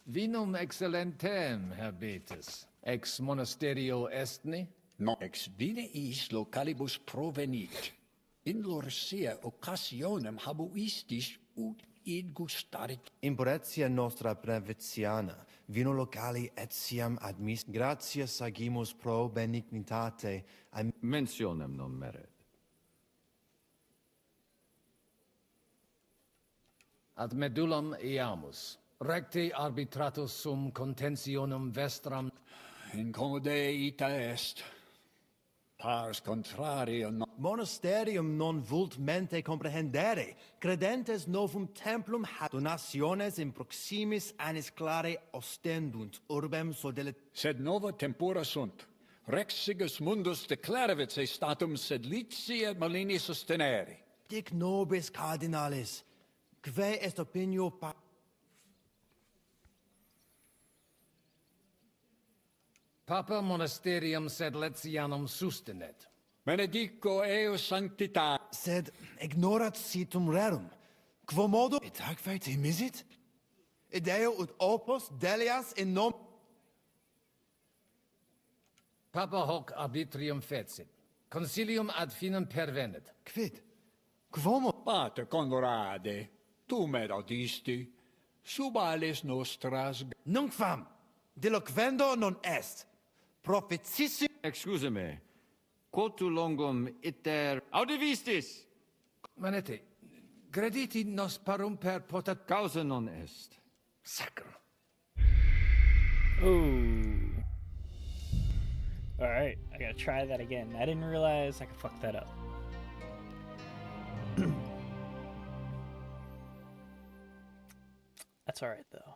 Vinum excellentem habetis, ex monasterio estni? No, ex vine is localibus provenit. In lorsia occasionem habuistis ut id gustarit. Imporetia nostra breviziana, vino locali etiam admis, gratia sagimus pro benignitate, mentionem non meret. Ad medullam eamus. Recte arbitratus sum contentionum vestram. Incommode ita est. Pars contrario non... Monasterium non vult mente comprehendere, credentes novum templum hat donationes in proximis annis clare ostendunt, urbem sodelit... Sed nova tempora sunt. Rex sigus mundus declaravit se statum sed licia malini sostenere. Dic nobis cardinalis, quae est opinio pa... Papa monasterium sed letianum sustenet. Benedico eo sanctita. Sed ignorat situm rerum. Quomodo et aquae temisit? Ideo ut opus delias in nom... Papa hoc arbitrium fecit. Concilium ad finem pervenet. Quid? Quomo? Pater Conrade, tu me audisti. Subales nostras... Nunc fam, deloquendo non est. Prophetissim... Excuse me. Quotu longum iter audivistis? Manete, crediti nos parum per potat... Causa non est. Sacrum. Ooh. Alright, I gotta try that again. I didn't realize I could fuck that up. That's alright, though.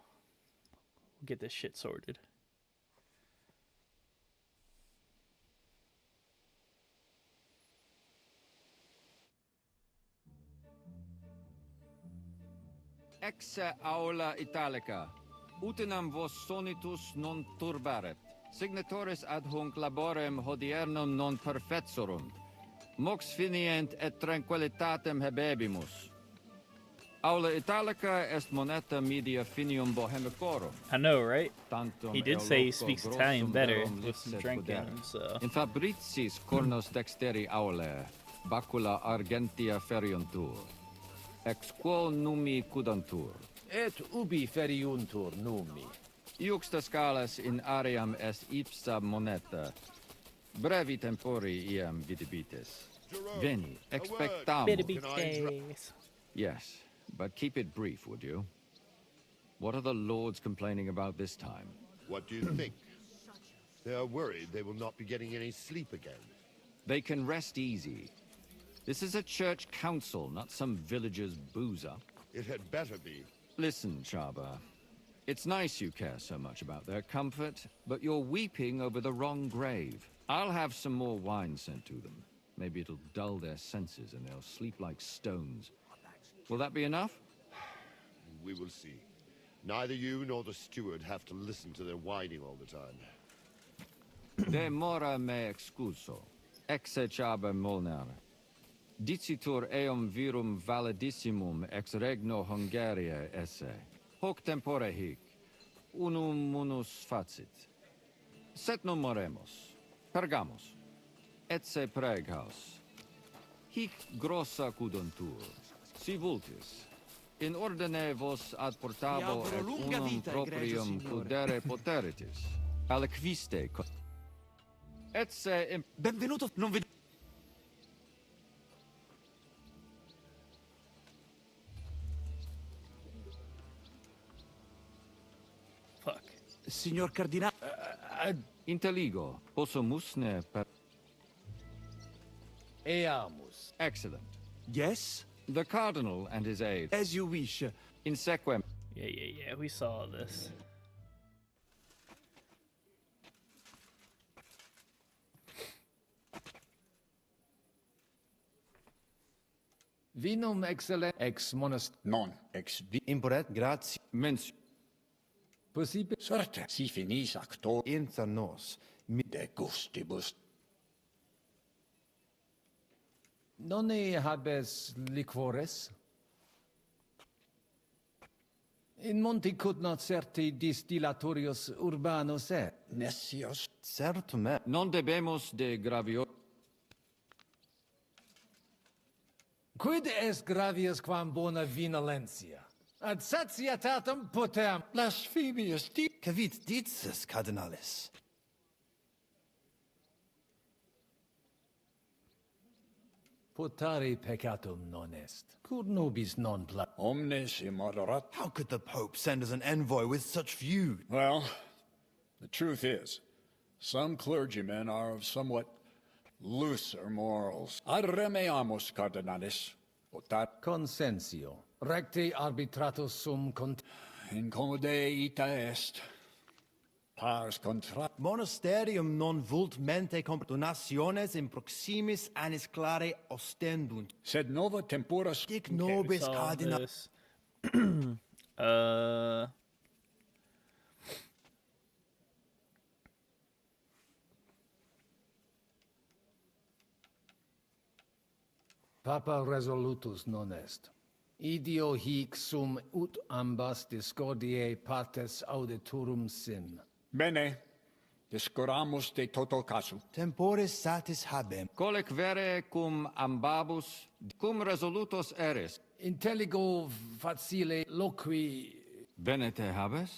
We'll get this shit sorted. Ex aula italica, utinam vos sonitus non turbaret, signatoris ad hunc laborem hodiernum non perfetsorunt, mox finient et tranquillitatem habebimus. Aula italica est moneta media finium bohemicorum. I know, right? Tantum He did say he eloquo speaks grossum Italian better verum with some licet drinking, puderum. so... In fabricis cornos dexteri aulae, bacula argentia feriuntur, ex quo numi cudantur. Et ubi feriuntur numi. Iuxta scalas in aream est ipsa moneta. Brevi tempori iam vidibitis. Veni, expectamus. Yes, but keep it brief, would you? What are the lords complaining about this time? What do you think? They are worried they will not be getting any sleep again. They can rest easy. This is a church council, not some villager's boozer. It had better be. Listen, Chaba. It's nice you care so much about their comfort, but you're weeping over the wrong grave. I'll have some more wine sent to them. Maybe it'll dull their senses and they'll sleep like stones. Will that be enough? We will see. Neither you nor the steward have to listen to their whining all the time. De mora me excuso. Exe Chaba Molnar. Dicitur eum virum validissimum ex regno Hungaria esse. Hoc tempore hic, unum munus facit. Set non moremos, pergamos, etse preghaus. Hic grossa cuduntur, si vultis. In ordine vos ad portabo et unum proprium cudere poteritis. Aliquiste. Etse benvenuto, non vedo... Fuck. Signor Cardinale... Inteligo, possumusne per... Eamus. Excellent. Yes? The Cardinal and his aide. As you wish. In sequem. Yeah, we saw this. Vinum excellent ex monast... Non, ex... Imporet gratia. Mens... Possibile... Certe, si finis actor... Inter nos. De gustibus... Non habes liquores? In monti cut not certi distillatorius urbanos et. Necios... Certum et. Non debemus de gravio... Quid est gravius quam bona vinolentia? Ad satiatatem potem Blasphemious cavit dices, cardinalis. potari peccatum non est. Cur nobis non pla... Omnes immoderat. How could the Pope send us an envoy with such views? Well, the truth is, some clergymen are of somewhat looser morals. Ad remeamus, cardinalis. Potat Consensio. Recte arbitratus sum cont... Incomode ita est. Pars contra... Monasterium non vult mente comp donationes in proximis annis clare ostendunt. Sed nova tempora... Dic nobis cardinal... Papa resolutus non est. Idio hic sum ut ambas discordiae partes auditorum sim. Bene. Discuramus de toto casu. Temporis satis habem. Colec vere cum ambabus, cum resolutos eres. Intelligo facile loqui... Bene te habes?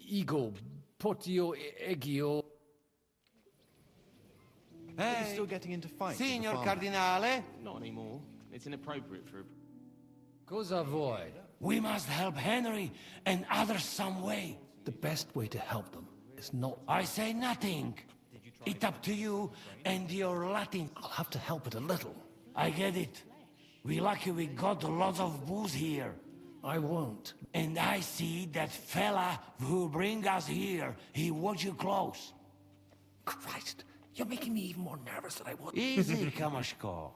Ego, potio egio... Hey, still getting into fights. Signor Cardinale? Not anymore. It's inappropriate for a... Cosa vuoi? We must help Henry and others some way. The best way to help them is not... I say nothing. It's up to you and your Latin. I'll have to help it a little. I get it. We lucky we got lots of booze here. I won't. And I see that fella who bring us here. He watch you close. Christ, you're making me even more nervous than I was. Easy, Kamashko.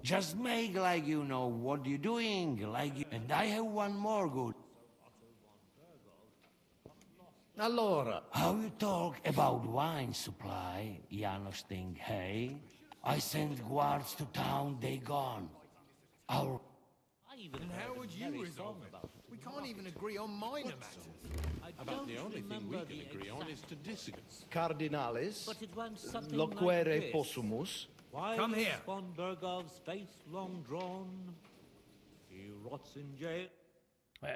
Just make like you know what you're doing, like you... And I have one more good. Allora. How you talk about wine supply, Janos thing, hey? I sent guards to town, they gone. Our... And how would you resolve it? We can't even agree on minor matters. About the only thing we can agree on is to disagree. Cardinalis, But it went something loquere like this. possumus. Why Come is here. Von Bergov's face long drawn? He rots in jail.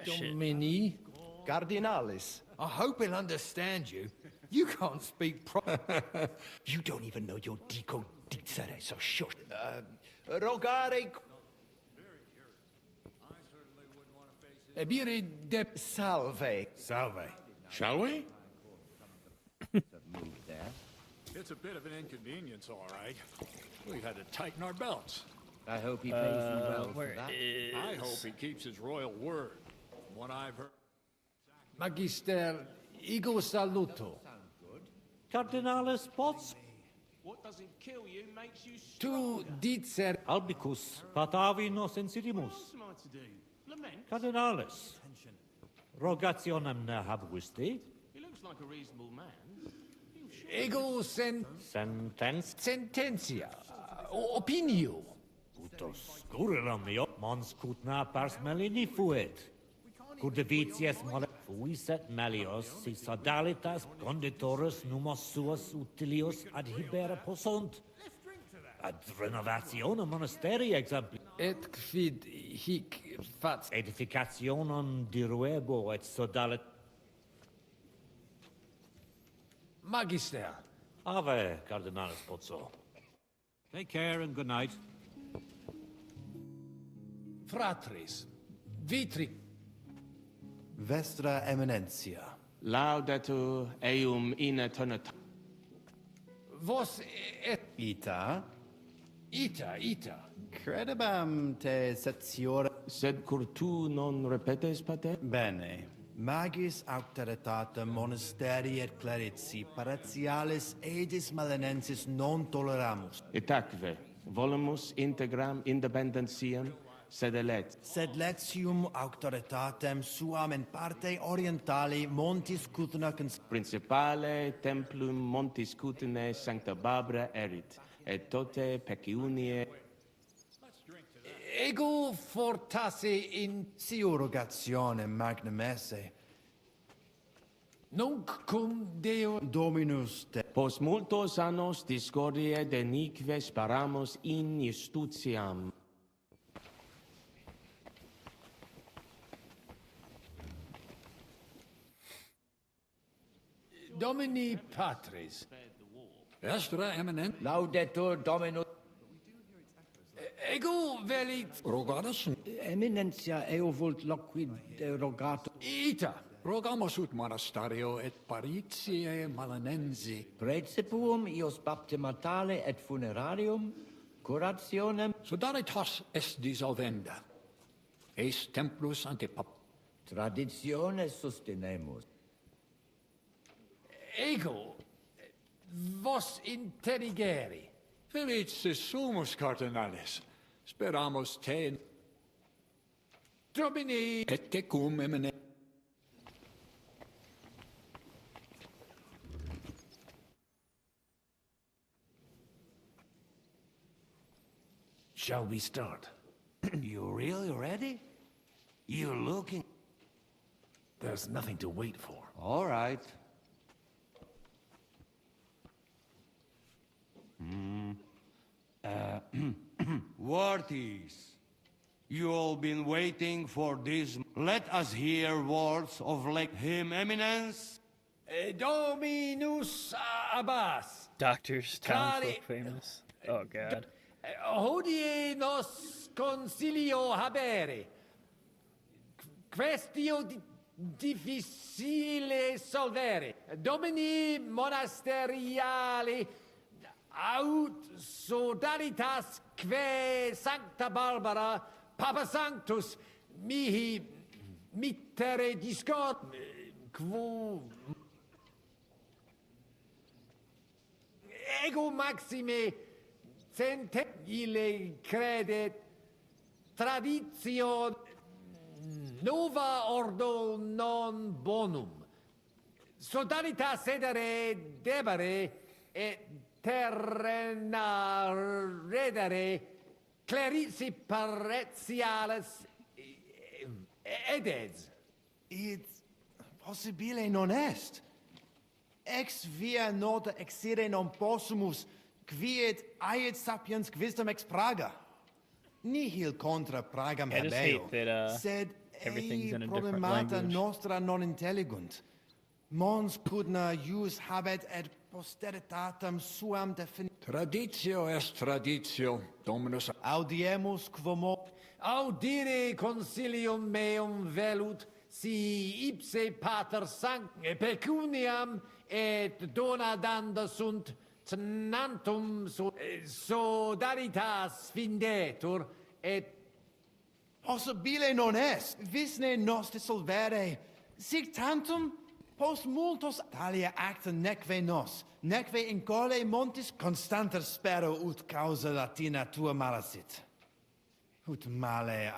Domini. Cardinalis. I hope he'll understand you. You can't speak You don't even know your dico dicere, so shush. Rogare Ebire de... salve. Salve. Shall we? Move there. It's a bit of an inconvenience, all right. We've had to tighten our belts. I hope he pays you well for that. I hope he keeps his royal word. From what I've heard. Magister, ego saluto. Cardinalis Potts. What doesn't kill you makes you Tu dicer... Albicus patavinos insidimus. What am I to do? Lament? Cardinalis. Rogationem ne habuisti. He looks like a reasonable man. Ego Sentence. Sententia. Opinio. Utos scurilam io mons cutna pars melini fuit. Curdevitias mole fuiset melios si sodalitas conditorus numos suos utilius ad hibere possunt. Ad renovationem monasteri exempli. Et quid hic fats... Edificationem diruebo et sodalit... Magister. Ave, Cardinalis Pozzo. Take care and good night. Fratris. Vitri. Vestra eminentia. Laudetur eum in aeternitas. Vos et... Ita. Ita. Credibam te setiora... Sed cur tu non repetes, pater? Bene. Magis auctoritatem monasteri et clerici paratialis edis malinensis non toleramus. Itaque, volumus integram independentiam, sed letium auctoritatem suam in parte orientali montis Cutna Principale templum montis Cutine sancta Barbara erit, et tote peciunie... Ego fortasse in... Si urogatione magnum esse. Nunc cum Deo... Dominus te... Post multos annos discordie denique sparamus in justitiam. Domini Patris. Estra eminent. Laudetur Dominus. Ego velit. Rogatus. Eminentia eovult loquid rogato. Ita. Rogamus ut monasterio et paritiae malanensi. Praecipuum ios baptimatale et funerarium. Curationem. Sodalitas est dissolvenda. Eis templus ante pap. Traditiones sustenemus. Ego. Vos intelligeri. Felicis sumus cardinalis. Speramus te. Domini. Et tecum eminent. Shall we start? You really ready? You're looking... There's nothing to wait for. All right. Worthies, you all been waiting for this. Let us hear words of Him Eminence. Dominus Abbas. Doctors, townsfolk famous. Oh, God. Hodie nos concilio habere. Questio difficile solvere. Domini monasteriali aut sodalitas que Sancta Barbara Papa Sanctus mihi mittere discord quo ego maxime cente ile crede traditio nova ordo non bonum sodalitas sedere debere et terrena redere clerici paretiales edez. It's possibile non est. Ex via nota exire non possumus, quiet aiet sapiens quisdom ex Praga. Nihil contra Pragam I just habeo, hate that sed everything's in a different problemata language. nostra non inteligunt. Mons pudna jus habet et posteritatem suam Traditio est traditio, Dominus. Audiemus quomo. Audire concilium meum velut, si ipse pater sanct pecuniam et dona danda sunt tenantum sodalitas findetur et Possibile non est, visne nos dissolvere, sic tantum post multos talia acta neque nos, neque in cole montis constanter spero ut causa latina tua malasit. Ut male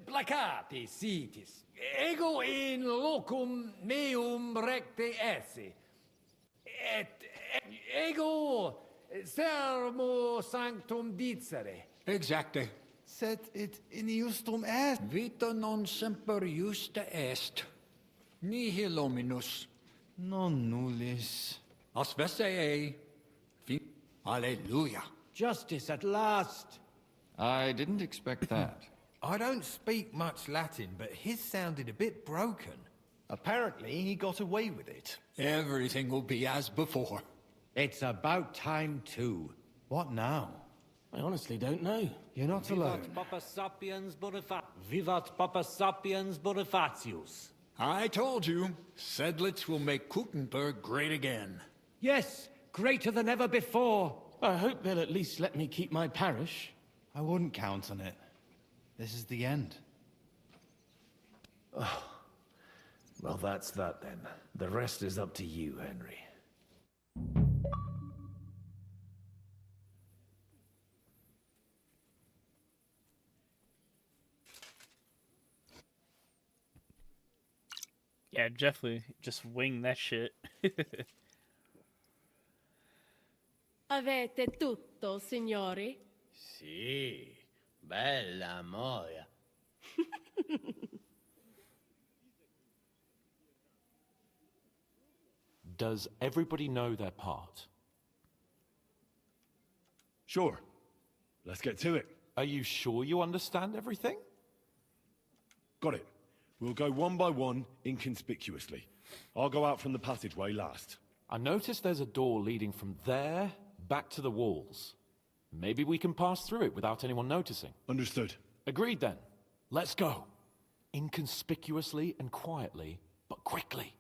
placati sitis, ego in locum meum recte esse, et ego sermo sanctum dicere. Exacte. Sed it in iustum est. Vita non semper justa est. Nihil hominus. Non nullis. Asvese Alleluia. Justice at last. I didn't expect that. I don't speak much Latin, but his sounded a bit broken. Apparently, he got away with it. Everything will be as before. It's about time too. What now? I honestly don't know. You're not alone. Vivat Papa Sapiens Bonifatius. I told you, Sedlitz will make Kuchenberg great again. Yes, greater than ever before. I hope they'll at least let me keep my parish. I wouldn't count on it. This is the end. Oh. Well, that's that then. The rest is up to you, Henry. Yeah, definitely just wing that shit. Avete tutto, signori? Sì, bella moia. Does everybody know their part? Sure. Let's get to it. Are you sure you understand everything? Got it. We'll go one by one, inconspicuously. I'll go out from the passageway last. I noticed there's a door leading from there back to the walls. Maybe we can pass through it without anyone noticing. Understood. Agreed then. Let's go. Inconspicuously and quietly, but quickly.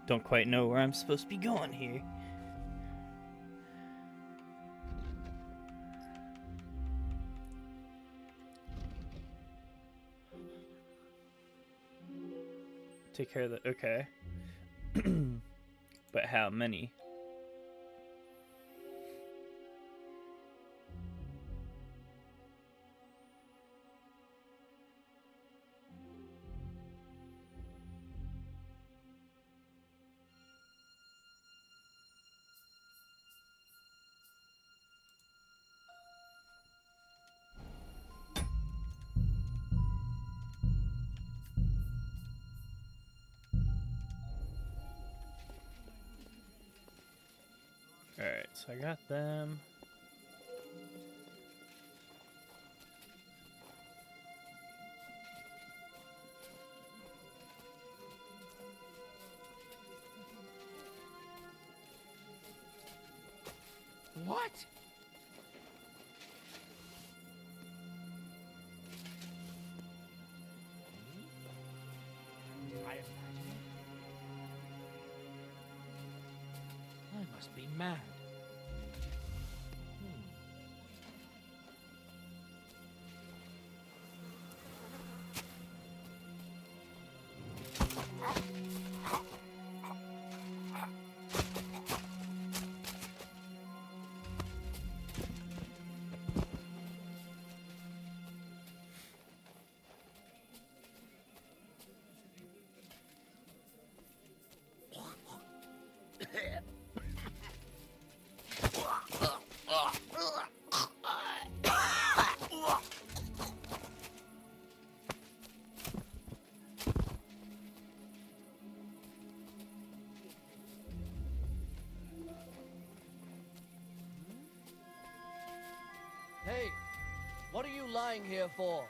Don't quite know where I'm supposed to be going here. Take care of the... okay. But how many? Alright, so I got them. What? I must be mad. Hey, what are you lying here for?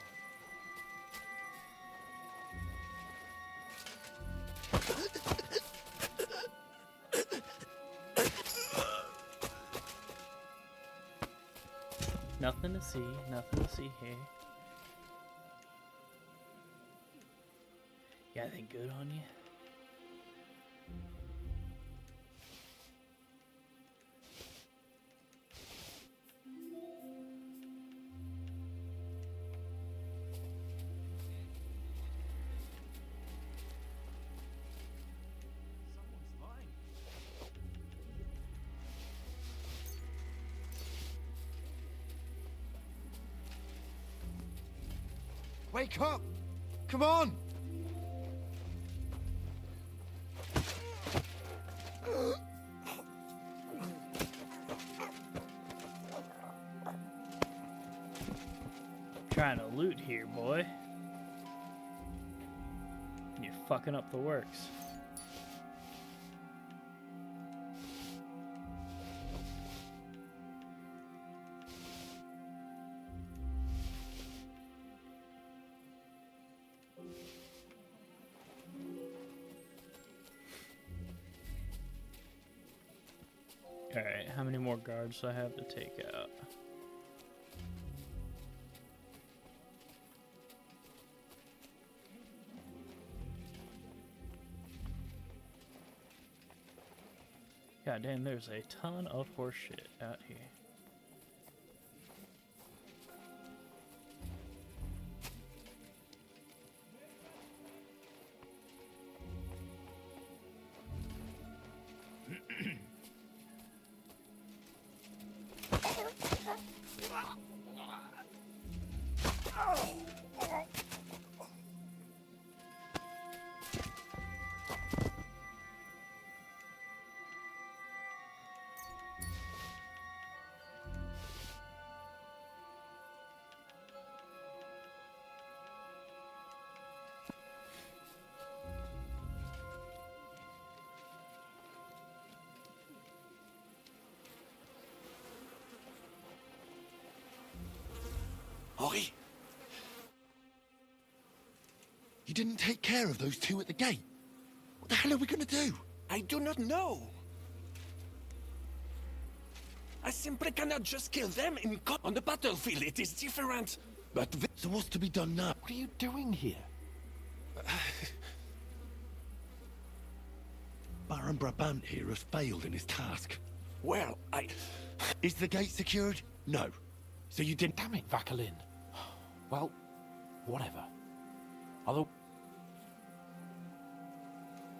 Nothing to see, nothing to see here. Got anything good on you? Wake up! Come on! Trying to loot here, boy. You're fucking up the works. Alright, how many more guards do I have to take out? God damn, there's a ton of horse shit out here. Oi! You didn't take care of those two at the gate. What the hell are we gonna do? I do not know. I simply cannot just kill them on the battlefield. It is different. But so what's to be done now? What are you doing here? Baron Brabant here has failed in his task. Well, Is the gate secured? No. So you didn't... Damn it, Vakalin. Well, whatever. Although...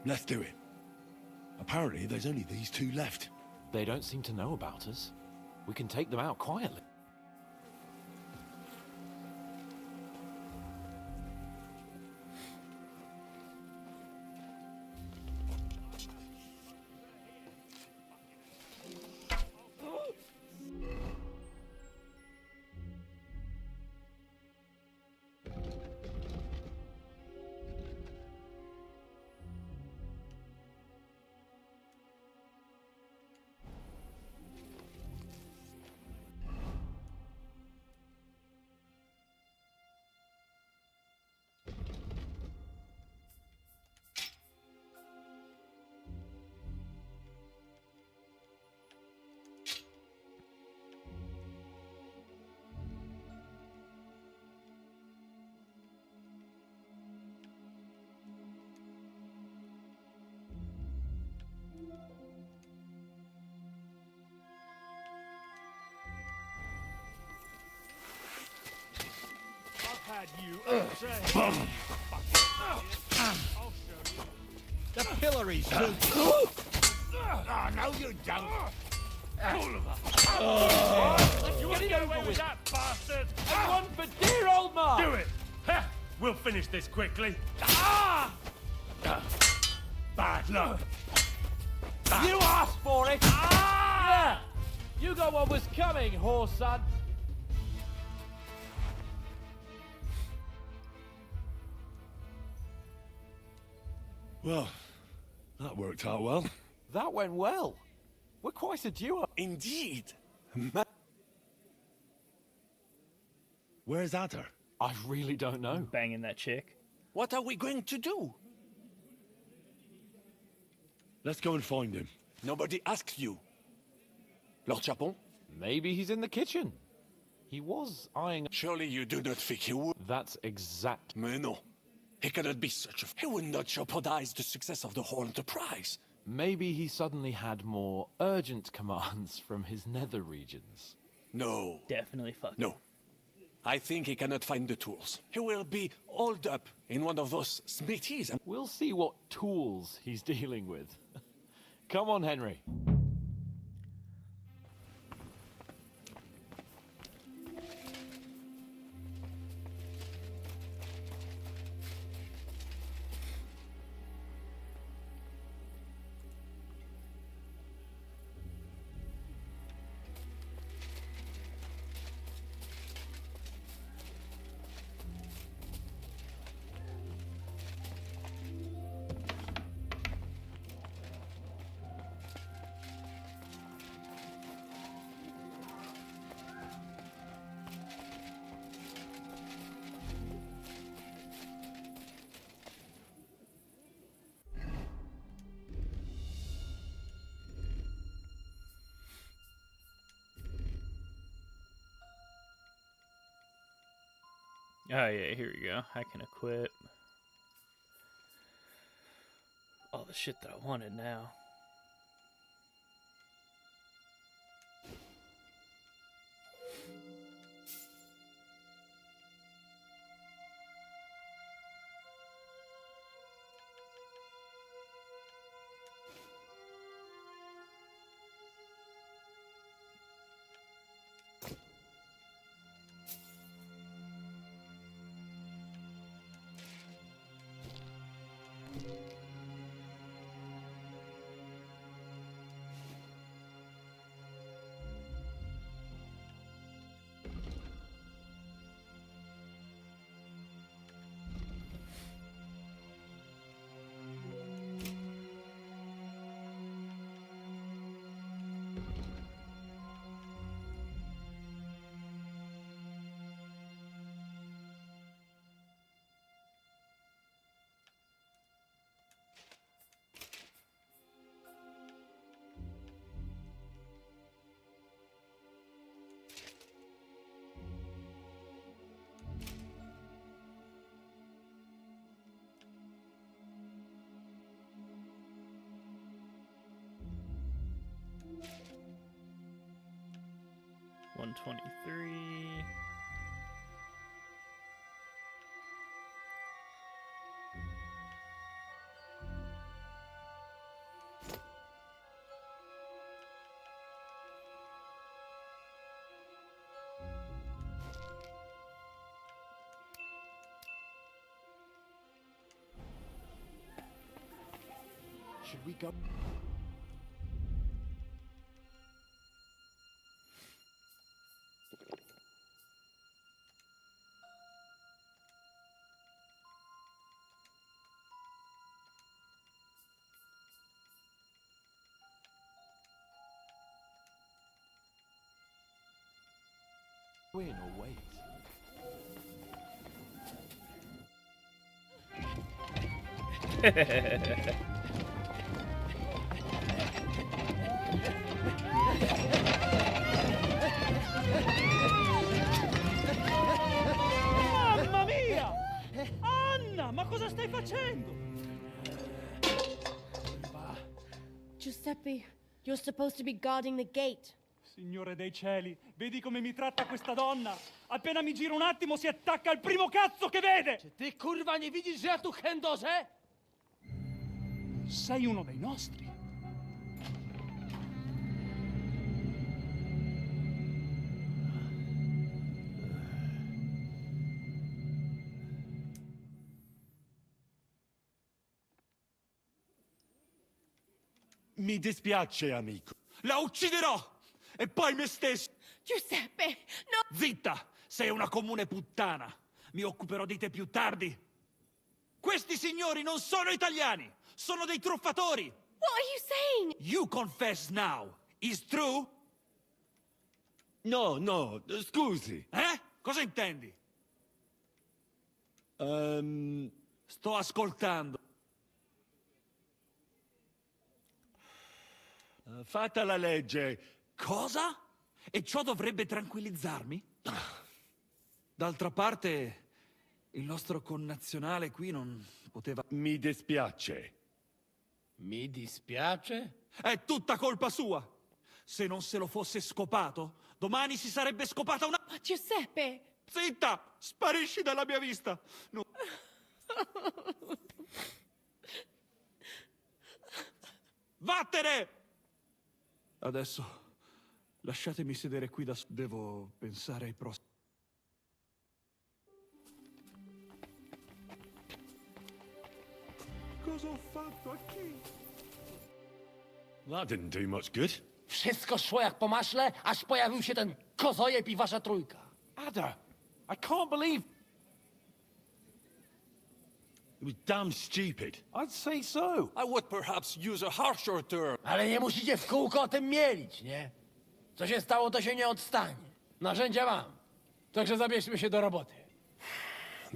Let's do it. Apparently, there's only these two left. They don't seem to know about us. We can take them out quietly. The pillory's too... Oh, no you don't. Get it over with that, bastard! And one for dear old Mark! Do it! Ha! We'll finish this quickly. Bad luck. You asked for it! Yeah! You got what was coming, horse son. Well, that worked out well. That went well. We're quite a duo. Indeed. Where's Adder? I really don't know. Banging that chick. What are we going to do? Let's go and find him. Nobody asks you. Lord Chapon? Maybe he's in the kitchen. He was eyeing... Surely you do not think he would? That's exact. Mais no. He cannot be such a... He would not jeopardize the success of the whole enterprise. Maybe he suddenly had more urgent commands from his nether regions. No. Definitely fuck. No. I think he cannot find the tools. He will be holed up in one of those smithies. We'll see what tools he's dealing with. Come on, Henry. Oh yeah, here we go. I can equip all the shit that I wanted now. $123. Should we go? Win or wait? Mamma mia! Anna, ma cosa stai facendo? Giuseppe, you're supposed to be guarding the gate. Signore dei cieli, vedi come mi tratta questa donna? Appena mi giro un attimo si attacca al primo cazzo che vede! Czy ty kurwa nie widzisz, że ja tu chędożę? Sei uno dei nostri. Mi dispiace, amico. La ucciderò! E poi me stesso! Giuseppe, no! Zitta! Sei una comune puttana! Mi occuperò di te più tardi! Questi signori non sono italiani! Sono dei truffatori! What are you saying? You confess now! Is true? No, scusi. Cosa intendi? Sto ascoltando. Fatta la legge. Cosa? E ciò dovrebbe tranquillizzarmi? D'altra parte, il nostro connazionale qui non poteva... Mi dispiace. Mi dispiace? È tutta colpa sua! Se non se lo fosse scopato, domani si sarebbe scopata una... Ma Giuseppe! Zitta! Sparisci dalla mia vista! No. Vattene! Adesso... lasciatemi sedere qui da... Devo pensare ai prossimi... Cosa ho fatto a chi? That didn't do much good. Wszystko szło jak po maśle, aż pojawił się ten kozojeb i wasza trójka. Ada, I can't believe... It was damn stupid. I'd say so. I would perhaps use a harsher term. Ale nie musicie w kółko o tym mielić, nie? Co się stało, to się nie odstanie. Narzędzia mam. Także zabierzmy się do roboty.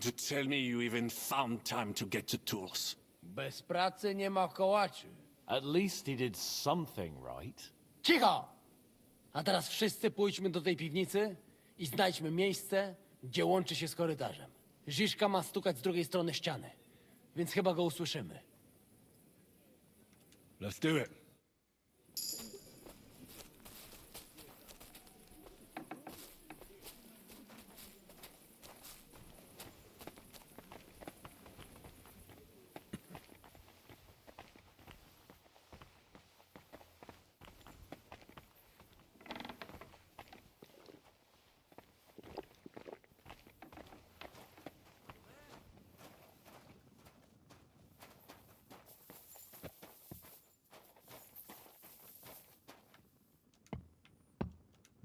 To tell me you even found time to get the tools. Bez pracy nie ma kołaczy. At least he did something right. Cicho! A teraz wszyscy pójdźmy do tej piwnicy i znajdźmy miejsce gdzie łączy się z korytarzem. Ziszka ma stukać z drugiej strony ściany, więc chyba go usłyszymy. Let's do it.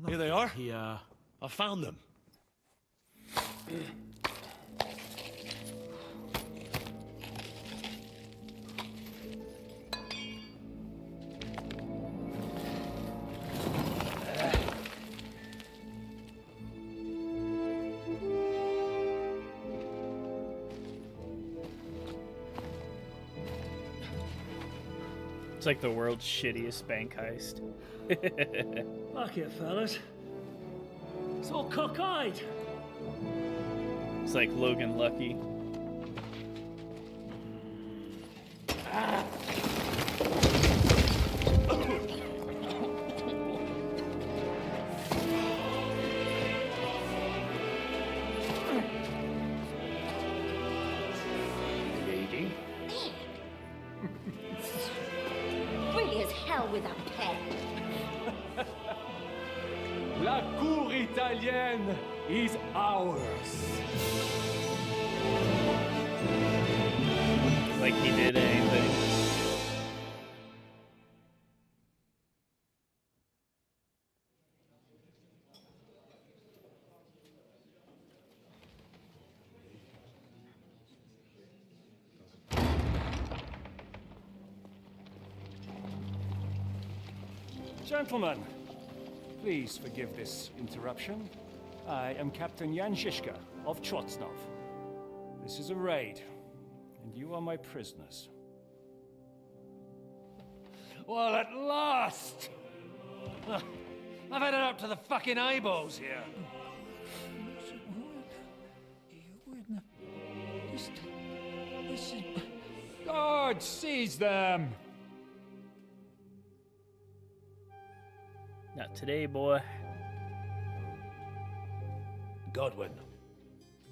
Here they are. I found them. It's like the world's shittiest bank heist. Fuck it, fellas. It's all cockeyed. It's like Logan Lucky. Lady. Pretty as hell without hair. La cour italienne is ours. Like he did anything. Gentlemen, please forgive this interruption. I am Captain Jan Žižka of Trotsnov. This is a raid, and you are my prisoners. Well, at last! I've had it up to the fucking eyeballs here. Guard, seize them! Not today, boy. Godwin,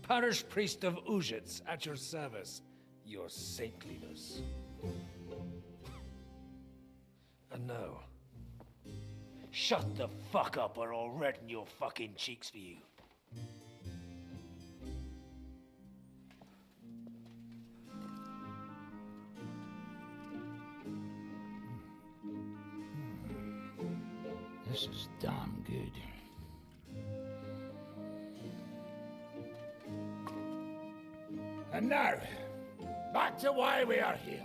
parish priest of Uzhitz, at your service. Your saintliness. And now, shut the fuck up or I'll redden your fucking cheeks for you. This is damn good. And now, back to why we are here.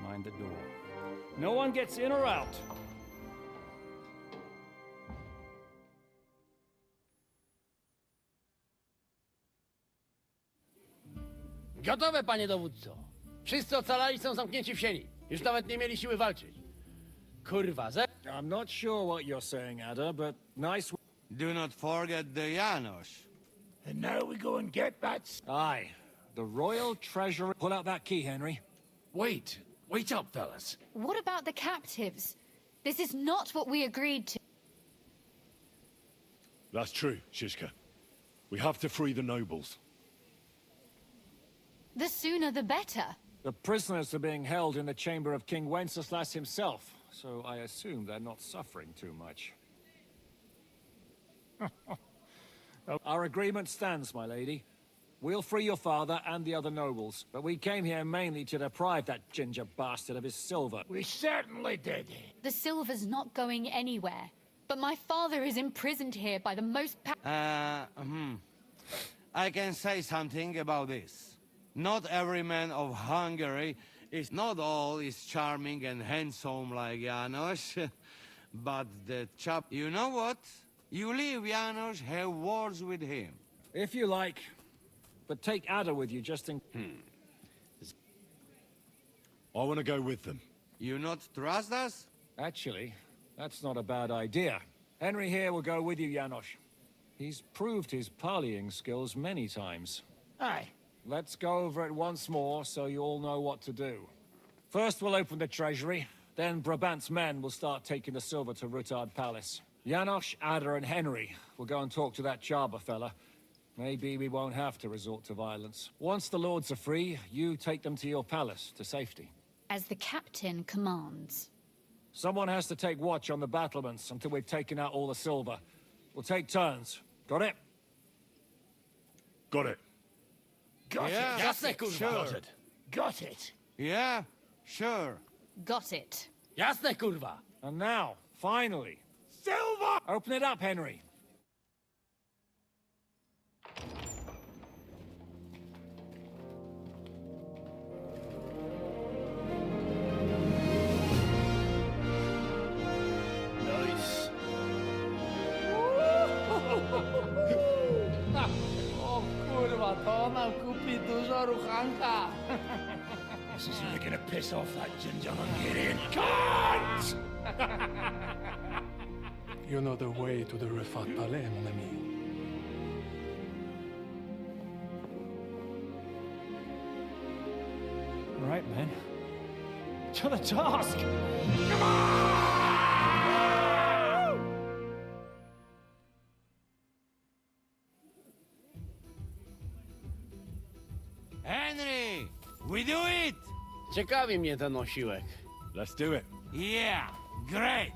Mind the door. No one gets in or out. Gotowe, panie dowódco. Wszyscy ocalali są zamknięci w sieni. Już nawet nie mieli siły walczyć. Kurwa, I'm not sure what you're saying, Ada, but nice. Do not forget the Janos. And now we go and get that. Aye. The royal treasurer. Pull out that key, Henry. Wait up, fellas. What about the captives? This is not what we agreed to. That's true, Shishka. We have to free the nobles. The sooner the better. The prisoners are being held in the chamber of King Wenceslas himself, so I assume they're not suffering too much. Our agreement stands, my lady. We'll free your father and the other nobles, but we came here mainly to deprive that ginger bastard of his silver. We certainly did. The silver's not going anywhere. But my father is imprisoned here by the most I can say something about this. Not every man of Hungary is not all is charming and handsome like Janos, but the chap. You know what? You leave Janos, have words with him. If you like, but take Ada with you just in. I want to go with them. You not trust us? Actually, that's not a bad idea. Henry here will go with you, Janosch. He's proved his parleying skills many times. Aye. Let's go over it once more so you all know what to do. First we'll open the treasury, then Brabant's men will start taking the silver to Rutard Palace. Janosch, Ada and Henry will go and talk to that Charber fella. Maybe we won't have to resort to violence. Once the lords are free, you take them to your palace, to safety. As the captain commands. Someone has to take watch on the battlements until we've taken out all the silver. We'll take turns. Got it? Got it. Got Yeah. it. Jasne, kurwa. Sure. Got it. Got it. Yeah, sure. Got it. Jasne, kurwa. And now, finally, Silver! open it up, Henry. Nice. O kurwa, to nam kupi dużo ruchanka. This is really gonna piss off that ginger Hungarian cunt! You know the way to the Rifat Palais, mon ami. All right, men. To the task! Henry, we do it! Ciekawi mnie ten osiłek. Let's do it. Yeah, great!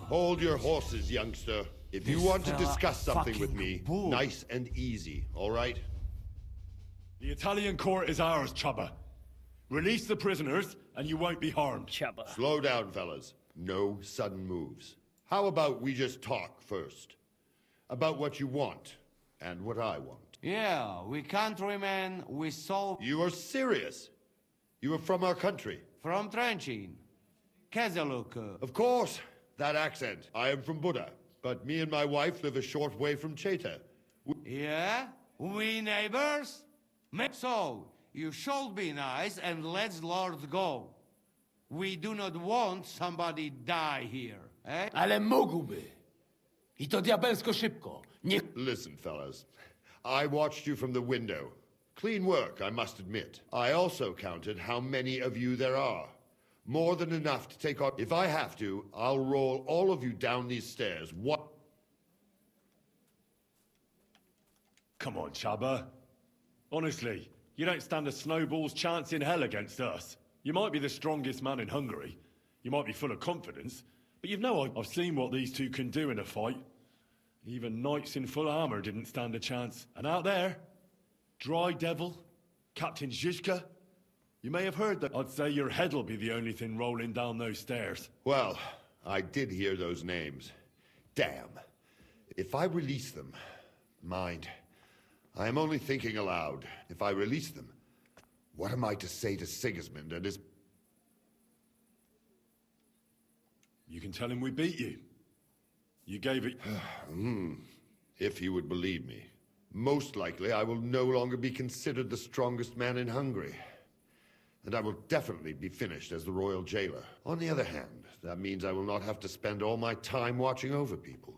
Hold your horses, youngster. If you want to discuss something with me, nice and easy, all right? The Italian court is ours, Chubba. Release the prisoners, and you won't be harmed. Chubba. Slow down, fellas. No sudden moves. How about we just talk first? About what you want, and what I want. Yeah, we countrymen, we solve... You are serious? You are from our country? From Trenchin. Kezeluk. Of course, that accent. I am from Buda, but me and my wife live a short way from Cheta. Yeah? We neighbors? So, you should be nice and let Lord go. We do not want somebody die here, eh? Ale mógłby. I to diabelsko szybko. Nie... Listen, fellas. I watched you from the window. Clean work, I must admit. I also counted how many of you there are. More than enough to take on... If I have to, I'll roll all of you down these stairs. What? Come on, Chubba. Honestly, you don't stand a snowball's chance in hell against us. You might be the strongest man in Hungary. You might be full of confidence. But you've no idea. I've seen what these two can do in a fight. Even knights in full armor didn't stand a chance. And out there, Dry Devil, Captain Zizka, you may have heard that. I'd say your head'll be the only thing rolling down those stairs. Well, I did hear those names. Damn. If I release them... Mind. I am only thinking aloud. If I release them, what am I to say to Sigismund and his... You can tell him we beat you. You gave it... If he would believe me. Most likely I will no longer be considered the strongest man in Hungary. And I will definitely be finished as the royal jailer. On the other hand, that means I will not have to spend all my time watching over people.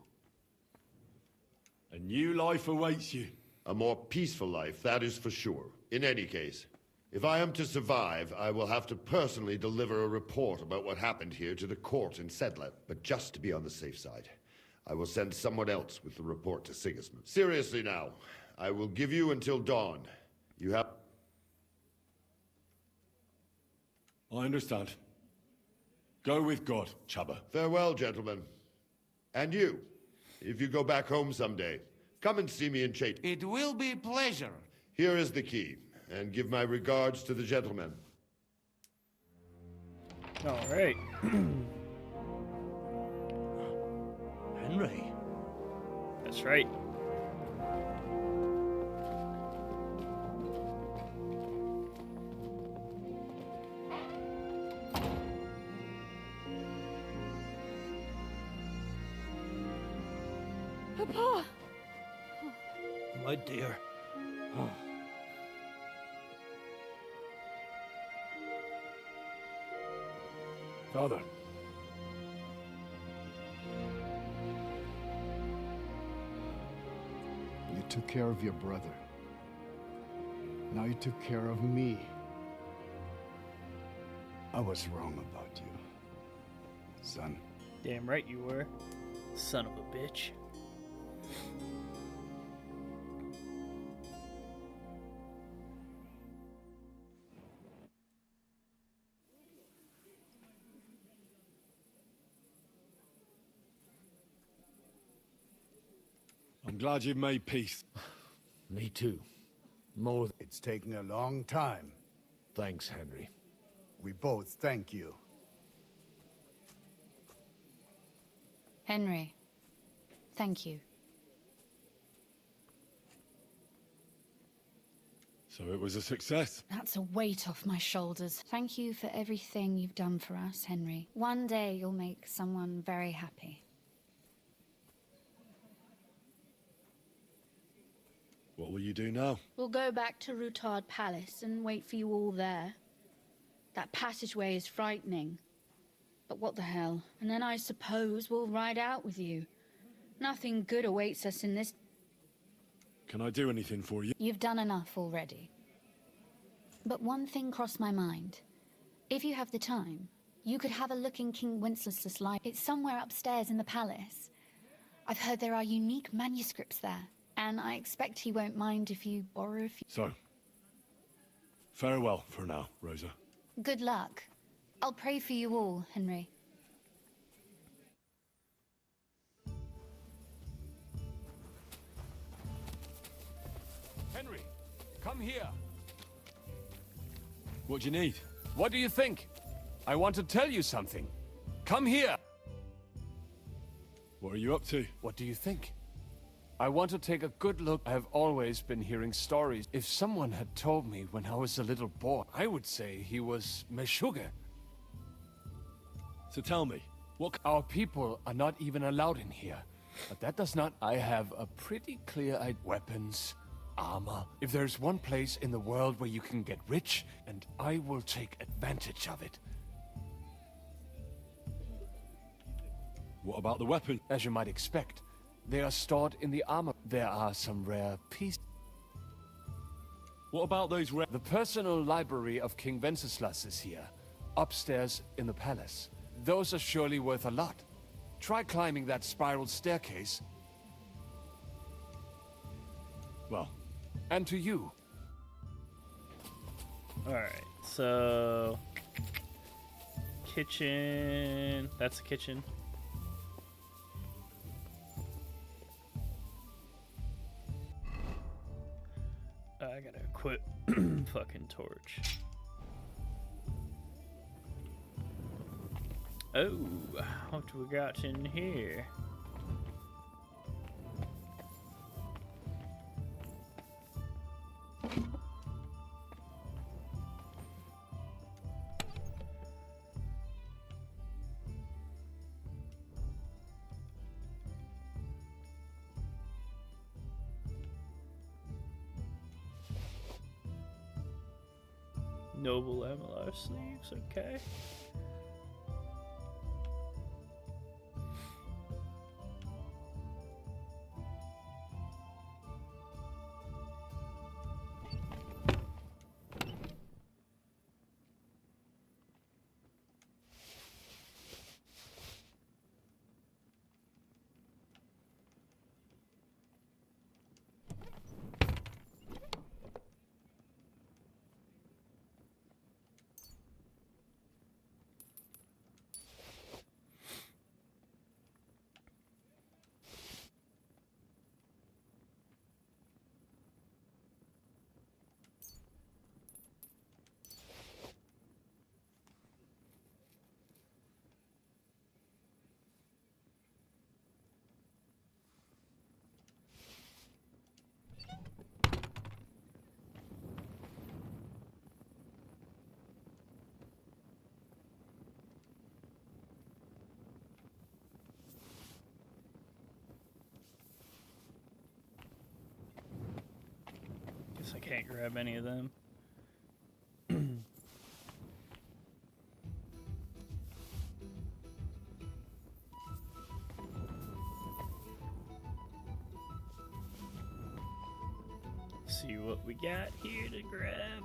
A new life awaits you. A more peaceful life, that is for sure. In any case, if I am to survive, I will have to personally deliver a report about what happened here to the court in Sedlet. But just to be on the safe side, I will send someone else with the report to Sigismund. Seriously now, I will give you until dawn. You have... I understand. Go with God, Chubba. Farewell, gentlemen. And you, if you go back home someday, come and see me in Chait. It will be a pleasure. Here is the key, and give my regards to the gentlemen. All right. Henry. That's right. Papa! My dear. Father. You took care of your brother. Now you took care of me. I was wrong about you, son. Damn right you were. Son of a bitch. I'm glad you've made peace. Me too. It's taking a long time. Thanks, Henry. We both thank you. Henry, thank you. So it was a success. That's a weight off my shoulders. Thank you for everything you've done for us, Henry. One day you'll make someone very happy. What will you do now? We'll go back to Rutard Palace and wait for you all there. That passageway is frightening. But what the hell? And then I suppose we'll ride out with you. Nothing good awaits us in this... Can I do anything for you? You've done enough already. But one thing crossed my mind. If you have the time, you could have a look in King Wenceslas' library. It's somewhere upstairs in the palace. I've heard there are unique manuscripts there. And I expect he won't mind if you borrow a few... So, farewell for now, Rosa. Good luck. I'll pray for you all, Henry. Henry, come here. What do you need? What do you think? I want to tell you something. Come here. What are you up to? What do you think? I want to take a good look. I have always been hearing stories. If someone had told me when I was a little boy, I would say he was Meshuggah. So tell me, what... Our people are not even allowed in here. But that does not... I have a pretty clear idea. Weapons, armor. If there's one place in the world where you can get rich, and I will take advantage of it. What about the weapon? As you might expect, they are stored in the armor. There are some rare pieces. What about those rare... The personal library of King Wenceslas is here, upstairs in the palace. Those are surely worth a lot. Try climbing that spiral staircase. Well. And to you. Alright, so... Kitchen... That's the kitchen. I gotta equip fucking torch. Oh, what we got in here? Noble MLR sleeves, okay. Can't grab any of them. See what we got here to grab.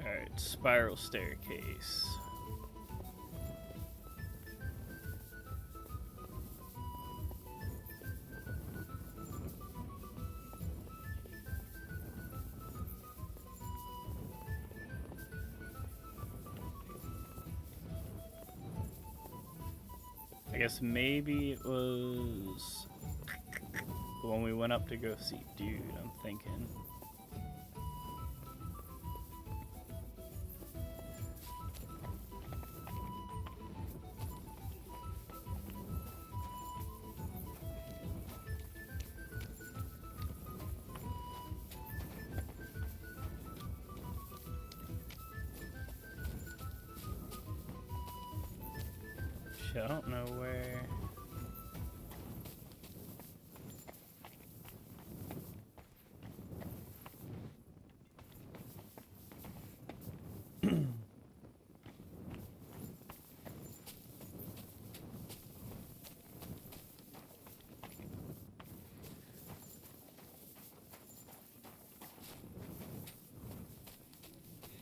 Alright, spiral staircase. I guess maybe it was when we went up to go see Dude, I'm thinking. I don't know where.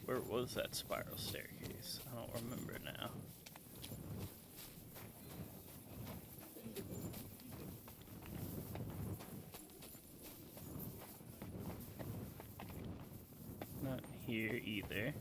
Where was that spiral staircase? I don't remember now. Not here either.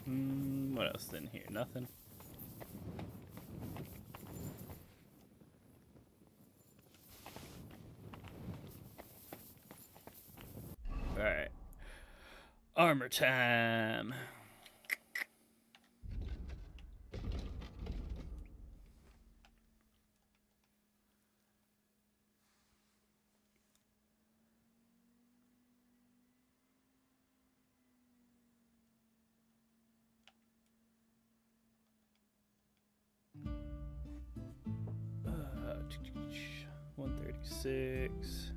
What else in here? Nothing. Alright. Armor time. Uh, 136.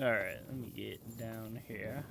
Alright, let me get down here.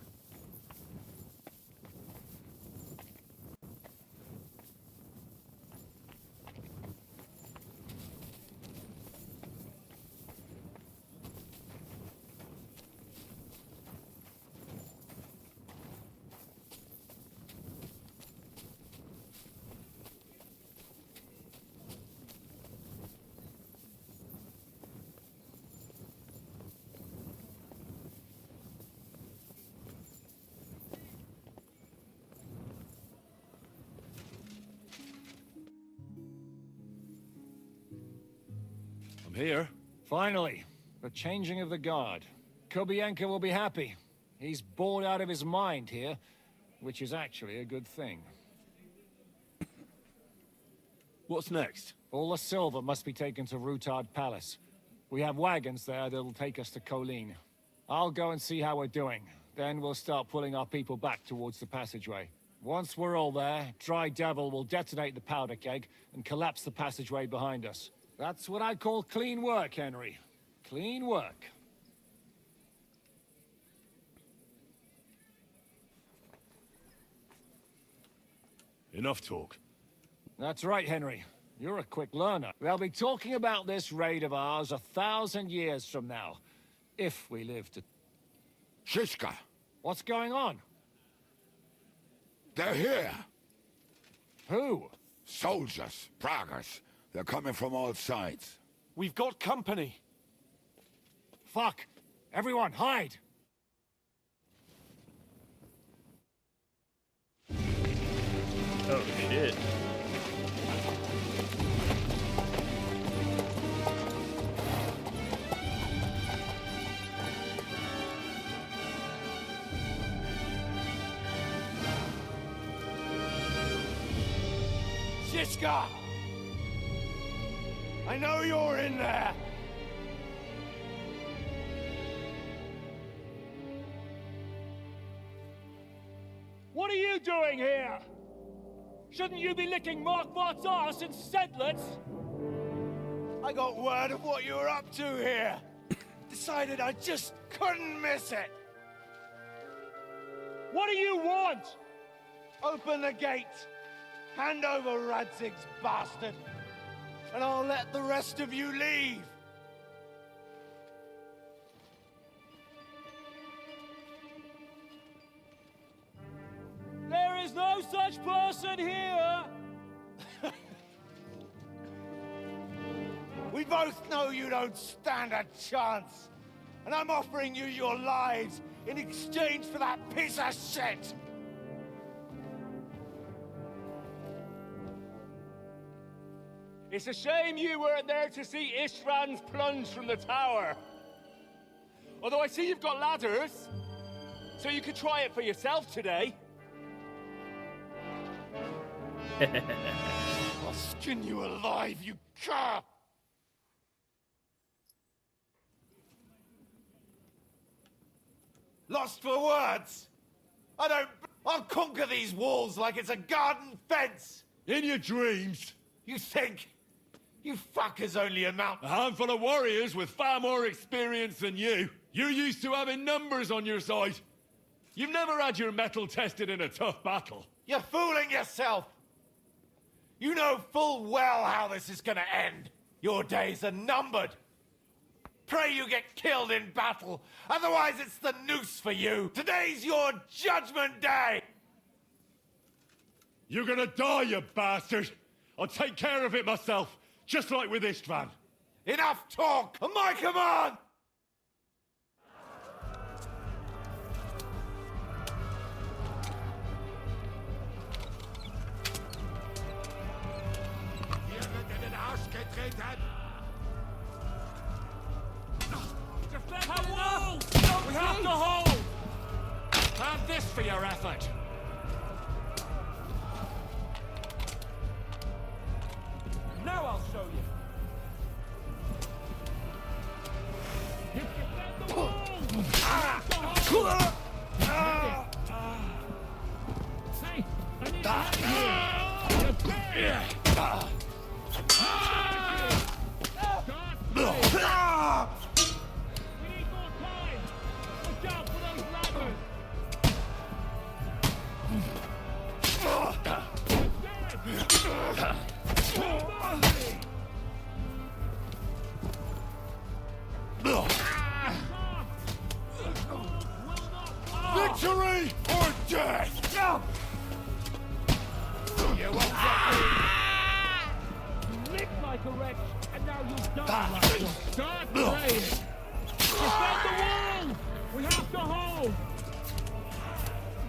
Here. Finally, the changing of the guard. Kobienko will be happy. He's bored out of his mind here, which is actually a good thing. What's next? All the silver must be taken to Rutard Palace. We have wagons there that'll take us to Colleen. I'll go and see how we're doing. Then we'll start pulling our people back towards the passageway. Once we're all there, Dry Devil will detonate the powder keg and collapse the passageway behind us. That's what I call clean work, Henry. Clean work. Enough talk. That's right, Henry. You're a quick learner. They'll be talking about this raid of ours 1,000 years from now. If we live to... Shishka! What's going on? They're here! Who? Soldiers, Pragas. They're coming from all sides. We've got company. Fuck! Everyone, hide! Oh, shit. Shishka! I know you're in there! What are you doing here? Shouldn't you be licking Markvart's arse in Sedlitz? I got word of what you were up to here. Decided I just couldn't miss it. What do you want? Open the gate. Hand over Radzig's bastard. And I'll let the rest of you leave. There is no such person here! We both know you don't stand a chance. And I'm offering you your lives in exchange for that piece of shit! It's a shame you weren't there to see Ishtvan's plunge from the tower. Although I see you've got ladders, so you could try it for yourself today. I'll skin you alive, you cur! Lost for words? I'll conquer these walls like it's a garden fence! In your dreams! You think? You fuckers only amount... A handful of warriors with far more experience than you. You're used to having numbers on your side. You've never had your mettle tested in a tough battle. You're fooling yourself! You know full well how this is gonna end. Your days are numbered. Pray you get killed in battle, otherwise it's the noose for you. Today's your judgment day! You're gonna die, you bastard! I'll take care of it myself, just like with Istvan. Enough talk! On my command! We have to hold! Have this for your effort. Now I'll show you. Hey, I need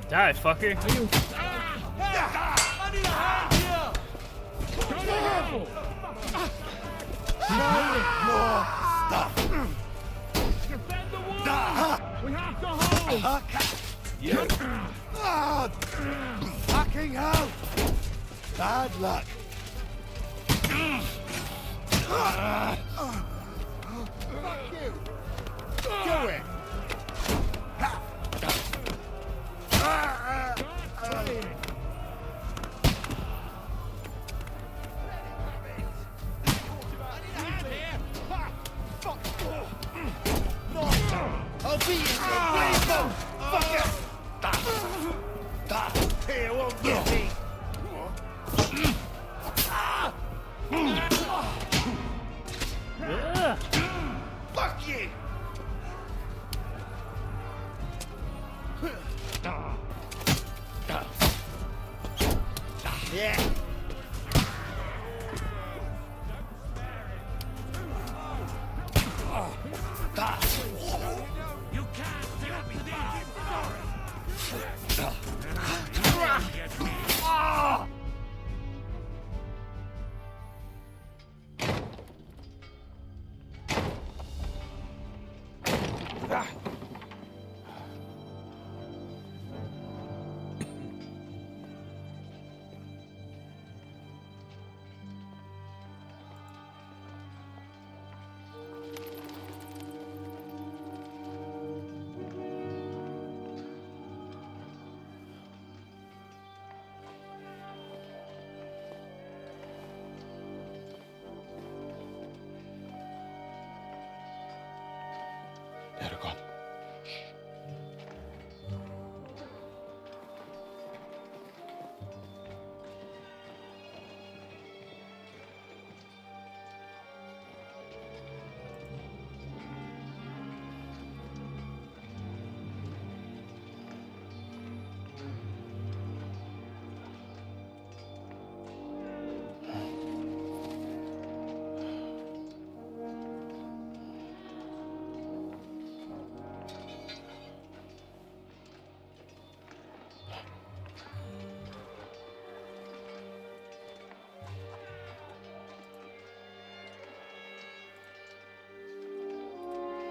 Die, fucker. Are you? I need a hand here! Careful! Defend the wall! We have to hold! Fucking hell! Bad luck. Fuck you! Do it! I'll be in your blade, fucker! Here won't get me! Fuck you! Yeah. You can't help me there! Eragon.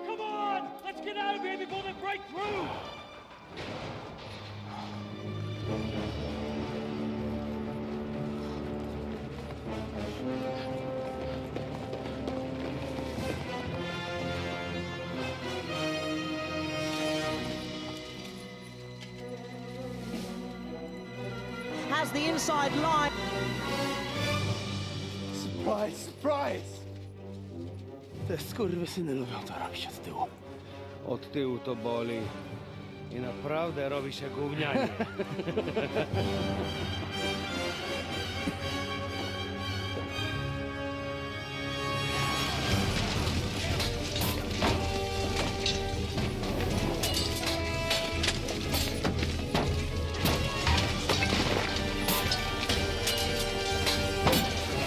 Come on! Let's get out of here before they break through! Has the inside line. Surprise, surprise! Te skurwysyny lubią to robić od tyłu. Od tyłu to boli. I naprawdę robi się gównianie.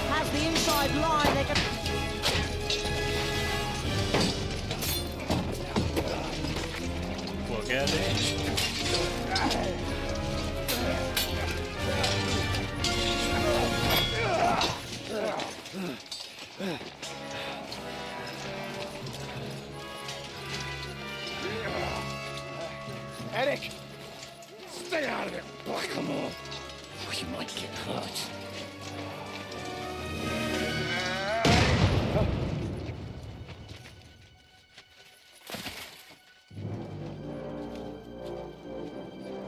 Has the inside line. They can... Look at it. Eric! Stay out of it, Blackamoor! Or you might get hurt.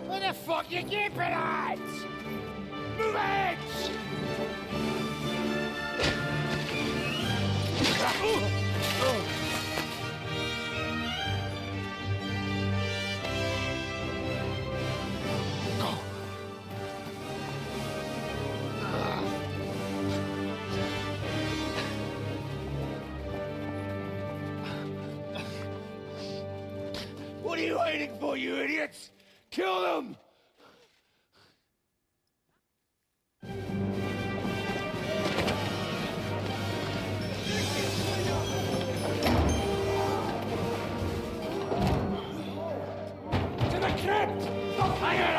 Where the fuck you keeping at? Move it! What are you waiting for, you idiots? Kill them! To the crypt! Fire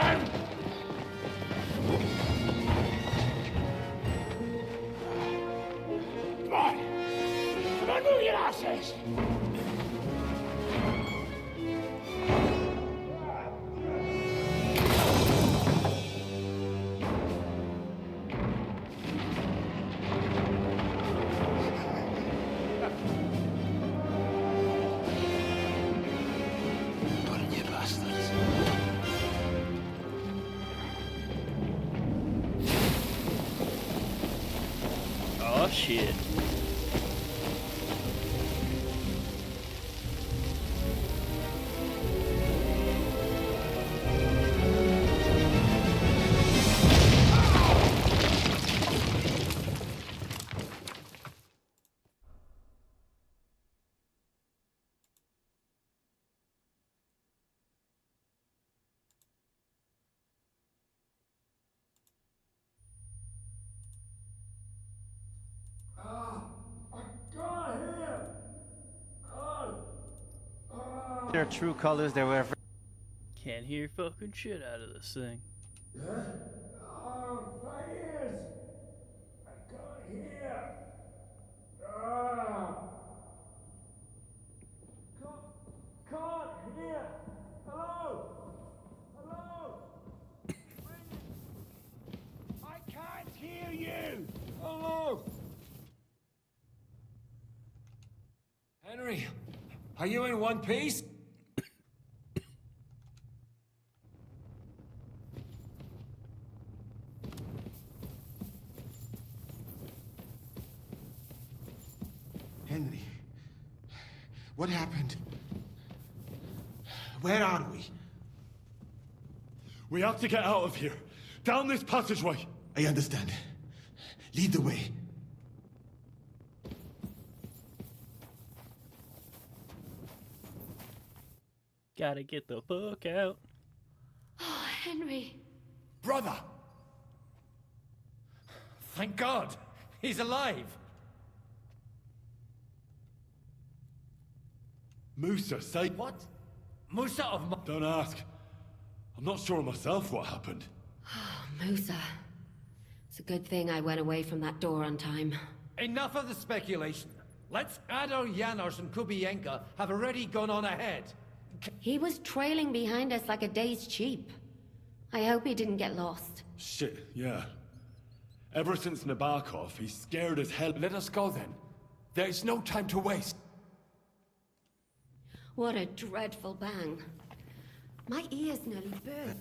says. Oh shit. Their true colors, they were. Can't hear fucking shit out of this thing. Oh, my ears! I can't hear! Ah! Can't hear! Hello? Hello? I can't hear you! Hello? Henry, are you in one piece? Henry, what happened? Where are we? We have to get out of here. Down this passageway. I understand. Lead the way. Gotta get the fuck out. Oh, Henry. Brother! Thank God! He's alive! Musa, say... What? Musa of... Don't ask. I'm not sure myself what happened. Musa. It's a good thing I went away from that door on time. Enough of the speculation. Let's Adar, Janos, and Kubienka have already gone on ahead. He was trailing behind us like a dazed sheep. I hope he didn't get lost. Shit, yeah. Ever since Nabokov, he's scared as hell. Let us go then. There is no time to waste. What a dreadful bang. My ears nearly burst.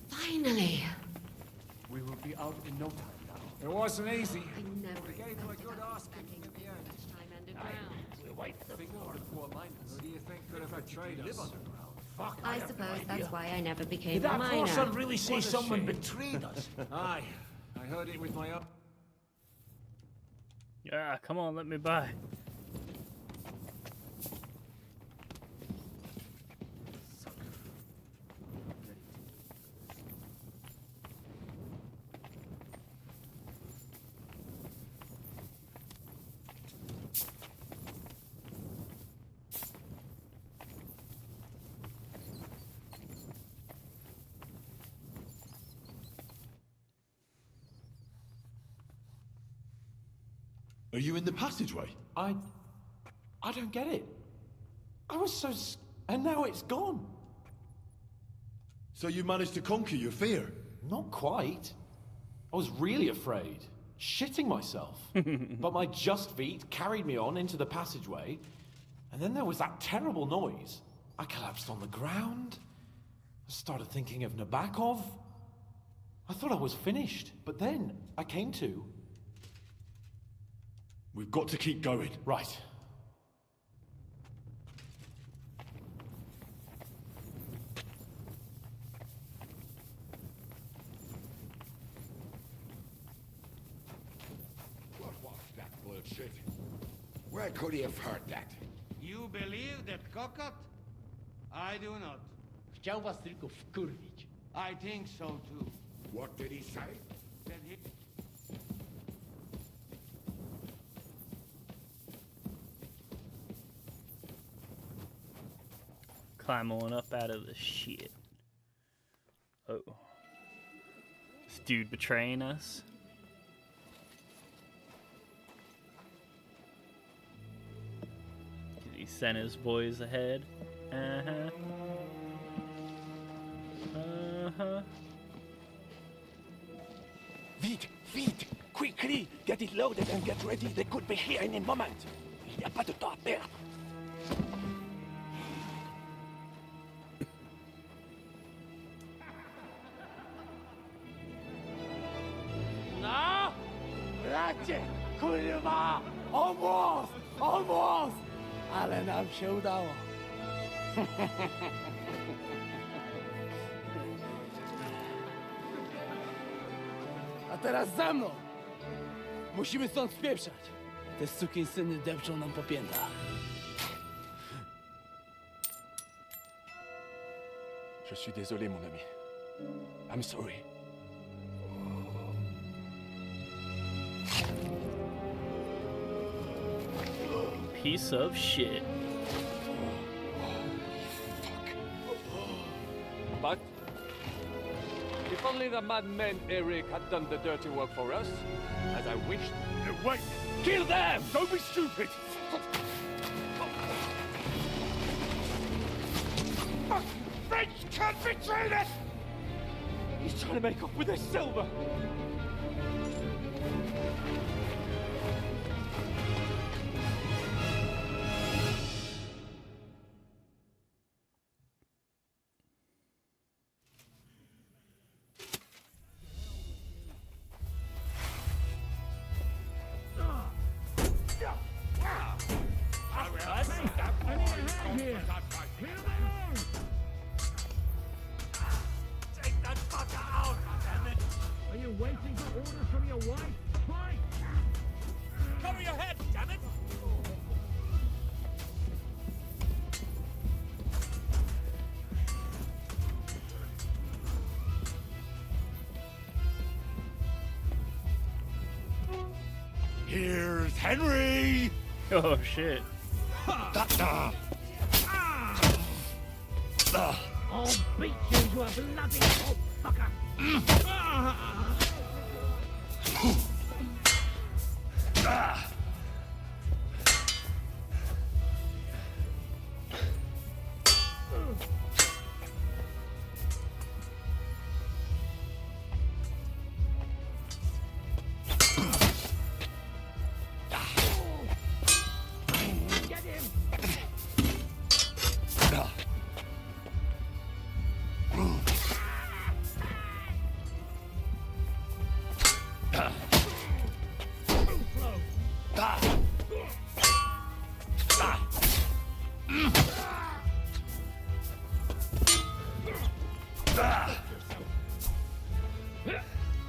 Finally! We will be out in no time now. It wasn't easy. I never Gave him a good asking. time underground. We'll wait for the poor miners. Who do you think could have betrayed us? Fuck, I suppose that's why I never became Did a that miner. poor son really say What a someone shame. betrayed us? Aye, I heard it with my own. Yeah, come on, let me by. Are you in the passageway? I don't get it. I was so and now it's gone. So you managed to conquer your fear? Not quite. I was really afraid, shitting myself. But my just feet carried me on into the passageway, and then there was that terrible noise. I collapsed on the ground. I started thinking of Nabokov. I thought I was finished, but then I came to. We've got to keep going. Right. What was that bullshit? Where could he have heard that? You believe that cockot? I do not. Chciał was tylko wkurwić. I think so too. What did he say? That he... Climb on up out of the shit. Oh. This dude betraying us? Sent his boys ahead. Uh-huh. Uh-huh. Vite! Quickly! Get it loaded and get ready. They could be here any moment. Il n'y a pas de temps à perdre. No! Bracie! Kurwa! Almost! Ale nam się udało. A teraz za mną! Musimy stąd spieprzać. Te sukinsyny depczą nam po piętach. Je suis désolé, mon ami. I'm sorry. Piece of shit. But if only the madman Eric had done the dirty work for us, as I wished. Wait! Kill them! Don't be stupid! French can't betray us! He's trying to make off with his silver. Take that fucker out, damn it! Are you waiting for orders from your wife? Fight! Cover your head, damn it! Here's Henry! Oh shit. I'll beat you to a bloody old fucker! Get him!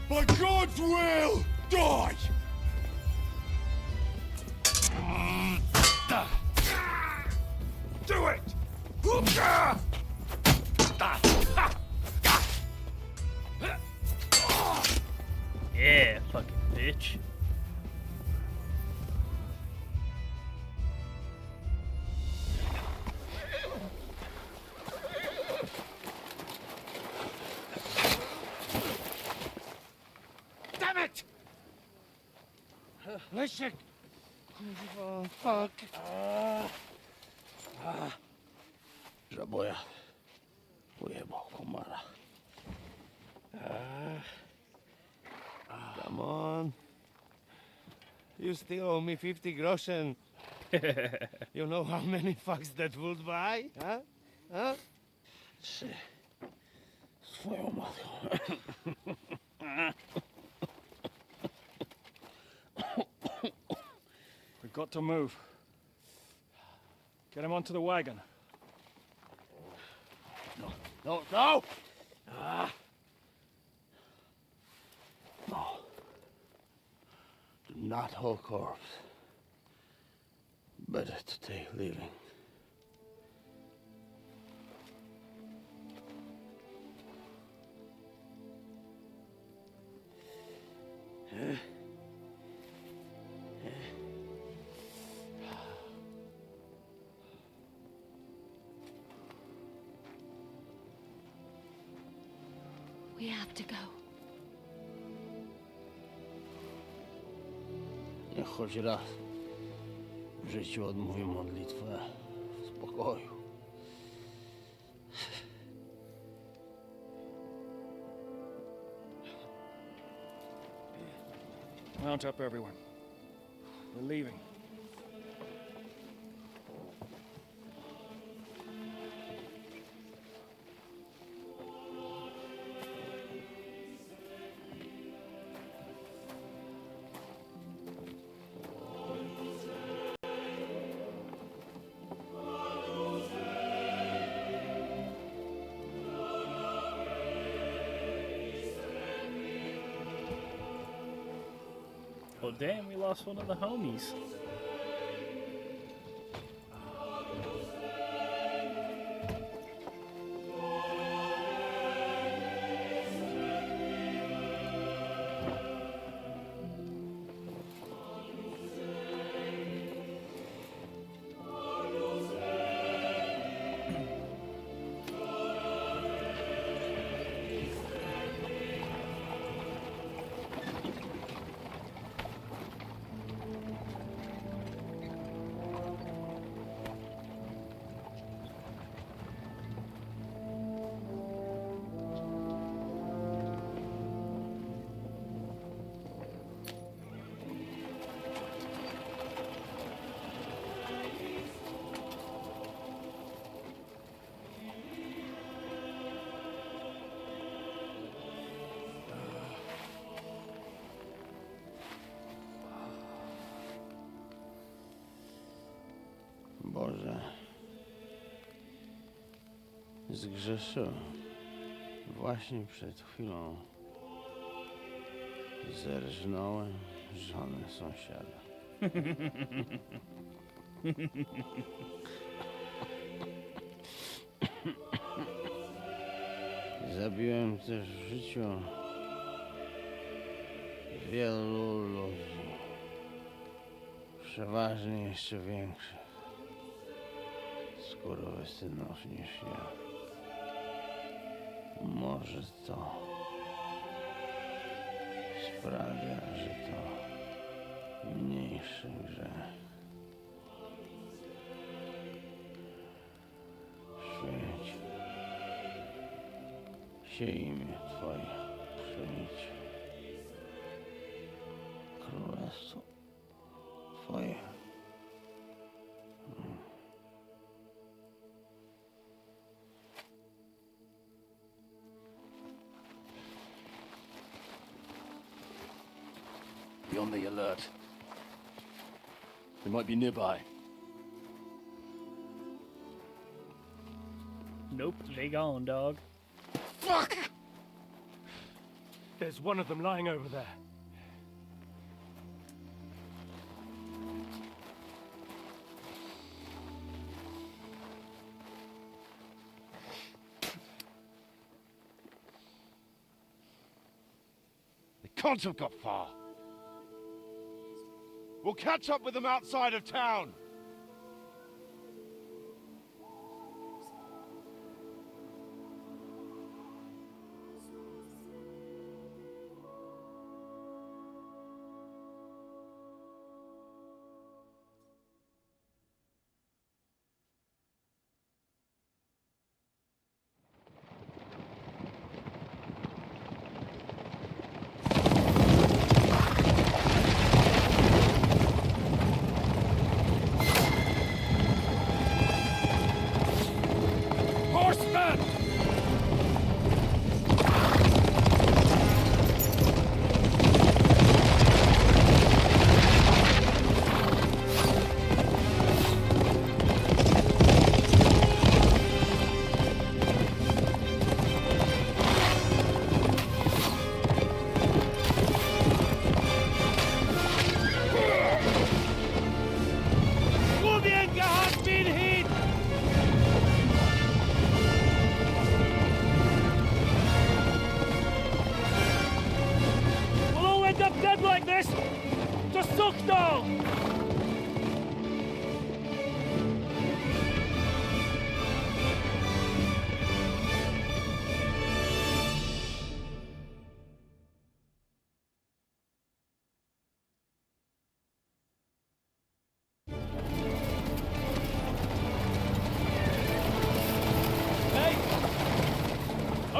By God's will, die! Do it! Yeah, fucking bitch. Damn it! Leszek! Kurwa, fuck. Żaboja. Ujebał komara. Come on. You still owe me 50 groschen. You know how many fucks that would buy? Huh? Huh? Swoją matką. We've got to move. Get him onto the wagon. No! No. Do not hold corpse. Better to take living. We have to go. Niech choć raz w życiu odmówi modlitwę. spokoju. Mount up, everyone. We're leaving. Well, damn, we lost one of the homies. Boże, zgrzeszyłem. Właśnie przed chwilą zerżnąłem żonę sąsiada. Zabiłem też w życiu wielu ludzi, przeważnie jeszcze większych skurwysynów niż ja. Może to sprawia, że to mniejszy grzech. Świeć się imię Twoje, przyjdź królestwo Twoje. Be on the alert. They might be nearby. Nope, they gone, dog. Fuck! There's one of them lying over there. They can't have got far. We'll catch up with them outside of town.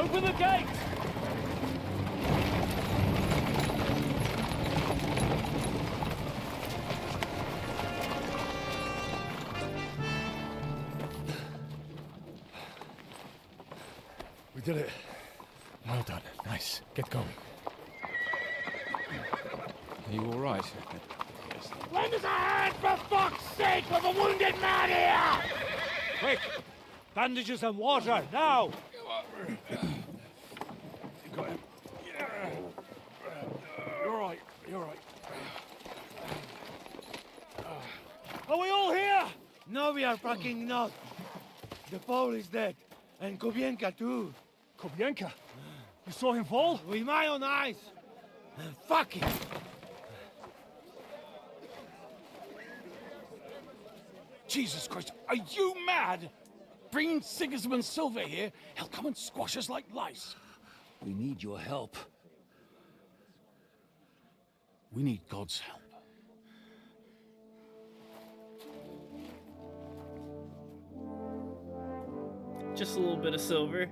Open the gate! We did it. Well done. Nice. Get going. Are you all right? Lend us a hand, for fuck's sake! With a wounded man here! Quick! Bandages and water, now! Got him. You're right. You're right. Are we all here? No, we are fucking not. The Pole is dead. And Kobienka too. Kobienka? You saw him fall? With my own eyes. Fuck it. Jesus Christ, are you mad? Bringing Sigismund Silva here, he'll come and squash us like lice. We need your help. We need God's help. Just a little bit of silver.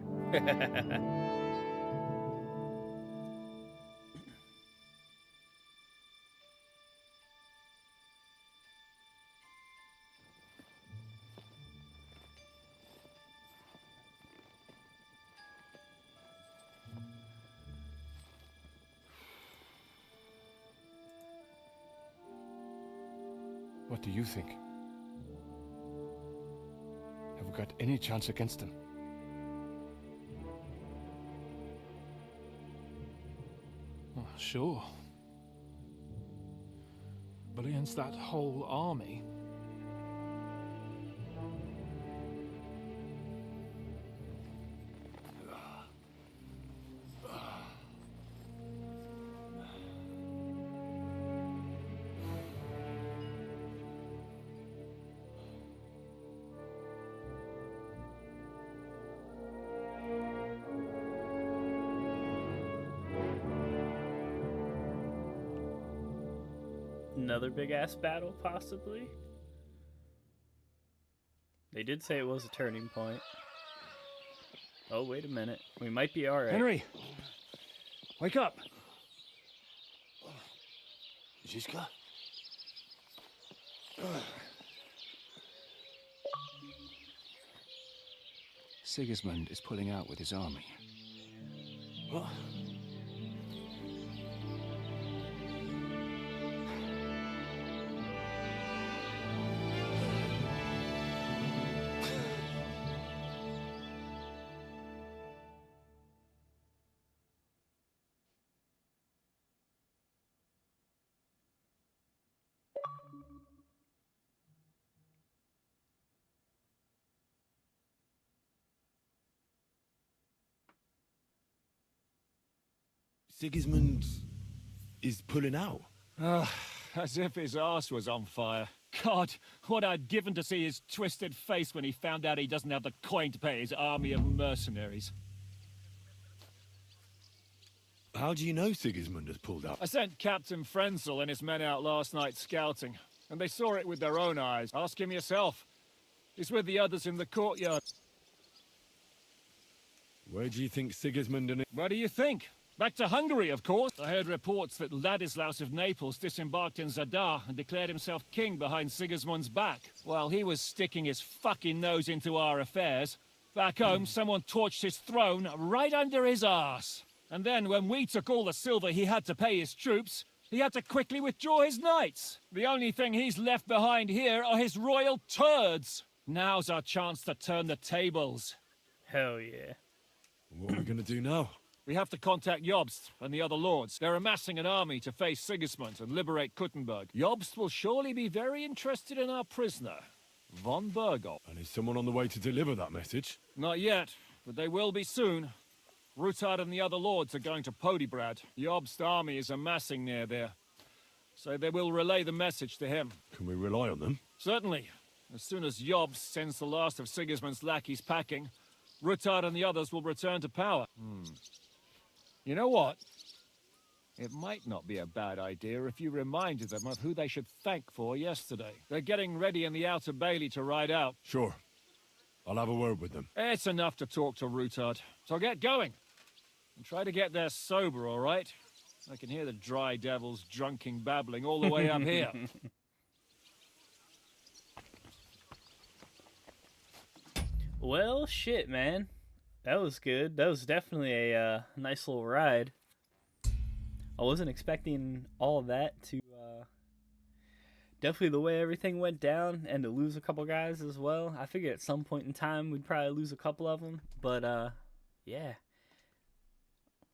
What do you think? Have we got any chance against them? Well, sure. But against that whole army... Another big ass battle, possibly. They did say it was a turning point. Oh, wait a minute. We might be alright. Henry! Wake up! Ziska? Sigismund is pulling out with his army. What? Sigismund is pulling out. As if his arse was on fire. God, what I'd given to see his twisted face when he found out he doesn't have the coin to pay his army of mercenaries. How do you know Sigismund has pulled out? I sent Captain Frenzel and his men out last night scouting, and they saw it with their own eyes. Ask him yourself. He's with the others in the courtyard. Where do you think Sigismund and... Where do you think? Back to Hungary, of course. I heard reports that Ladislaus of Naples disembarked in Zadar and declared himself king behind Sigismund's back. While he was sticking his fucking nose into our affairs, back home someone torched his throne right under his arse. And then when we took all the silver he had to pay his troops, he had to quickly withdraw his knights. The only thing he's left behind here are his royal turds. Now's our chance to turn the tables. Hell yeah. What are we gonna do now? We have to contact Jobst and the other lords. They're amassing an army to face Sigismund and liberate Kuttenberg. Jobst will surely be very interested in our prisoner, von Bergop. And is someone on the way to deliver that message? Not yet, but they will be soon. Rutard and the other lords are going to Podibrad. Jobst's army is amassing near there, so they will relay the message to him. Can we rely on them? Certainly. As soon as Jobst sends the last of Sigismund's lackeys packing, Rutard and the others will return to power. You know what? It might not be a bad idea if you reminded them of who they should thank for yesterday. They're getting ready in the Outer Bailey to ride out. Sure. I'll have a word with them. It's enough to talk to Rutard, so get going. And try to get there sober, all right? I can hear the dry devils drunking babbling all the way up here. Well, shit, man. That was good. That was definitely a nice little ride. I wasn't expecting all of that to... Definitely the way everything went down, and to lose a couple guys as well. I figured at some point in time we'd probably lose a couple of them, but yeah.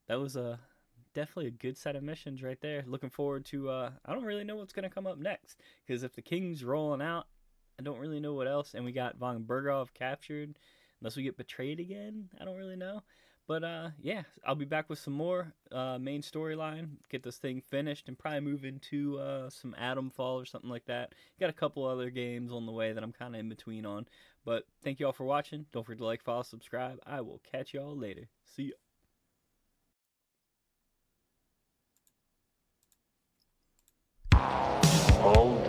That was definitely a good set of missions right there. Looking forward to, I don't really know what's going to come up next, because if the king's rolling out, I don't really know what else, and we got von Berghoff captured, unless we get betrayed again, I don't really know. But yeah, I'll be back with some more main storyline, get this thing finished, and probably move into some Atomfall or something like that. Got a couple other games on the way that I'm kind of in between on. But thank you all for watching. Don't forget to like, follow, subscribe. I will catch you all later. See ya. All